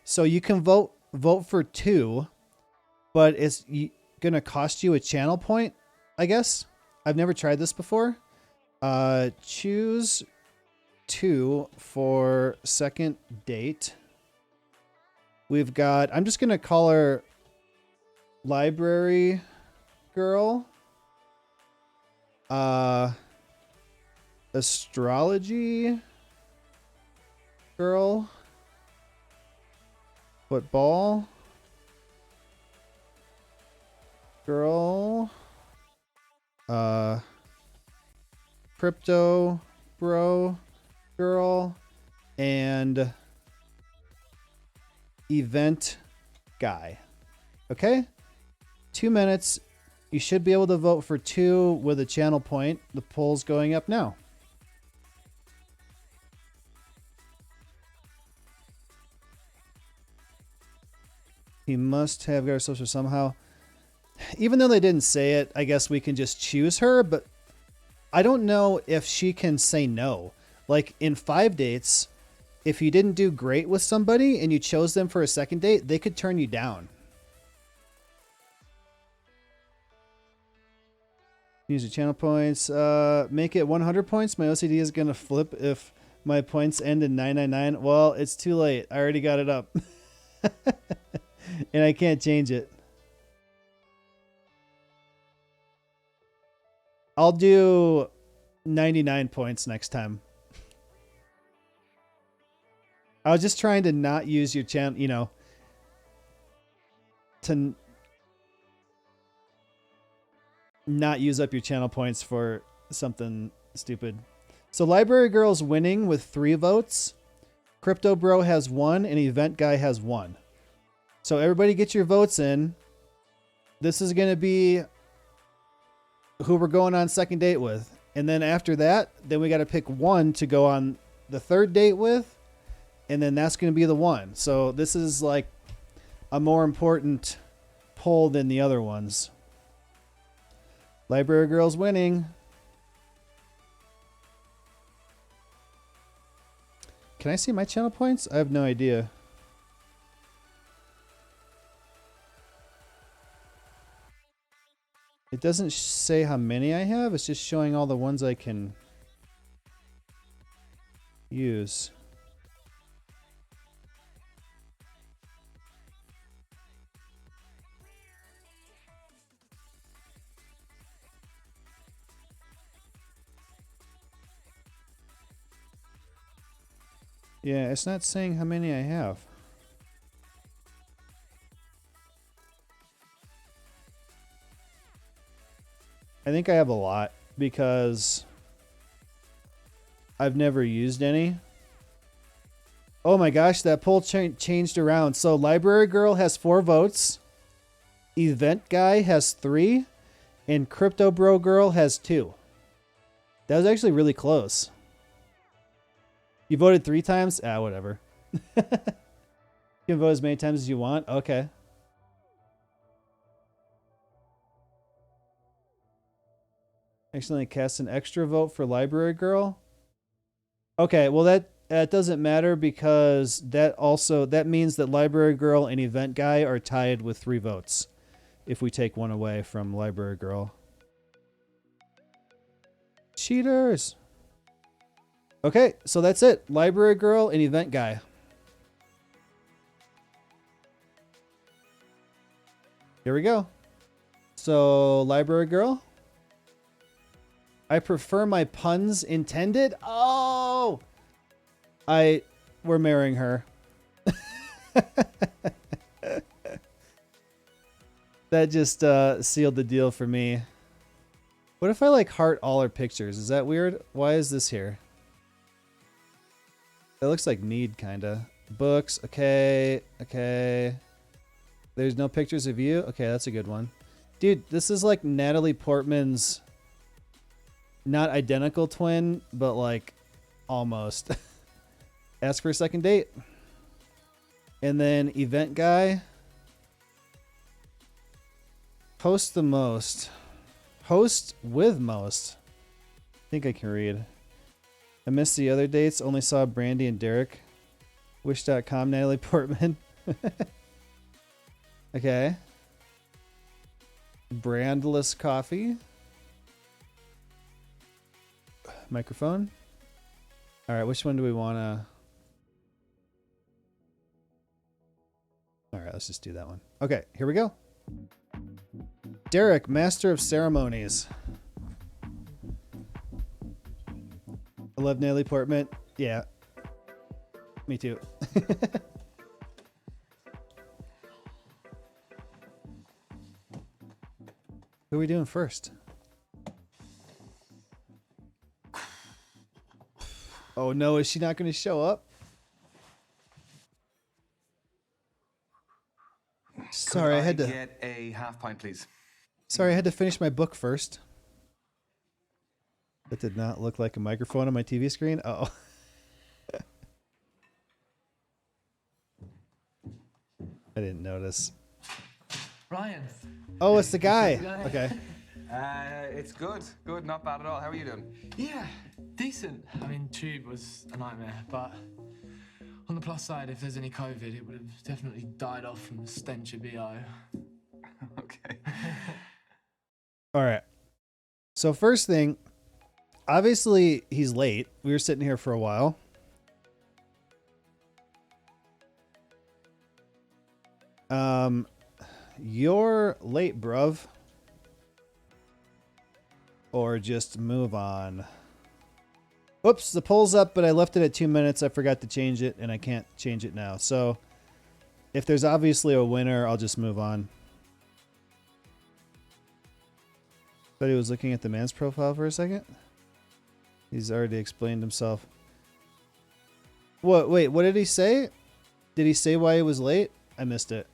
So you can vote for 2. But it's going to cost you a channel point, I guess. I've never tried this before. Choose 2 for second date. We've got... I'm just going to call her library girl. Astrology girl. Football girl. Crypto bro girl. And event guy. Okay? 2 minutes. You should be able to vote for 2 with a channel point. The poll's going up now. He must have got her social somehow. Even though they didn't say it, I guess we can just choose her, but I don't know if she can say no. Like in 5 dates, if you didn't do great with somebody and you chose them for a second date, they could turn you down. Use your channel points. Make it 100 points. My OCD is going to flip if My points end in 999. Well, it's too late. I already got it up. And I can't change it. I'll do 99 points next time. I was just trying to not use your channel, you know, to not use up your channel points for something stupid. So Library Girl's winning with 3 votes. Crypto Bro has 1 and Event Guy has 1. So everybody get your votes in. This is going to be who we're going on second date with. And then after that, then we got to pick one to go on the third date with. And then that's going to be the one. So this is like a more important poll than the other ones. Library Girl's winning. Can I see my channel points? I have no idea. It doesn't say how many I have. It's just showing all the ones I can use. Yeah, it's not saying how many I have. I think I have a lot because I've never used any. Oh my gosh, that poll changed around. So Library Girl has 4 votes. Event Guy has 3. And Crypto Bro Girl has 2. That was actually really close. You voted 3 times? Ah, whatever. You can vote as many times as you want. Okay. Accidentally cast an extra vote for Library Girl. Okay, well that doesn't matter because that means that Library Girl and Event Guy are tied with 3 votes if we take one away from Library Girl. Cheaters. Okay, so that's it. Library Girl and Event Guy. Here we go. So, Library Girl. I prefer my puns intended. Oh! We're marrying her. That just sealed the deal for me. What if I like heart all her pictures? Is that weird? Why is this here? That looks like need kinda. Books, okay, okay. There's no pictures of you? Okay, that's a good one. Dude, this is like Natalie Portman's not identical twin, but like almost. Ask for a second date. And then Event Guy. Host the most. Host with most. I think I can read. I missed the other dates. Only saw Brandy and Derek. Wish.com, Natalie Portman. Okay. Brandless coffee. Microphone. All right, which one do we want to... All right, let's just do that one. Okay, here we go. Derek, Master of Ceremonies. I love Natalie Portman. Yeah. Me too. Who are we doing first? Oh no, is she not going to show up? Sorry, I had to get a half pint, please. Sorry, I had to finish my book first. That did not look like a microphone on my TV screen. Oh. I didn't notice. Ryan. Oh, it's the guy. Okay. It's good. Good, not bad at all. How are you doing? Yeah, decent. I mean, Tube was a nightmare, but on the plus side, if there's any COVID, it would have definitely died off from the stench of BO. Okay. All right. So first thing, obviously he's late. We were sitting here for a while. You're late, bruv. Or just move on. Whoops, the poll's up, but I left it at 2 minutes. I forgot to change it, and I can't change it now. So, if there's obviously a winner, I'll just move on. Thought he was looking at the man's profile for a second. He's already explained himself. What? Wait, what did he say? Did he say why he was late? I missed it.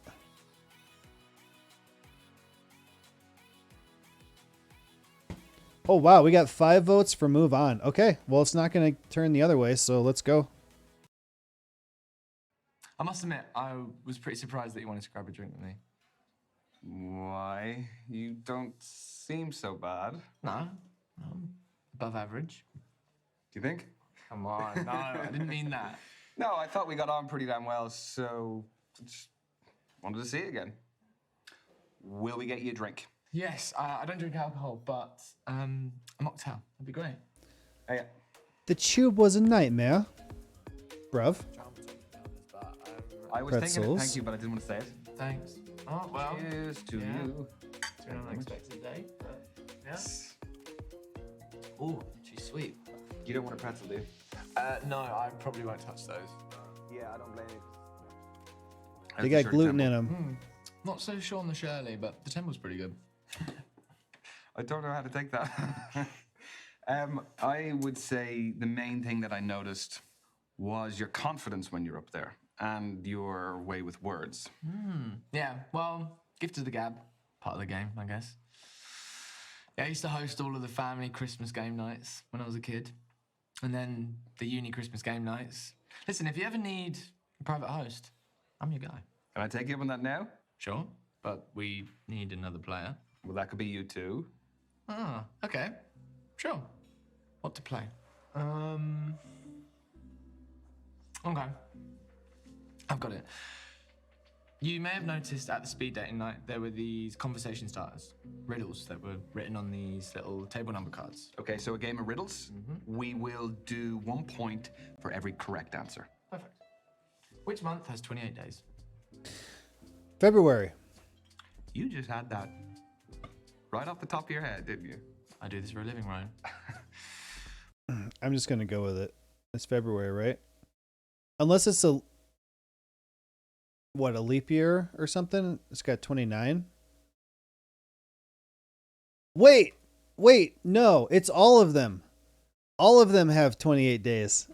Oh, wow. We got 5 votes for move on. Okay. Well, it's not going to turn the other way, so let's go. I must admit, I was pretty surprised that you wanted to grab a drink with me. Why? You don't seem so bad. No, above average. Do you think? Come on, no, I didn't mean that. No, I thought we got on pretty damn well, so just wanted to see it again. Will we get you a drink? Yes, I don't drink alcohol, but a mocktail would be great. Oh, yeah. The tube was a nightmare. Bruv. I was thinking it, Pretzels. thank you, but I didn't want to say it. Thanks. Oh, well. Cheers to you. It's an unexpected day, but yeah. Ooh, too sweet. You don't want a pretzel, do you? No, I probably won't touch those. Yeah, I don't blame you. They got gluten in them. Not so sure on the Shirley, but the temple's pretty good. I don't know how to take that. I would say the main thing that I noticed was your confidence when you're up there and your way with words. Yeah, well, gift of the gab. Part of the game, I guess. Yeah, I used to host all of the family Christmas game nights when I was a kid. And then the uni Christmas game nights. Listen, if you ever need a private host, I'm your guy. Can I take you up on that now? Sure, but we need another player. Well, that could be you too. Ah, okay. Sure. What to play? Okay. I've got it. You may have noticed at the speed dating night there were these conversation starters, riddles that were written on these little table number cards. Okay, so a game of riddles. We will do 1 point for every correct answer. Perfect. Which month has 28 days? February. You just had that right off the top of your head, didn't you? I do this for a living, Ryan. I'm just going to go with it. It's February, right? Unless it's a leap year or something? It's got 29. Wait, no, it's all of them. All of them have 28 days.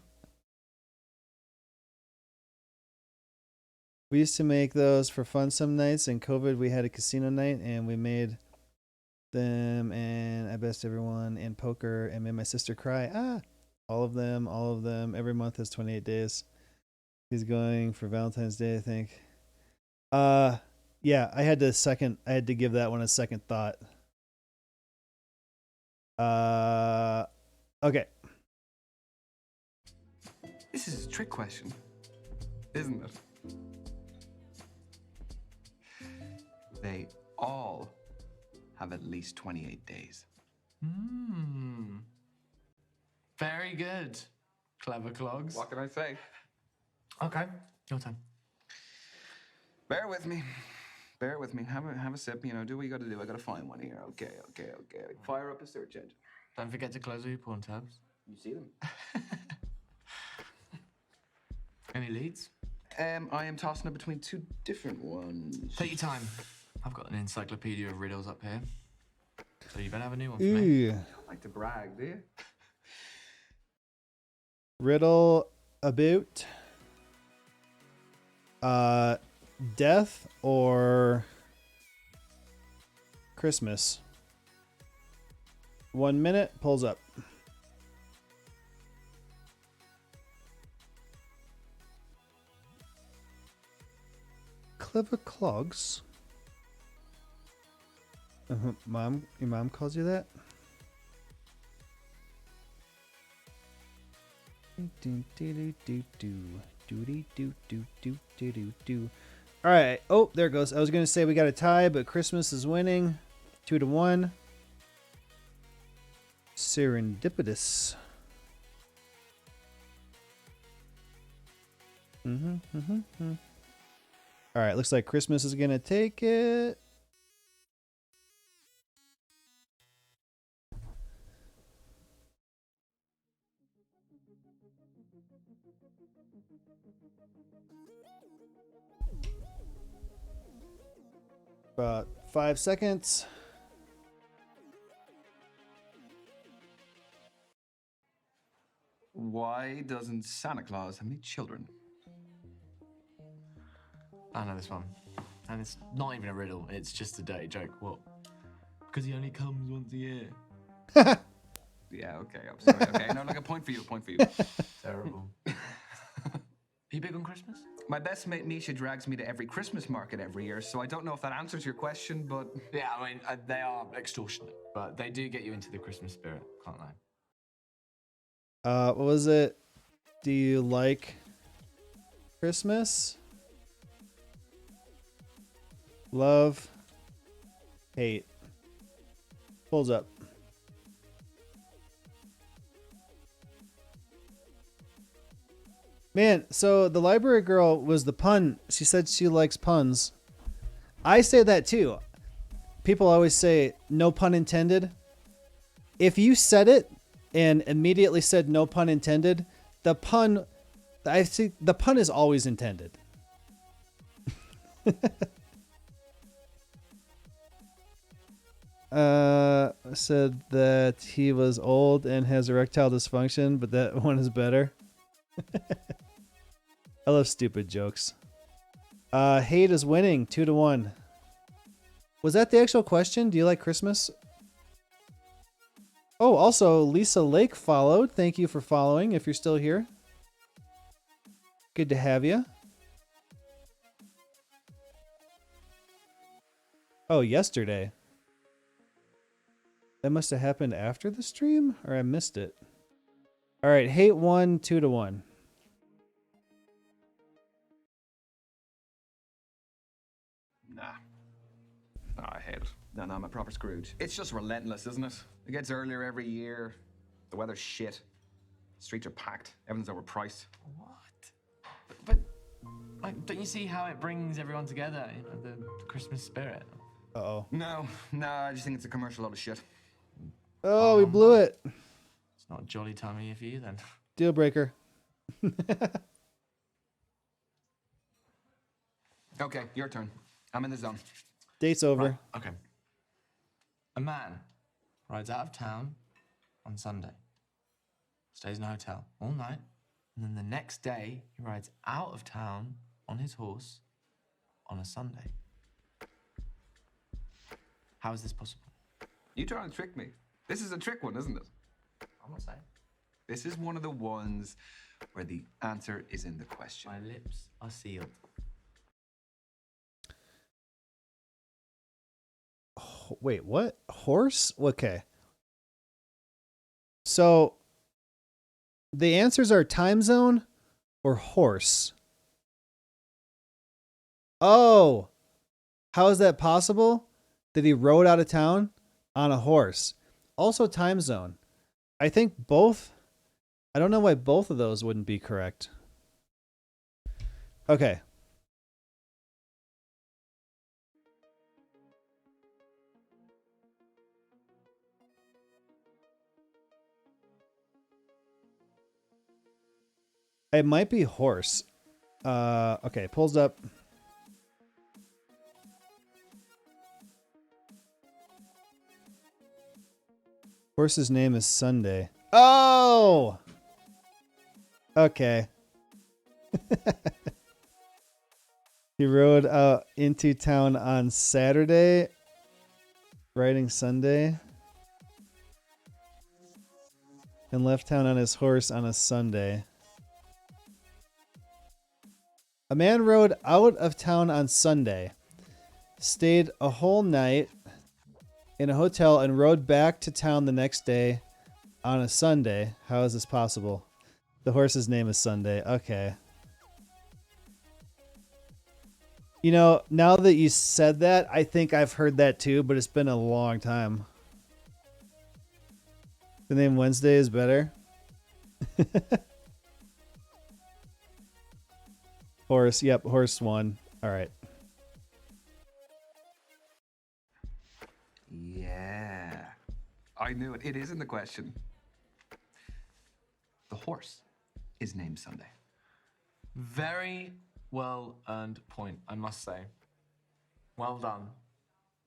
We used to make those for fun some nights. In COVID, we had a casino night, and we made them, and I best everyone in poker and made my sister cry. All of them. Every month has 28 days. He's going for Valentine's Day, I think. Yeah, I had to give that one a second thought. Okay. This is a trick question, isn't it? They all have at least 28 days. Very good. Clever clogs. What can I say? Okay, your turn. Bear with me. Have a sip. You know, do what you got to do. I got to find one here. Okay. Fire up a search engine. Don't forget to close all your porn tabs. You see them? Any leads? I am tossing it between 2 different ones. Take your time. I've got an encyclopedia of riddles up here. So you better have a new one for me. You don't like to brag, do you? Riddle about death or Christmas. 1 minute, pulls up. Clever clogs. Your mom calls you that? All right. Oh, there it goes. I was going to say we got a tie, but Christmas is winning. 2-1. Serendipitous. All All right, looks like Christmas is going to take it. About 5 seconds. Why doesn't Santa Claus have any children? I know this one. And it's not even a riddle, it's just a dirty joke. What? Because he only comes once a year. Yeah, okay, I'm sorry. Okay, no, like a point for you, a point for you. Terrible. Are you big on Christmas? My best mate Misha drags me to every Christmas market every year, so I don't know if that answers your question, but... Yeah, I mean, they are extortionate, but they do get you into the Christmas spirit, can't they? What was it? Do you like Christmas? Love, hate. Pulls up. Man, so the library girl was the pun. She said she likes puns. I say that too. People always say no pun intended. If you said it and immediately said no pun intended, the pun is always intended. Said that he was old and has erectile dysfunction, but that one is better. I love stupid jokes. Hate is winning 2-1. Was that the actual question? Do you like Christmas? Oh, also Lisa Lake followed. Thank you for following if you're still here. Good to have you. Oh, yesterday. That must have happened after the stream, or I missed it. All right, hate won 2-1. Nah. No, I hate it. No, I'm a proper Scrooge. It's just relentless, isn't it? It gets earlier every year. The weather's shit. Streets are packed. Everything's overpriced. What? But like, don't you see how it brings everyone together? You know, the Christmas spirit. Uh-oh. No, I just think it's a commercial load of shit. Oh, we blew it. It's not a jolly time of year for you then. Deal breaker. Okay, your turn. I'm in the zone. Date's over. Right, okay. A man rides out of town on Sunday, stays in a hotel all night, and then the next day he rides out of town on his horse on a Sunday. How is this possible? You trying to trick me? This is a trick one, isn't it? I'm not saying. This is one of the ones where the answer is in the question. My lips are sealed. Oh, wait, what? Horse? Okay. So the answers are time zone or horse. Oh, how is that possible? That he rode out of town on a horse. Also time zone. I think both. I don't know why both of those wouldn't be correct. Okay. It might be horse. Okay, pulls up. Horse's name is Sunday. Oh! Okay. He rode into town on Saturday, riding Sunday, and left town on his horse on a Sunday. A man rode out of town on Sunday, stayed a whole night in a hotel, and rode back to town the next day on a Sunday. How is this possible? The horse's name is Sunday. Okay. You know, now that you said that, I think I've heard that too, but it's been a long time. The name Wednesday is better. Horse. Yep, horse won. All right. I knew it. It is in the question. The horse is named Sunday. Very well earned point, I must say. Well done.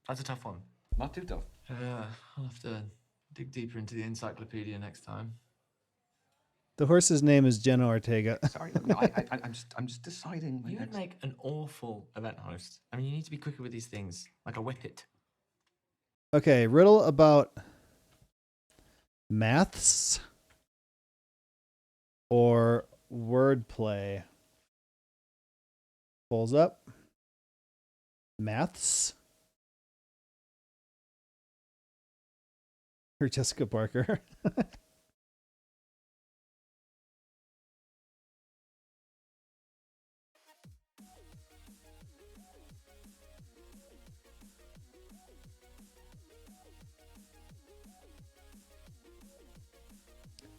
That's a tough one. Not too tough. Yeah, I'll have to dig deeper into the encyclopedia next time. The horse's name is Jenna Ortega. Sorry, no, I'm just deciding. You would make an awful event host. I mean, you need to be quicker with these things, like a whippet. Okay, riddle about maths or wordplay. Pulls up. Maths. Or Jessica Parker.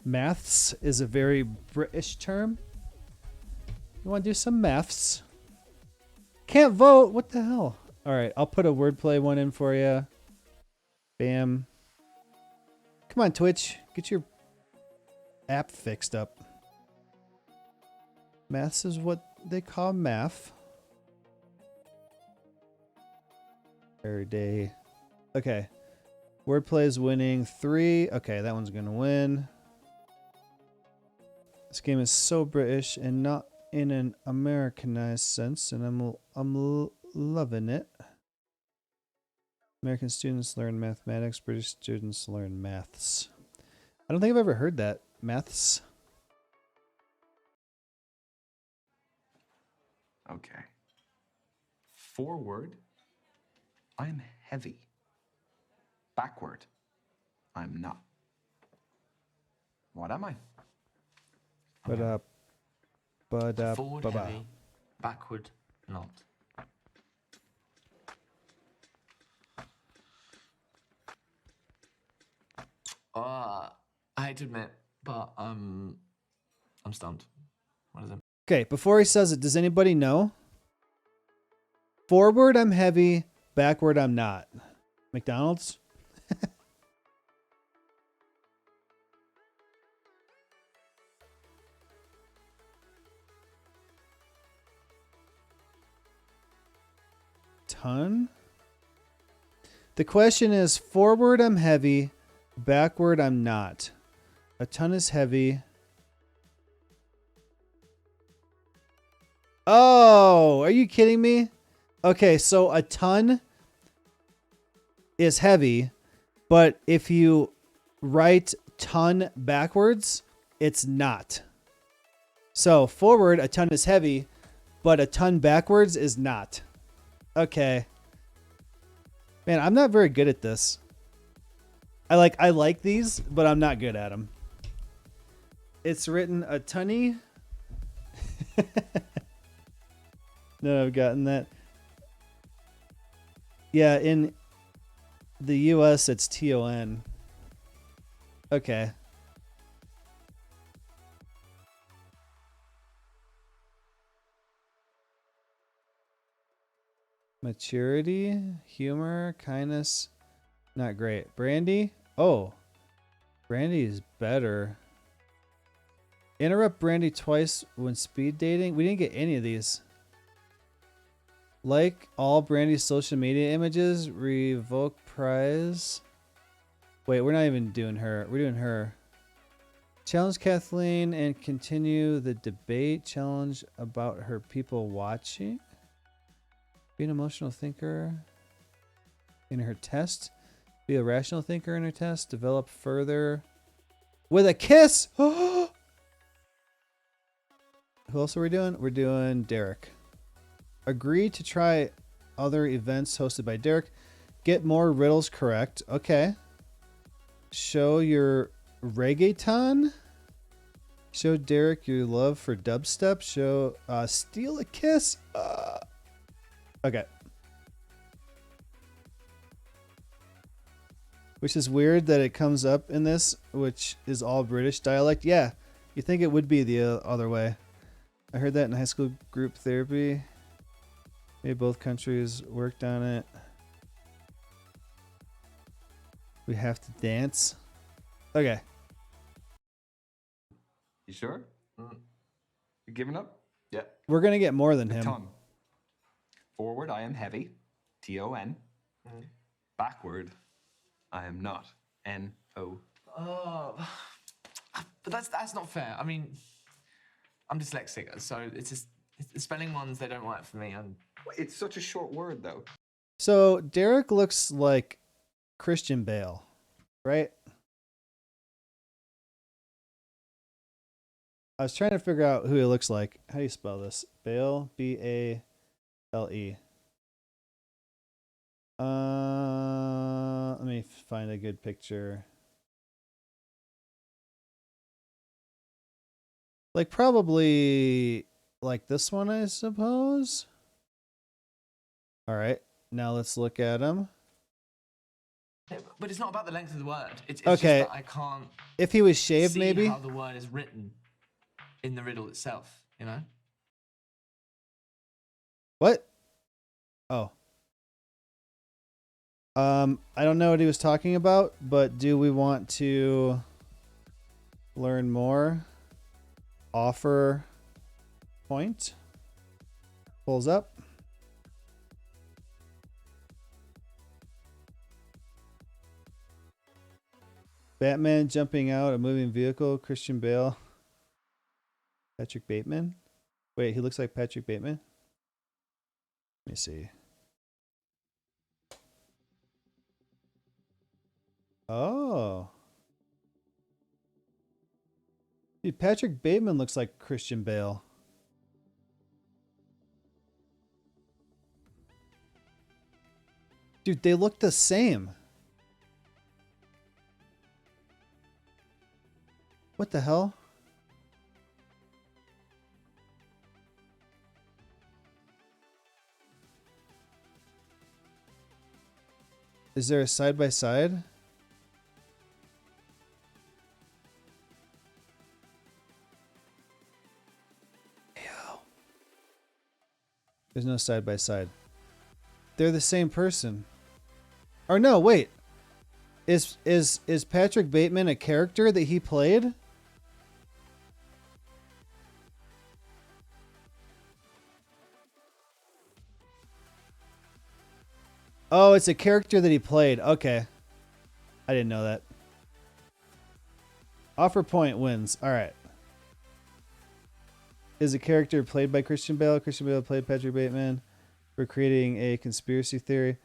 Maths is a very British term. You want to do some maths? Can't vote. What the hell? All right, I'll put a wordplay one in for you. Bam. Come on, Twitch. Get your app fixed up. Maths is what they call math. Every day. Okay. Wordplay is winning 3. Okay, that one's going to win. This game is so British and not in an Americanized sense, and I'm loving it. American students learn mathematics, British students learn maths. I don't think I've ever heard that. Maths. Okay. Forward, I'm heavy. Backward, I'm not. What am I? Forward heavy, backward not. I hate to admit, but I'm stumped. What is it? Okay, before he says it, does anybody know? Forward, I'm heavy. Backward, I'm not. McDonald's? Ton? The question is, forward, I'm heavy. Backward, I'm not. A ton is heavy. Oh, are you kidding me? Okay, so a ton is heavy, but if you write ton backwards, it's not. So forward, a ton is heavy, but a ton backwards is not. Okay. Man, I'm not very good at this. I like these, but I'm not good at them. It's written a tunny. No, I've gotten that. Yeah, in the US, it's TON. Okay. Maturity, humor, kindness, not great. Brandy? Oh, Brandy is better. Interrupt Brandy twice when speed dating. We didn't get any of these. Like all Brandy's social media images. Revoke prize. Wait, we're not even doing her. We're doing her. Challenge Kathleen and continue the debate. Challenge about her people watching. Be an emotional thinker in her test. Be a rational thinker in her test. Develop further with a kiss. Who else are we doing? We're doing Derek. Agree to try other events hosted by Derek. Get more riddles correct. Okay. Show your reggaeton. Show Derek your love for dubstep. Show steal a kiss. Okay. Which is weird that it comes up in this, which is all British dialect. Yeah, you think it would be the other way. I heard that in high school group therapy. Maybe both countries worked on it. We have to dance. Okay. You sure? You giving up? Yeah. We're going to get more than The him. tongue. Forward, I am heavy. T-O-N. Backward, I am not. N-O. Oh, but that's not fair. I mean, I'm dyslexic, so it's just the spelling ones, they don't work for me. And it's such a short word, though. So Derek looks like Christian Bale, right? I was trying to figure out who he looks like. How do you spell this? Bale, B-A-L-E. Let me find a good picture. Like probably like this one, I suppose. All right, now let's look at him. But it's not about the length of the word. It's Okay. just that I can't. If he was shaved, see maybe. how the word is written in the riddle itself. You know. What? Oh. I don't know what he was talking about, but do we want to learn more? Offer point. Pulls up. Batman jumping out a moving vehicle. Christian Bale. Patrick Bateman. Wait, he looks like Patrick Bateman. Let me see. Oh. Dude, Patrick Bateman looks like Christian Bale. Dude, they look the same. What the hell? Is there a side by side? There's no side by side. They're the same person. Or no, wait. Is Patrick Bateman a character that he played? Oh, it's a character that he played. Okay. I didn't know that. Offer point wins. All right. Is a character played by Christian Bale? Christian Bale played Patrick Bateman. We're creating a conspiracy theory.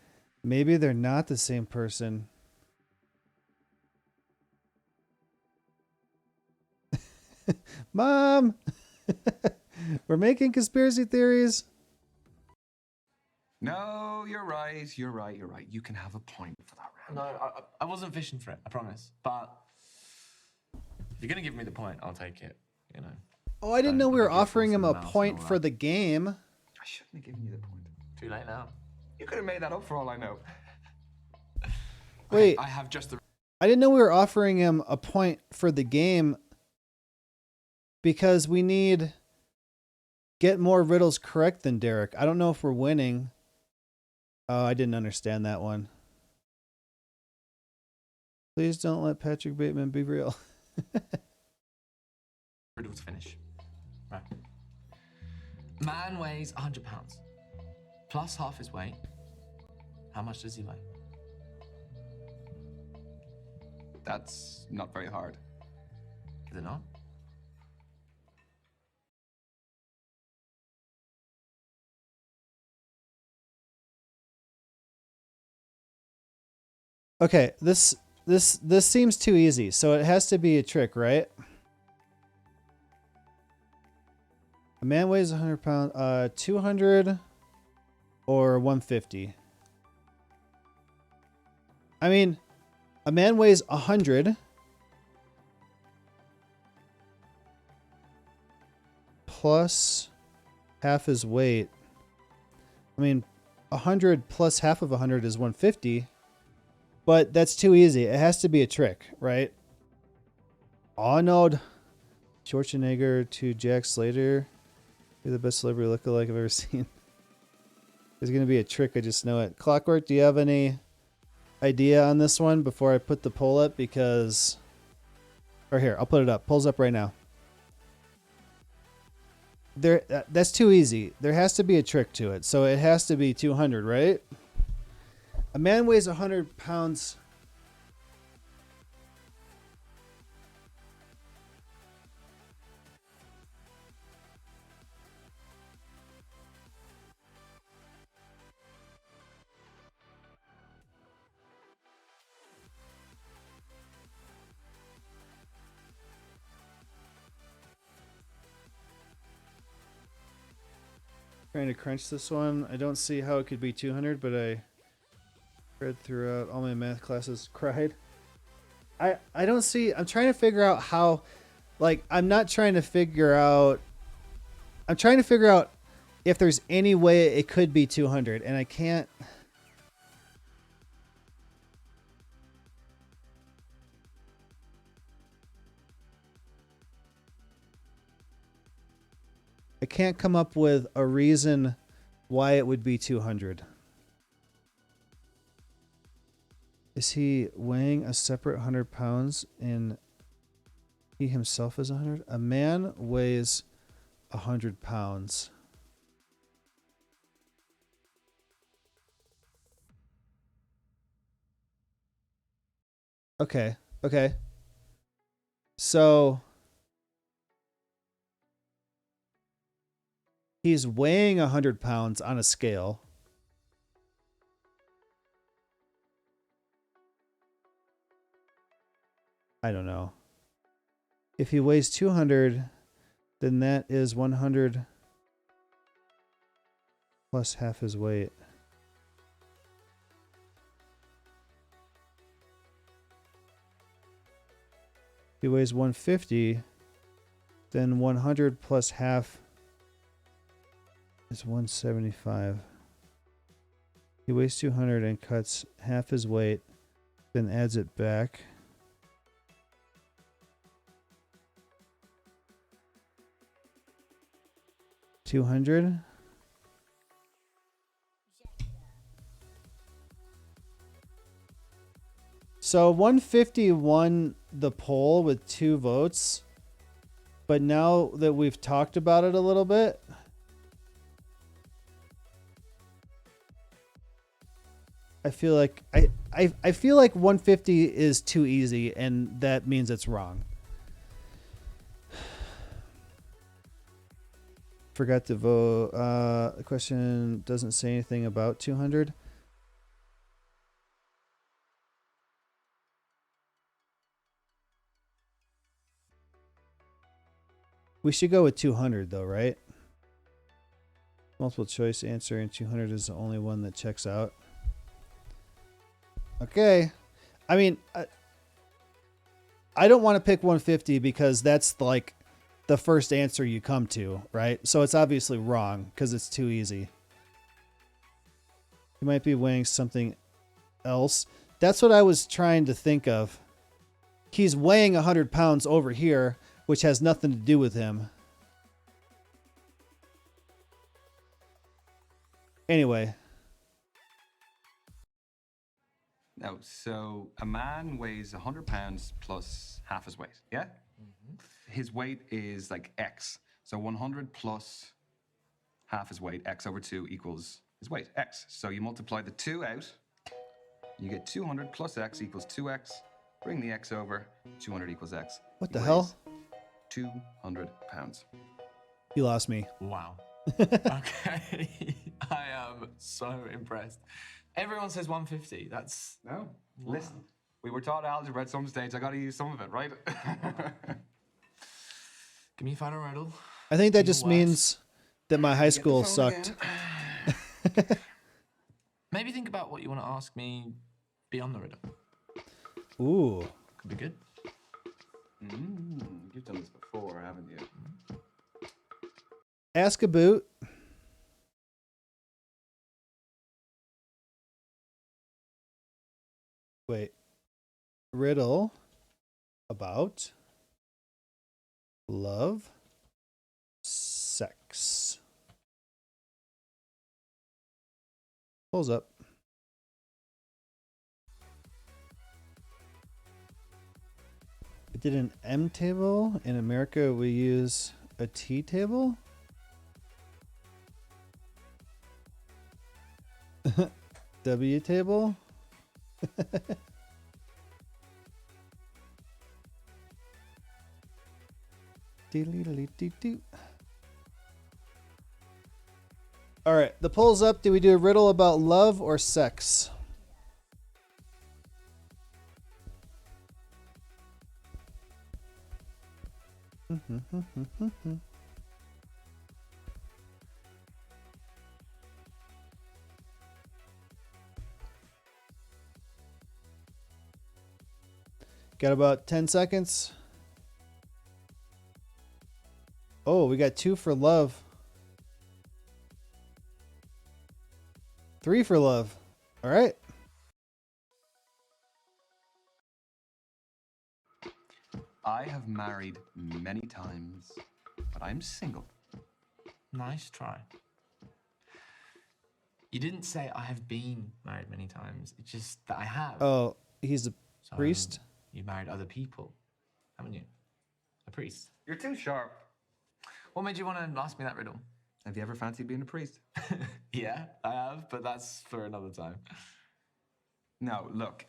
Maybe they're not the same person. Mom! We're making conspiracy theories. No, you're right. You're right. You're right. You can have a point for that round. No, I wasn't fishing for it. I promise. But if you're gonna give me the point, I'll take it. You know. Oh, I didn't know we were offering him a point for the game. I shouldn't have given you the point. Too late now. You could have made that up for all I know. Wait. I have just the. I didn't know we were offering him a point for the game because we need get more riddles correct than Derek. I don't know if we're winning. Oh, I didn't understand that one. Please don't let Patrick Bateman be real. Riddle to finish. Right. Man weighs 100 pounds. Plus half his weight. How much does he weigh? That's not very hard. Is it not? Okay, this seems too easy, so it has to be a trick, right? A man weighs 100 pounds, 200 or 150. I mean, a man weighs 100 plus half his weight. I mean, 100 plus half of 100 is 150. But that's too easy. It has to be a trick, right? Arnold Schwarzenegger to Jack Slater. You're the best celebrity lookalike I've ever seen. There's going to be a trick. I just know it. Clockwork, do you have any idea on this one before I put the poll up because, or here, I'll put it up. Poll's up right now. That's too easy. There has to be a trick to it. So it has to be 200, right? A man weighs 100 pounds. Trying to crunch this one. I don't see how it could be 200, but I read throughout all my math classes, cried. I don't see. I'm trying to figure out how, like, I'm trying to figure out if there's any way it could be 200, and I can't. I can't come up with a reason why it would be 200. Is he weighing a separate 100 pounds and he himself is 100? A man weighs 100 pounds. Okay. Okay. So he's weighing 100 pounds on a scale. I don't know. If he weighs 200, then that is 100 plus half his weight. If he weighs 150, then 100 plus half is 175. He weighs 200 and cuts half his weight, then adds it back. $200. So 150 won the poll with 2 votes. But now that we've talked about it a little bit, I feel like I feel like 150 is too easy, and that means it's wrong. Forgot to vote. The question doesn't say anything about 200. We should go with 200 though, right? Multiple choice answer, and 200 is the only one that checks out. Okay. I mean, I don't want to pick 150 because that's like the first answer you come to, right? So it's obviously wrong because it's too easy. He might be weighing something else. That's what I was trying to think of. He's weighing 100 pounds over here, which has nothing to do with him. Anyway. No, so a man weighs 100 pounds plus half his weight, yeah? Mm-hmm. His weight is like X. So 100 plus half his weight, X over 2 equals his weight, X. So you multiply the 2 out, you get 200 plus X equals 2X. Bring the X over, 200 equals X. What the hell? 200 pounds. You lost me. Wow. Okay. I am so impressed. Everyone says 150. That's... No. Wow. Listen, we were taught algebra at some stage. I got to use some of it, right? Give me a final riddle. I think that just means that my high school sucked. Maybe think about what you want to ask me beyond the riddle. Ooh. Could be good. You've done this before, haven't you? Ask a boot. Wait. Riddle about love, sex. Pulls up. We did an M table. In America, we use a T table. W table. All right, the poll's up. Do we do a riddle about love or sex? Got about 10 seconds. Oh, we got 2 for love. 3 for love. All right. I have married many times, but I'm single. Nice try. You didn't say I have been married many times. It's just that I have. Oh, he's a priest? You've married other people, haven't you? A priest. You're too sharp. What made you want to ask me that riddle? Have you ever fancied being a priest? Yeah, I have, but that's for another time. No, look,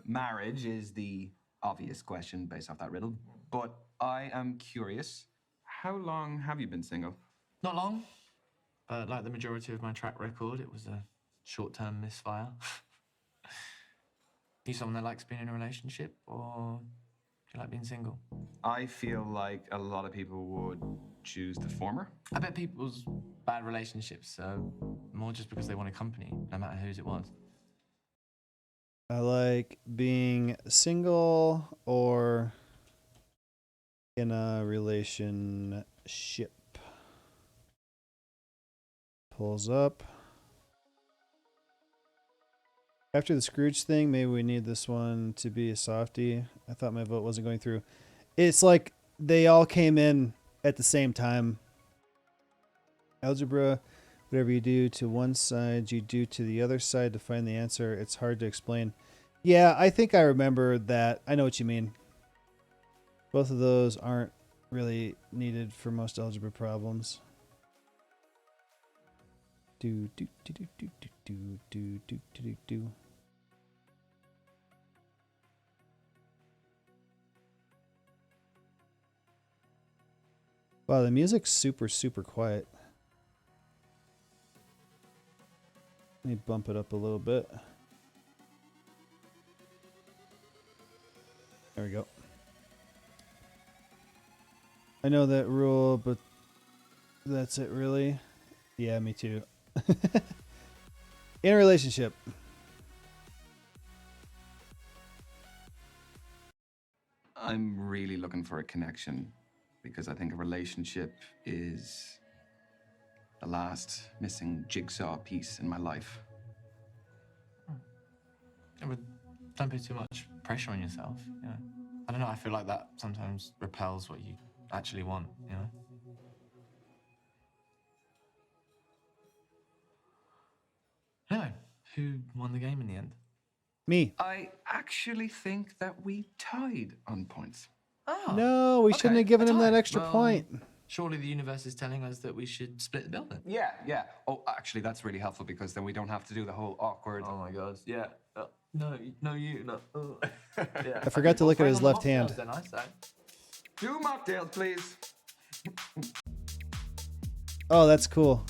marriage is the obvious question based off that riddle, but I am curious. How long have you been single? Not long, but like the majority of my track record, it was a short-term misfire. You someone that likes being in a relationship, or do you like being single? I feel like a lot of people would choose the former. I bet people's bad relationships are more just because they want a company, no matter whose it was. I like being single or in a relationship. Pulls up. After the Scrooge thing, maybe we need this one to be a softie. I thought my vote wasn't going through. It's like they all came in at the same time. Algebra, whatever you do to one side, you do to the other side to find the answer. It's hard to explain. Yeah, I think I remember that. I know what you mean. Both of those aren't really needed for most algebra problems. Do do do do do do do do do do. Wow, the music's super quiet. Let me bump it up a little bit. There we go. I know that rule, but that's it really. Yeah, me too. In a relationship. I'm really looking for a connection because I think a relationship is the last missing jigsaw piece in my life. Yeah, but don't put too much pressure on yourself, you know. I don't know, I feel like that sometimes repels what you actually want, you know. Anyway, who won the game in the end? Me. I actually think that we tied on points. Oh. No, we shouldn't have given him that extra Well, point. Surely the universe is telling us that we should split the bill then. Yeah. Oh, actually, that's really helpful because then we don't have to do the whole awkward. Oh my god, yeah. No, you, no. Yeah. I forgot to look at his left hand. Then I say. 2 mocktails, please. Oh, that's cool.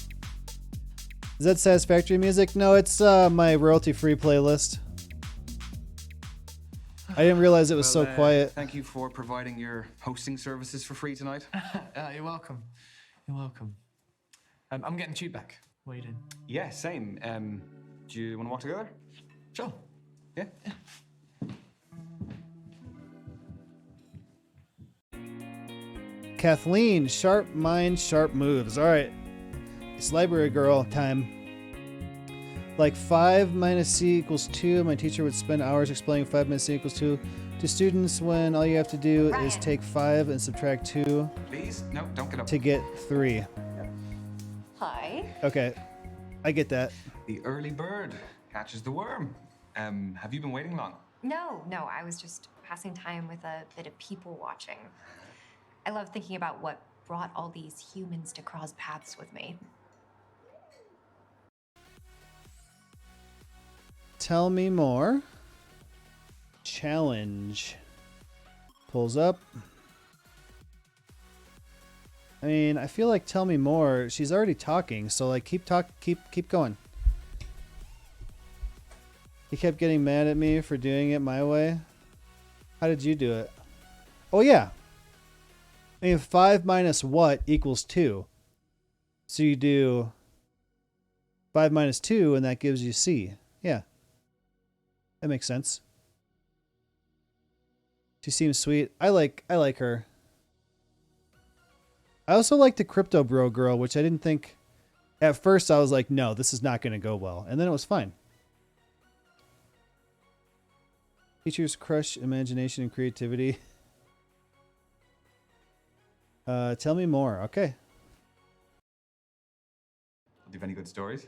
Is that Satisfactory music? No, it's my royalty-free playlist. I didn't realize it was so quiet. Thank you for providing your hosting services for free tonight. You're welcome. You're welcome. I'm getting tube back. What are you doing? Yeah, same. Do you want to walk together? Sure. Yeah. Kathleen, sharp mind, sharp moves. All right. It's library girl time. Like 5 minus C equals 2. My teacher would spend hours explaining 5 minus C equals 2 to students when all you have to do is take 5 and subtract 2 Please? No, don't get up. to get 3. Hi. Okay. I get that. The early bird catches the worm. Have you been waiting long? No, I was just passing time with a bit of people watching. I love thinking about what brought all these humans to cross paths with me. Tell me more. Challenge. Pulls up. I mean, I feel like tell me more. She's already talking, so like keep going. He kept getting mad at me for doing it my way. How did you do it? Oh yeah. I mean, 5 minus what equals 2. So you do 5 minus 2, and that gives you C. Yeah. That makes sense. She seems sweet. I like her. I also like the crypto bro girl, which I didn't think at first. I was like, no, this is not going to go well. And then it was fine. Teachers crush imagination and creativity. Tell me more. Okay. Do you have any good stories?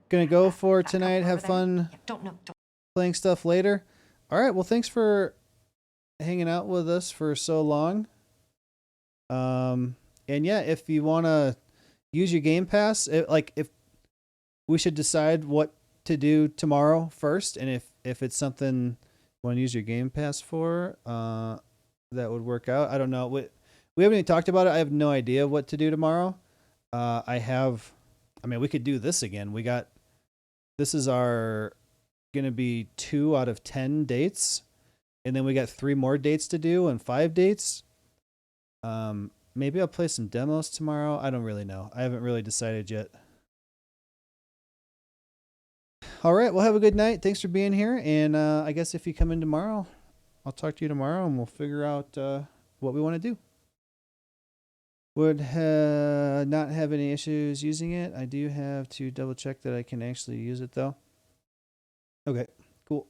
Gonna go for tonight. Have fun. Don't. Playing stuff later. All right. Well, thanks for hanging out with us for so long. And yeah, if you want to use your Game Pass, if we should decide what to do tomorrow first, and if it's something you want to use your Game Pass for, that would work out. I don't know. We haven't even talked about it. I have no idea what to do tomorrow. I mean, we could do this again. This is going to be 2 out of 10 dates. And then we got 3 more dates to do and 5 dates. Maybe I'll play some demos tomorrow. I don't really know. I haven't really decided yet. All right. Well, have a good night. Thanks for being here. And I guess if you come in tomorrow, I'll talk to you tomorrow and we'll figure out what we want to do. Would not have any issues using it. I do have to double check that I can actually use it though. Okay, cool.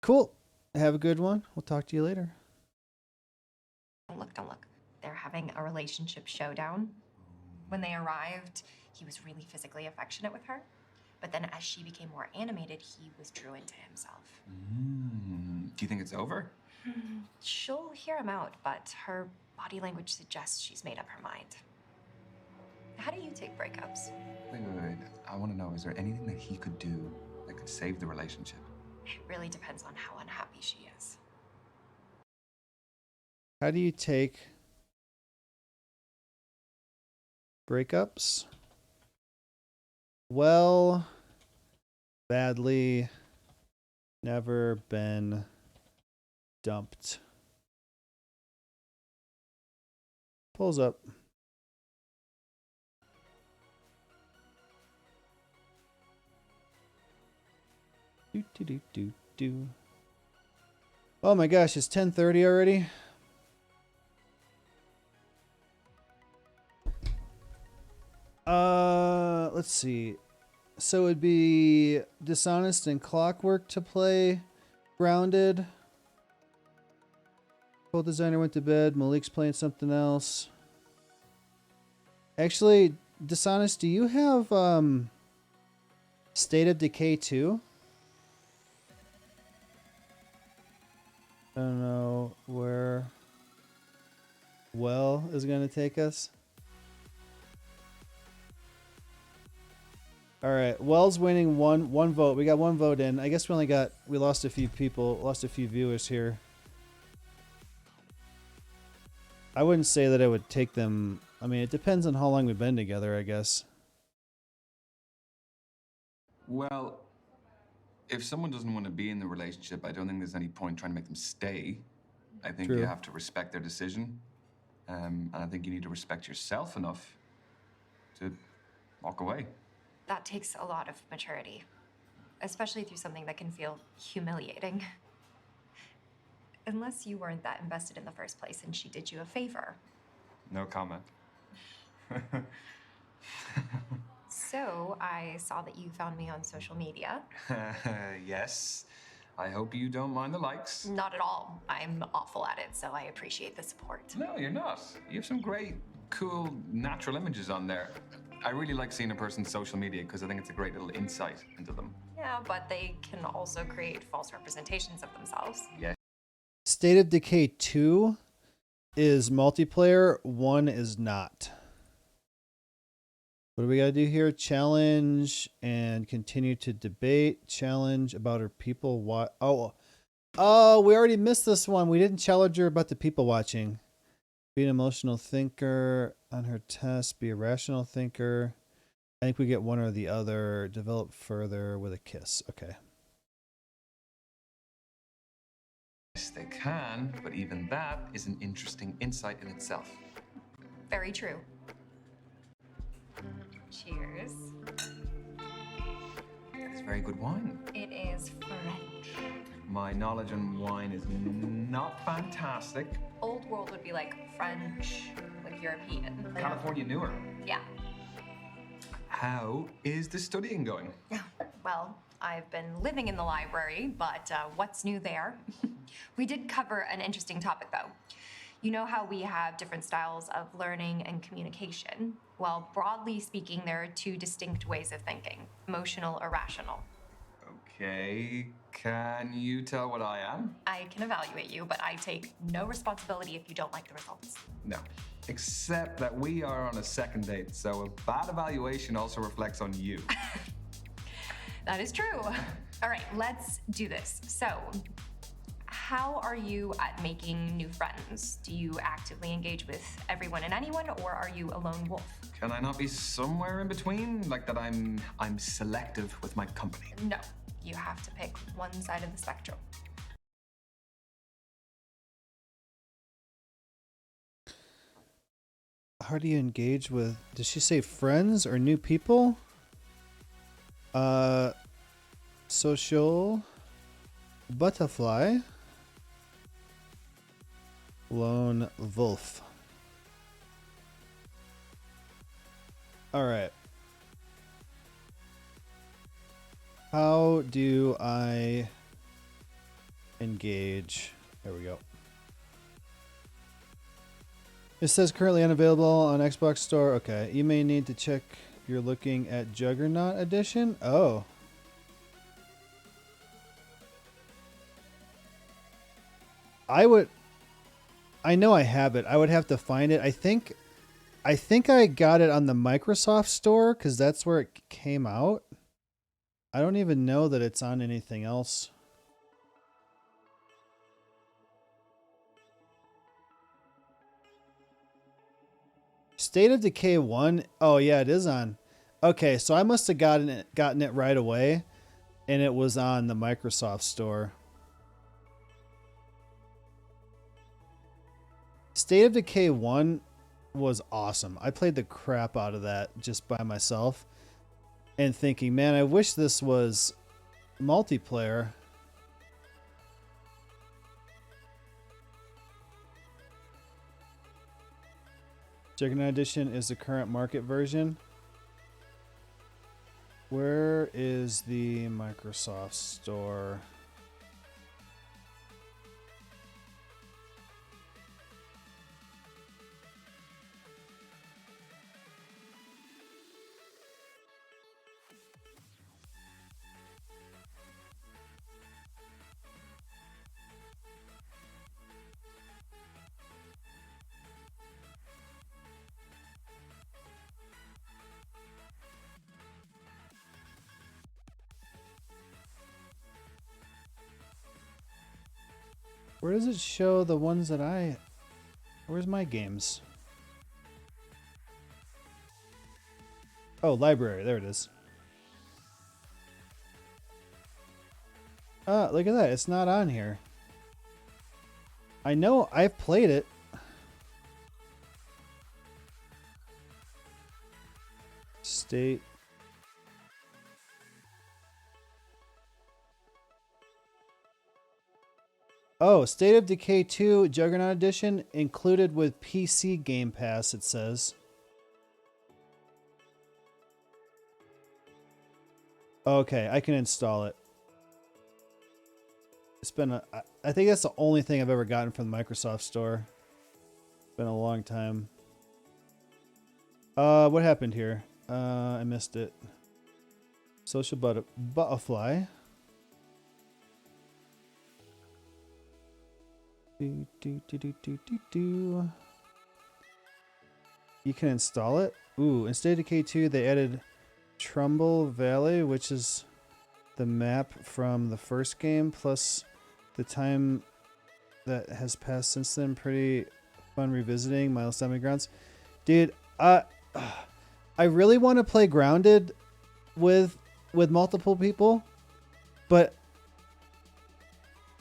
Cool. Have a good one. We'll talk to you later. Don't look. They're having a relationship showdown. When they arrived, he was really physically affectionate with her. But then as she became more animated, he withdrew into himself. Do you think it's over? She'll hear him out, but her body language suggests she's made up her mind. How do you take breakups? Wait. I want to know, is there anything that he could do that could save the relationship? It really depends on how unhappy she is. How do you take breakups? Well, badly, never been dumped. Pulls up. Do. Oh my gosh, it's 10:30 already. Let's see. So it'd be Dishonest and Clockwork to play. Grounded. Cold Designer went to bed. Malik's playing something else. Actually, Dishonest, do you have State of Decay 2? I don't know where Well is going to take us. All right, Well's winning one vote. We got 1 vote in. I guess we lost a few people, lost a few viewers here. I wouldn't say that it would take them. I mean, it depends on how long we've been together, I guess. Well, if someone doesn't want to be in the relationship, I don't think there's any point trying to make them stay. I think True. you have to respect their decision. And I think you need to respect yourself enough to walk away. That takes a lot of maturity, especially through something that can feel humiliating. Unless you weren't that invested in the first place and she did you a favor. No comment. So, I saw that you found me on social media. Yes. I hope you don't mind the likes. Not at all. I'm awful at it, so I appreciate the support. No, you're not. You have some great, cool, natural images on there. I really like seeing a person's social media because I think it's a great little insight into them. Yeah, Yeah, but they can also create false representations of themselves. Yeah. State of Decay 2 is multiplayer, 1 is not. What do we got to do here? Challenge and continue to debate. Challenge about her people. Oh, we already missed this one. We didn't challenge her about the people watching. Be an emotional thinker on her test. Be a rational thinker. I think we get one or the other. Develop further with a kiss. Okay. Yes, they can, but even that is an interesting insight in itself. Very true. Cheers. It's very good wine. It is French. My knowledge on wine is not fantastic. Old world would be like French, like European. California newer. Yeah. How is the studying going? Well, I've been living in the library, but what's new there? We did cover an interesting topic, though. You know how we have different styles of learning and communication? Well, broadly speaking, there are two distinct ways of thinking, emotional or rational. Okay, can you tell what I am? I can evaluate you, but I take no responsibility if you don't like the results. No, except that we are on a second date, so a bad evaluation also reflects on you. That is true. All right, let's do this. So, how are you at making new friends? Do you actively engage with everyone and anyone, or are you a lone wolf? Can I not be somewhere in between? Like that I'm selective with my company? No, you have to pick one side of the spectrum. How do you engage with, did she say friends or new people? Social, butterfly, lone wolf. All right. How do I engage? There we go. It says currently unavailable on Xbox Store. Okay, you may need to check. You're looking at Juggernaut Edition. Oh. I know I have it. I would have to find it. I think I got it on the Microsoft Store because that's where it came out. I don't even know that it's on anything else. State of Decay 1. Oh yeah, it is on. Okay, so I must have gotten it right away, and it was on the Microsoft Store. State of Decay 1 was awesome. I played the crap out of that just by myself and thinking, man, I wish this was multiplayer. Juggernaut Edition is the current market version. Where is the Microsoft Store? Where does it show the ones that where's my games? Oh, library. There it is. Look at that. It's not on here. I know I've played it. State. Oh, State of Decay 2 Juggernaut Edition included with PC Game Pass, it says. Okay, I can install it. It's been I think that's the only thing I've ever gotten from the Microsoft Store. It's been a long time. What happened here? I missed it. social butterfly. Do, do, do, do, do, do, do. You can install it. Ooh, in State of Decay 2, they added Trumbull Valley, which is the map from the first game, plus the time that has passed since then. Pretty fun revisiting Miles Stomping Grounds. Dude, I really want to play Grounded with multiple people, but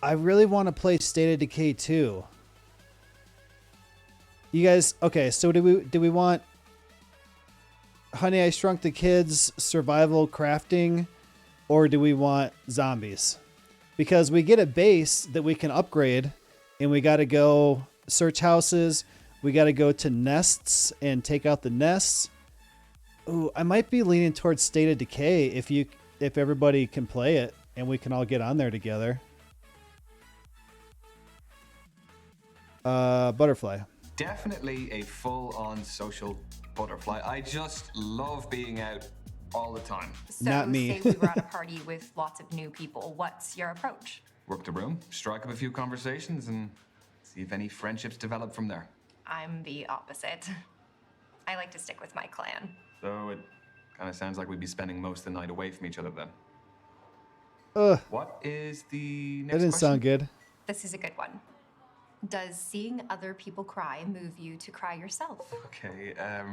I really want to play State of Decay 2. You guys, okay, so do we want Honey, I Shrunk the Kids survival crafting, or do we want zombies? Because we get a base that we can upgrade, and we got to go search houses. We got to go to nests and take out the nests. Ooh, I might be leaning towards State of Decay if everybody can play it and we can all get on there together. Butterfly. Definitely a full-on social butterfly. I just love being out all the time. So Not me. say we were at a party with lots of new people. What's your approach? Work the room, strike up a few conversations, and see if any friendships develop from there. I'm the opposite. I like to stick with my clan. So it kind of sounds like we'd be spending most of the night away from each other then. Ugh, What is the next that didn't question? sound good. This is a good one. Does seeing other people cry move you to cry yourself? Okay, that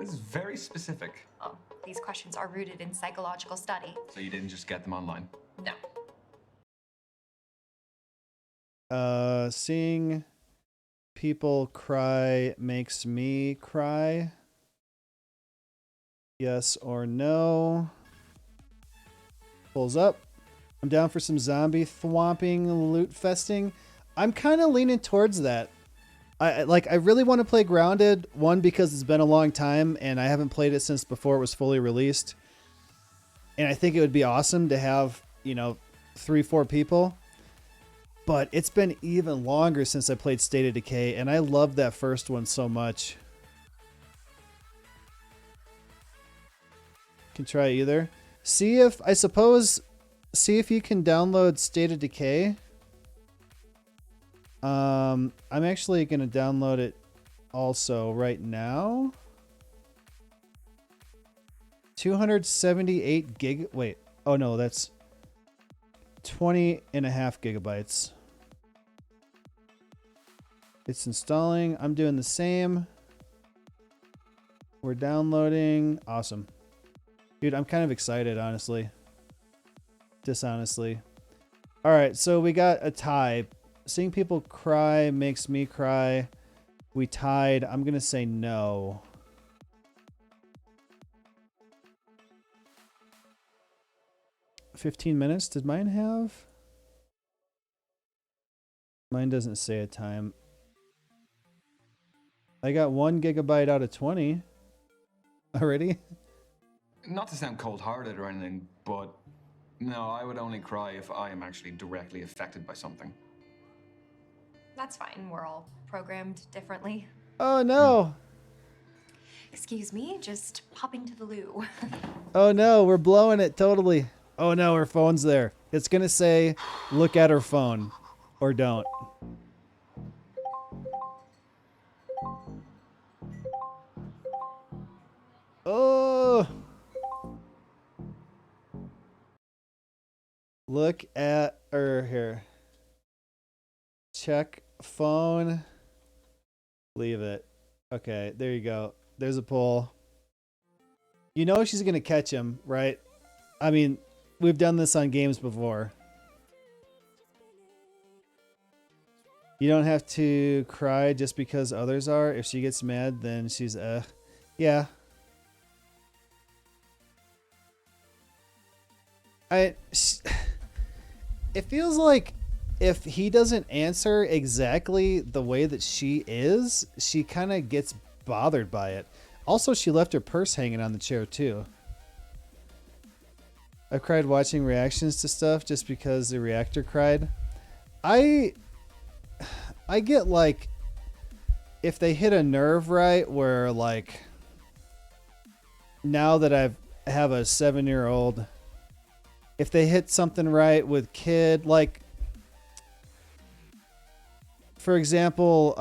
is very specific. Oh, these questions are rooted in psychological study. So you didn't just get them online? No. Seeing people cry makes me cry. Yes or no? Pulls up. I'm down for some zombie thwomping, loot festing. I'm kind of leaning towards that. I really want to play Grounded, one, because it's been a long time and I haven't played it since before it was fully released. And I think it would be awesome to have, 3-4 people. But it's been even longer since I played State of Decay, and I loved that first one so much. Can try either. See if you can download State of Decay. I'm actually going to download it also right now. 278 gig. Wait. Oh no, that's 20.5 gigabytes. It's installing. I'm doing the same. We're downloading. Awesome. Dude, I'm kind of excited, honestly. Dishonestly. All right, so we got a tie. Seeing people cry makes me cry. We tied. I'm going to say no. $15 minutes. Did mine have? Mine doesn't say a time. I got 1 gigabyte out of 20 already. Not to sound cold-hearted or anything, but no, I would only cry if I am actually directly affected by something. That's fine. We're all programmed differently. Oh no. Excuse me, just popping to the loo. Oh no, we're blowing it totally. Oh no, her phone's there. It's gonna say, look at her phone. Or don't. Oh. Look at her here. Check phone. Leave it. Okay, there you go. There's a poll. You know she's gonna catch him, right? I mean, we've done this on games before. You don't have to cry just because others are. If she gets mad, then she's yeah. It feels like if he doesn't answer exactly the way that she is, she kind of gets bothered by it. Also, she left her purse hanging on the chair too. I cried watching reactions to stuff just because the reactor cried. I get like, if they hit a nerve right where like, now that I've have a 7-year-old, if they hit something right with kid, like, for example,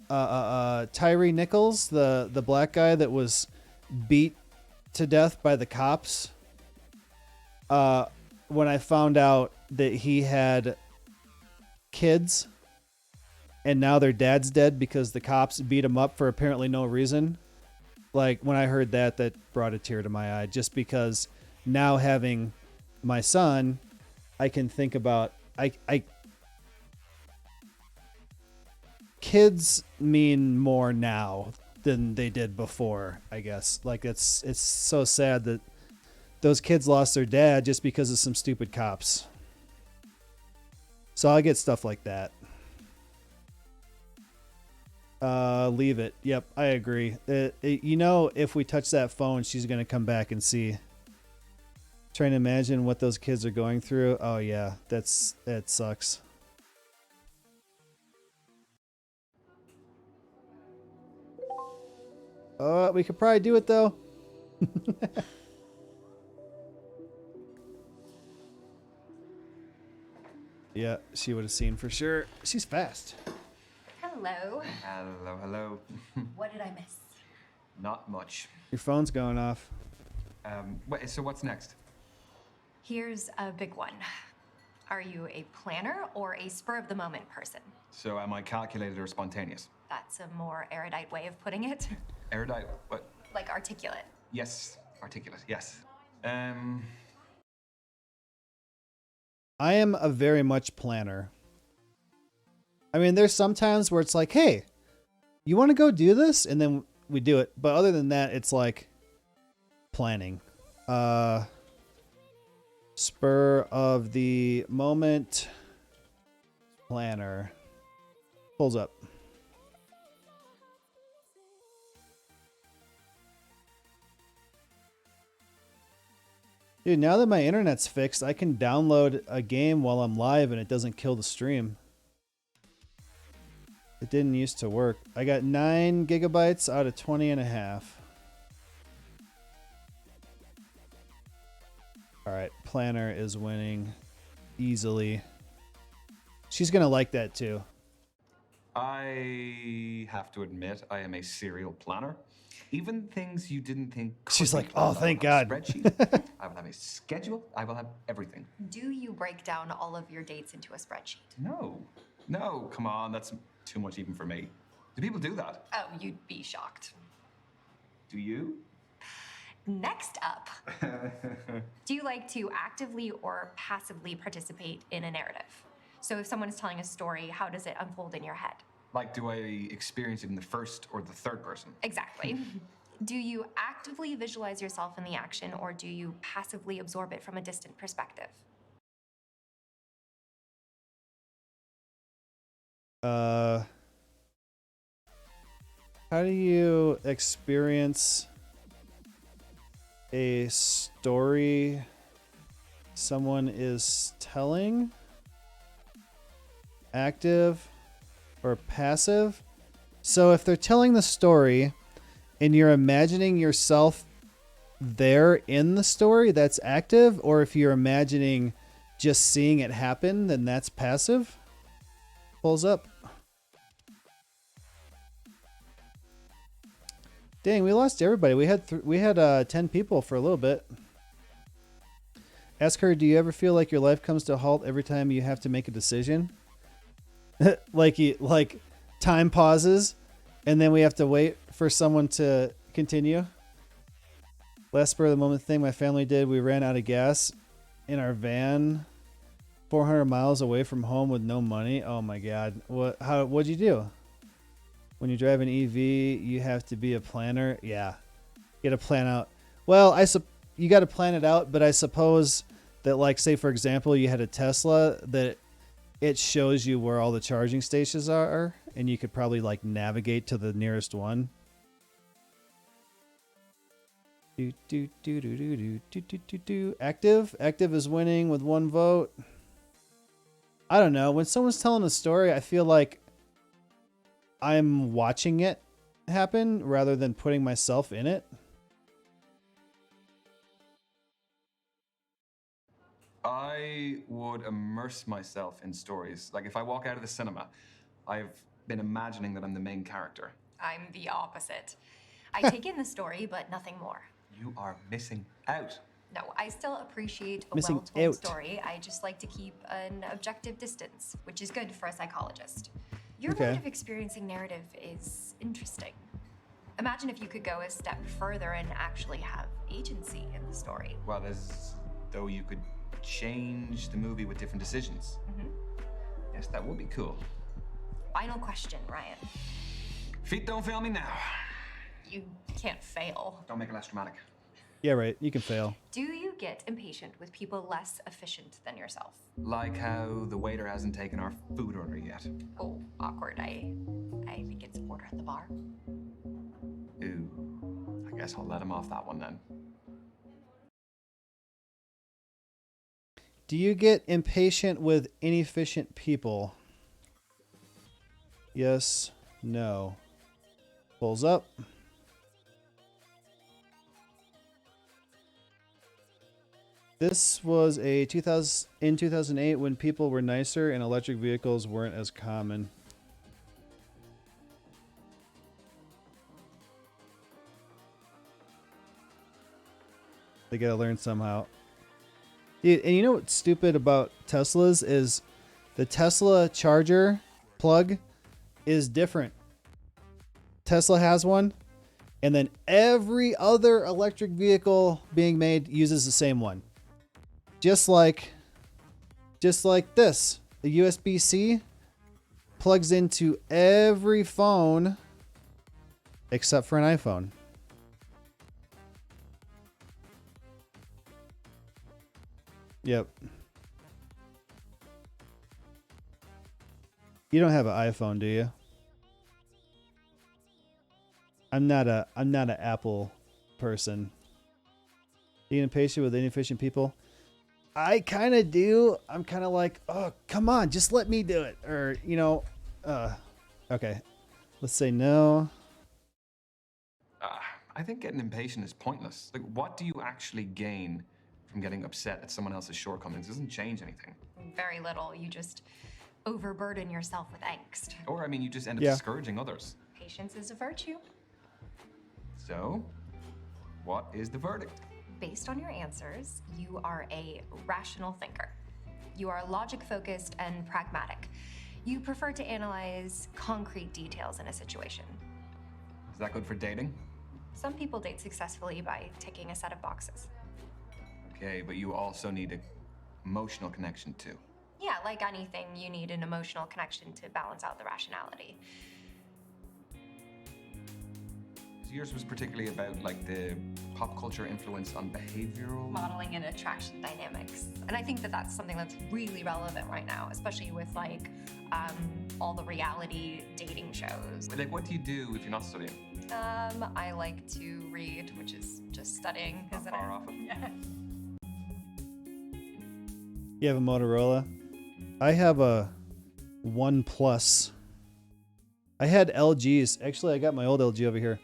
Tyree Nichols, the black guy that was beat to death by the cops. When I found out that he had kids and now their dad's dead because the cops beat him up for apparently no reason. Like, when I heard that, that brought a tear to my eye, just because now having my son, I can think about, kids mean more now than they did before, I guess. Like, it's so sad that those kids lost their dad just because of some stupid cops. So I get stuff like that. Leave it. Yep, I agree. You know, if we touch that phone, she's going to come back and see. Trying to imagine what those kids are going through. Oh yeah, that sucks. We could probably do it though. Yeah, she would have seen for sure. She's fast. Hello. Hello, hello. What did I miss? Not much. Your phone's going off. So what's next? Here's a big one. Are you a planner or a spur-of-the-moment person? So am I calculated or spontaneous? That's a more erudite way of putting it. Erudite? What? Like articulate. Yes. Articulate, yes. I am a very much planner. I mean, there's some times where it's like, hey, you want to go do this? And then we do it. But other than that, it's like planning. Spur of the moment planner. Pulls up. Dude, now that my internet's fixed, I can download a game while I'm live and it doesn't kill the stream. It didn't used to work. I got 9 gigabytes out of 20 and a half. All right, planner is winning easily. She's going to like that too. I have to admit, I am a serial planner. Even things you didn't think could She's be like, planned oh, on thank a God. spreadsheet. I will have a schedule. I will have everything. Do you break down all of your dates into a spreadsheet? No, come on. That's too much even for me. Do people do that? Oh, you'd be shocked. Do you? Next up, do you like to actively or passively participate in a narrative? So if someone is telling a story, how does it unfold in your head? Like, do I experience it in the first or the third person? Exactly. Do you actively visualize yourself in the action, or do you passively absorb it from a distant perspective? How do you experience a story someone is telling? Active or passive? So if they're telling the story and you're imagining yourself there in the story, that's active. Or if you're imagining just seeing it happen, then that's passive. Pulls up. Dang, we lost everybody. We had 10 people for a little bit. Ask her, do you ever feel like your life comes to a halt every time you have to make a decision? like time pauses and then we have to wait for someone to continue. Last spur of the moment thing my family did, we ran out of gas in our van 400 miles away from home with no money. Oh my God. What'd you do? When you drive an EV, you have to be a planner. Yeah. You got to plan out. Well, you got to plan it out, but I suppose that, like, say for example, you had a Tesla, that it shows you where all the charging stations are, and you could probably like navigate to the nearest one. Active is winning with 1 vote. I don't know. When someone's telling a story, I feel like I'm watching it happen rather than putting myself in it. I would immerse myself in stories. Like if I walk out of the cinema, I've been imagining that I'm the main character. I'm the opposite. I take in the story, but nothing more. You are missing out. No, I still appreciate a Missing well-told out. story. I just like to keep an objective distance, which is good for a psychologist. Your Okay. mode of experiencing narrative is interesting. Imagine if you could go a step further and actually have agency in the story. Well, as though you could change the movie with different decisions. Yes, that would be cool. Final question, Ryan. Feet don't fail me now. You can't fail. Don't make it less dramatic. Yeah, right. You can fail. Do you get impatient with people less efficient than yourself? Like how the waiter hasn't taken our food order yet. Oh, awkward. I think it's order at the bar. Ooh, I guess I'll let him off that one then. Do you get impatient with inefficient people? Yes, no. Pulls up. This was a 2008 when people were nicer and electric vehicles weren't as common. They gotta learn somehow. Dude, and you know what's stupid about Teslas is the Tesla charger plug is different. Tesla has one, and then every other electric vehicle being made uses the same one. Just like this. The USB-C plugs into every phone except for an iPhone. Yep. You don't have an iPhone, do you? I'm not an Apple person. You impatient with inefficient people? I kind of do. I'm kind of like, oh, come on, just let me do it. Or, you know, okay. Let's say no. I think getting impatient is pointless. Like, what do you actually gain from getting upset at someone else's shortcomings? It doesn't change anything. Very little. You just overburden yourself with angst. Or, I mean, you just end up Yeah. discouraging others. Patience is a virtue. So, what is the verdict? Based on your answers, you are a rational thinker. You are logic-focused and pragmatic. You prefer to analyze concrete details in a situation. Is that good for dating? Some people date successfully by ticking a set of boxes. Okay, but you also need an emotional connection too. Yeah, like anything, you need an emotional connection to balance out the rationality. Yours was particularly about like the pop culture influence on behavioral Modeling and attraction dynamics. And I think that that's something that's really relevant right now, especially with like all the reality dating shows. Like, what do you do if you're not studying? I like to read, which is just studying, Not isn't far it? off it. Yeah. You have a Motorola? I have a OnePlus. I had LGs. Actually, I got my old LG over here.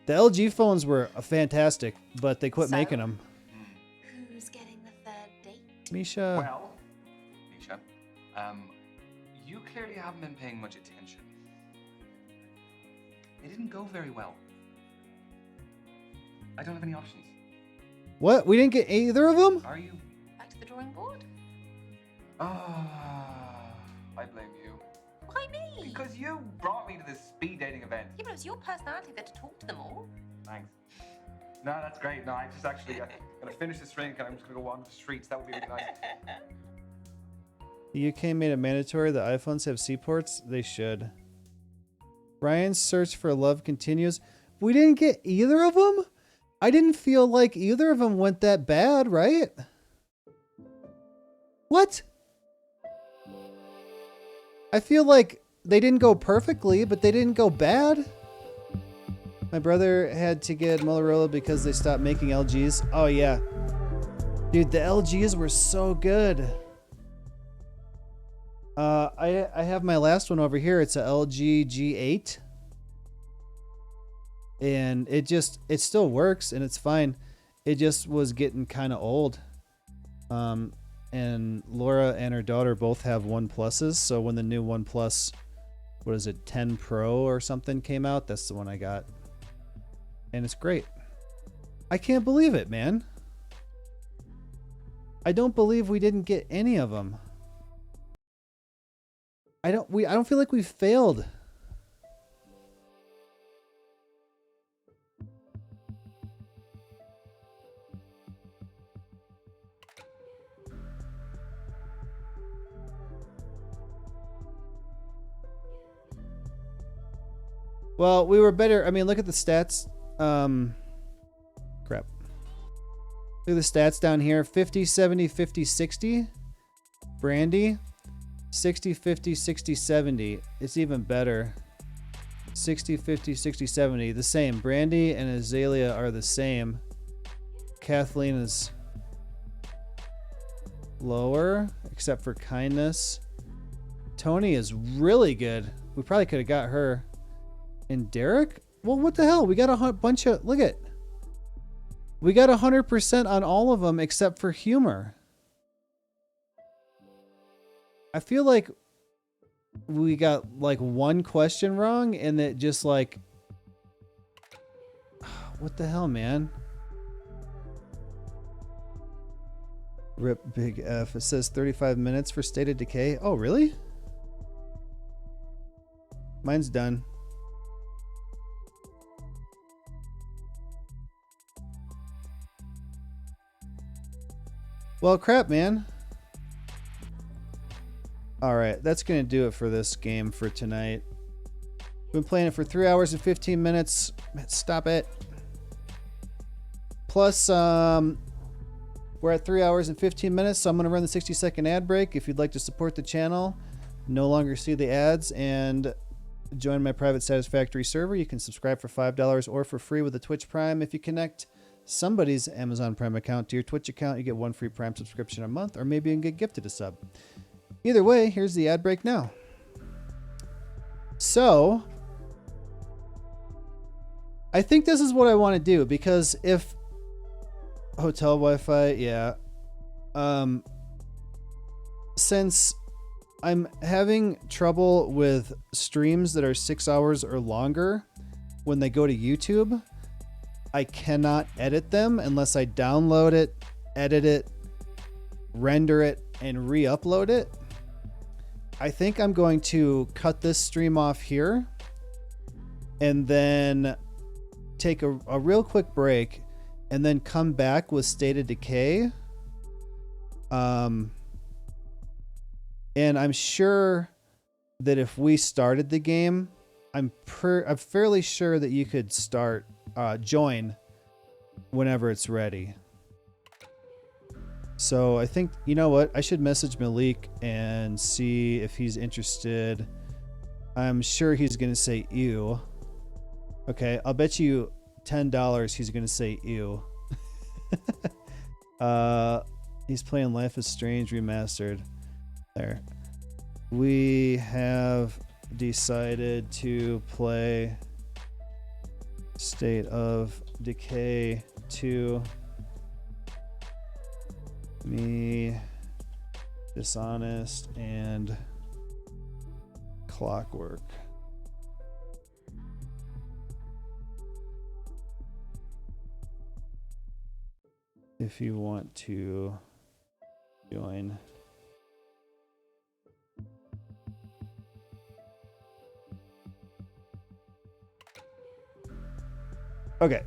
The LG phones were fantastic, but they quit So? making them. Who's getting the third date? Misha. Well, Misha, you clearly haven't been paying much attention. It didn't go very well. I don't have any options. What? We didn't get either of them? Are you? Back to the drawing board? I blame you. Why me? Because you brought me to this speed dating event. Yeah, but it was your personality that to talk to them all. Thanks. No, that's great. No, I just actually gonna finish this drink and I'm just gonna go wander the streets. That would be really nice. The UK made it mandatory that iPhones have C ports. They should. Ryan's search for love continues. We didn't get either of them? I didn't feel like either of them went that bad, right? What? I feel like they didn't go perfectly, but they didn't go bad. My brother had to get Motorola because they stopped making LGs. Oh, yeah. Dude, the LGs were so good. I have my last one over here. It's a LG G8. And it still works and it's fine. It just was getting kind of old. and Laura and her daughter both have OnePluses. So when the new OnePlus, what is it, 10 Pro or something came out, that's the one I got. And it's great. I can't believe it, man. I don't believe we didn't get any of them. I don't feel like we failed. Well, we were better. I mean, look at the stats. Crap. Look at the stats down here. 50, 70, 50, 60. Brandy. 60, 50, 60, 70. It's even better. 60, 50, 60, 70. The same. Brandy and Azalea are the same. Kathleen is lower, except for kindness. Tony is really good. We probably could have got her. And Derek? Well, what the hell? We got a bunch of... Look at... We got 100% on all of them except for humor. I feel like we got like one question wrong and it just like... What the hell, man? Rip Big F. It says 35 minutes for State of Decay. Oh, really? Mine's done. Well, crap, man. Alright, that's going to do it for this game for tonight. Been playing it for 3 hours and 15 minutes. Stop it. Plus, we're at 3 hours and 15 minutes, so I'm going to run the 60-second ad break. If you'd like to support the channel, no longer see the ads, and join my private Satisfactory server, you can subscribe for $5 or for free with a Twitch Prime. If you connect somebody's Amazon Prime account to your Twitch account, you get one free Prime subscription a month, or maybe you can get gifted a sub. Either way, here's the ad break now. So, I think this is what I want to do, because if hotel Wi-Fi, yeah. Since I'm having trouble with streams that are 6 hours or longer when they go to YouTube, I cannot edit them unless I download it, edit it, render it, and re-upload it. I think I'm going to cut this stream off here and then take a real quick break and then come back with State of Decay. And I'm sure that if we started the game, I'm fairly sure that you could start join whenever it's ready. So I think, you know what, I should message Malik and see if he's interested. I'm sure he's gonna say ew. Okay, I'll bet you $10 he's gonna say ew. He's playing Life is Strange Remastered. There. We have decided to play State of Decay 2. Me, Dishonest, and Clockwork. If you want to join. Okay.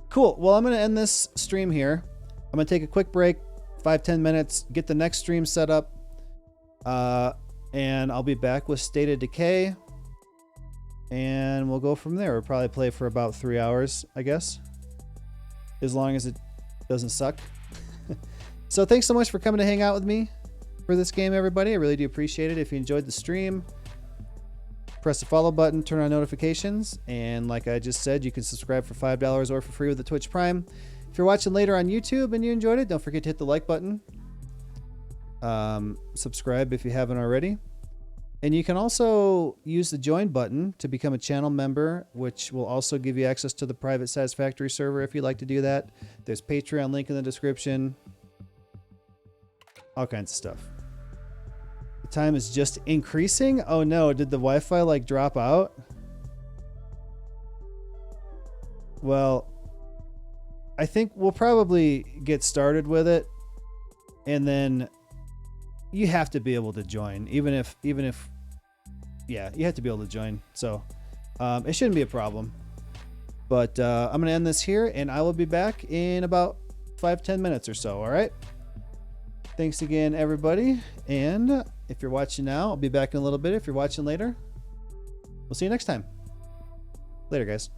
Cool. Well, I'm going to end this stream here. I'm going to take a quick break, 5-10 minutes, get the next stream set up, and I'll be back with State of Decay, and we'll go from there. We'll probably play for about 3 hours, I guess, as long as it doesn't suck. So thanks so much for coming to hang out with me for this game, everybody. I really do appreciate it. If you enjoyed the stream, press the follow button, turn on notifications, and like I just said, you can subscribe for $5 or for free with the Twitch Prime. If you're watching later on YouTube and you enjoyed it, don't forget to hit the like button. Subscribe if you haven't already. And you can also use the join button to become a channel member, which will also give you access to the private Satisfactory server if you'd like to do that. There's Patreon link in the description. all kinds of stuff. The time is just increasing. Oh no, did the Wi-Fi like drop out? Well, I think we'll probably get started with it, and then you have to be able to join, even if yeah, you have to be able to join. So it shouldn't be a problem. But I'm gonna end this here, and I will be back in about 5-10 minutes or so. All right. Thanks again, everybody. And if you're watching now, I'll be back in a little bit. If you're watching later, we'll see you next time. Later, guys.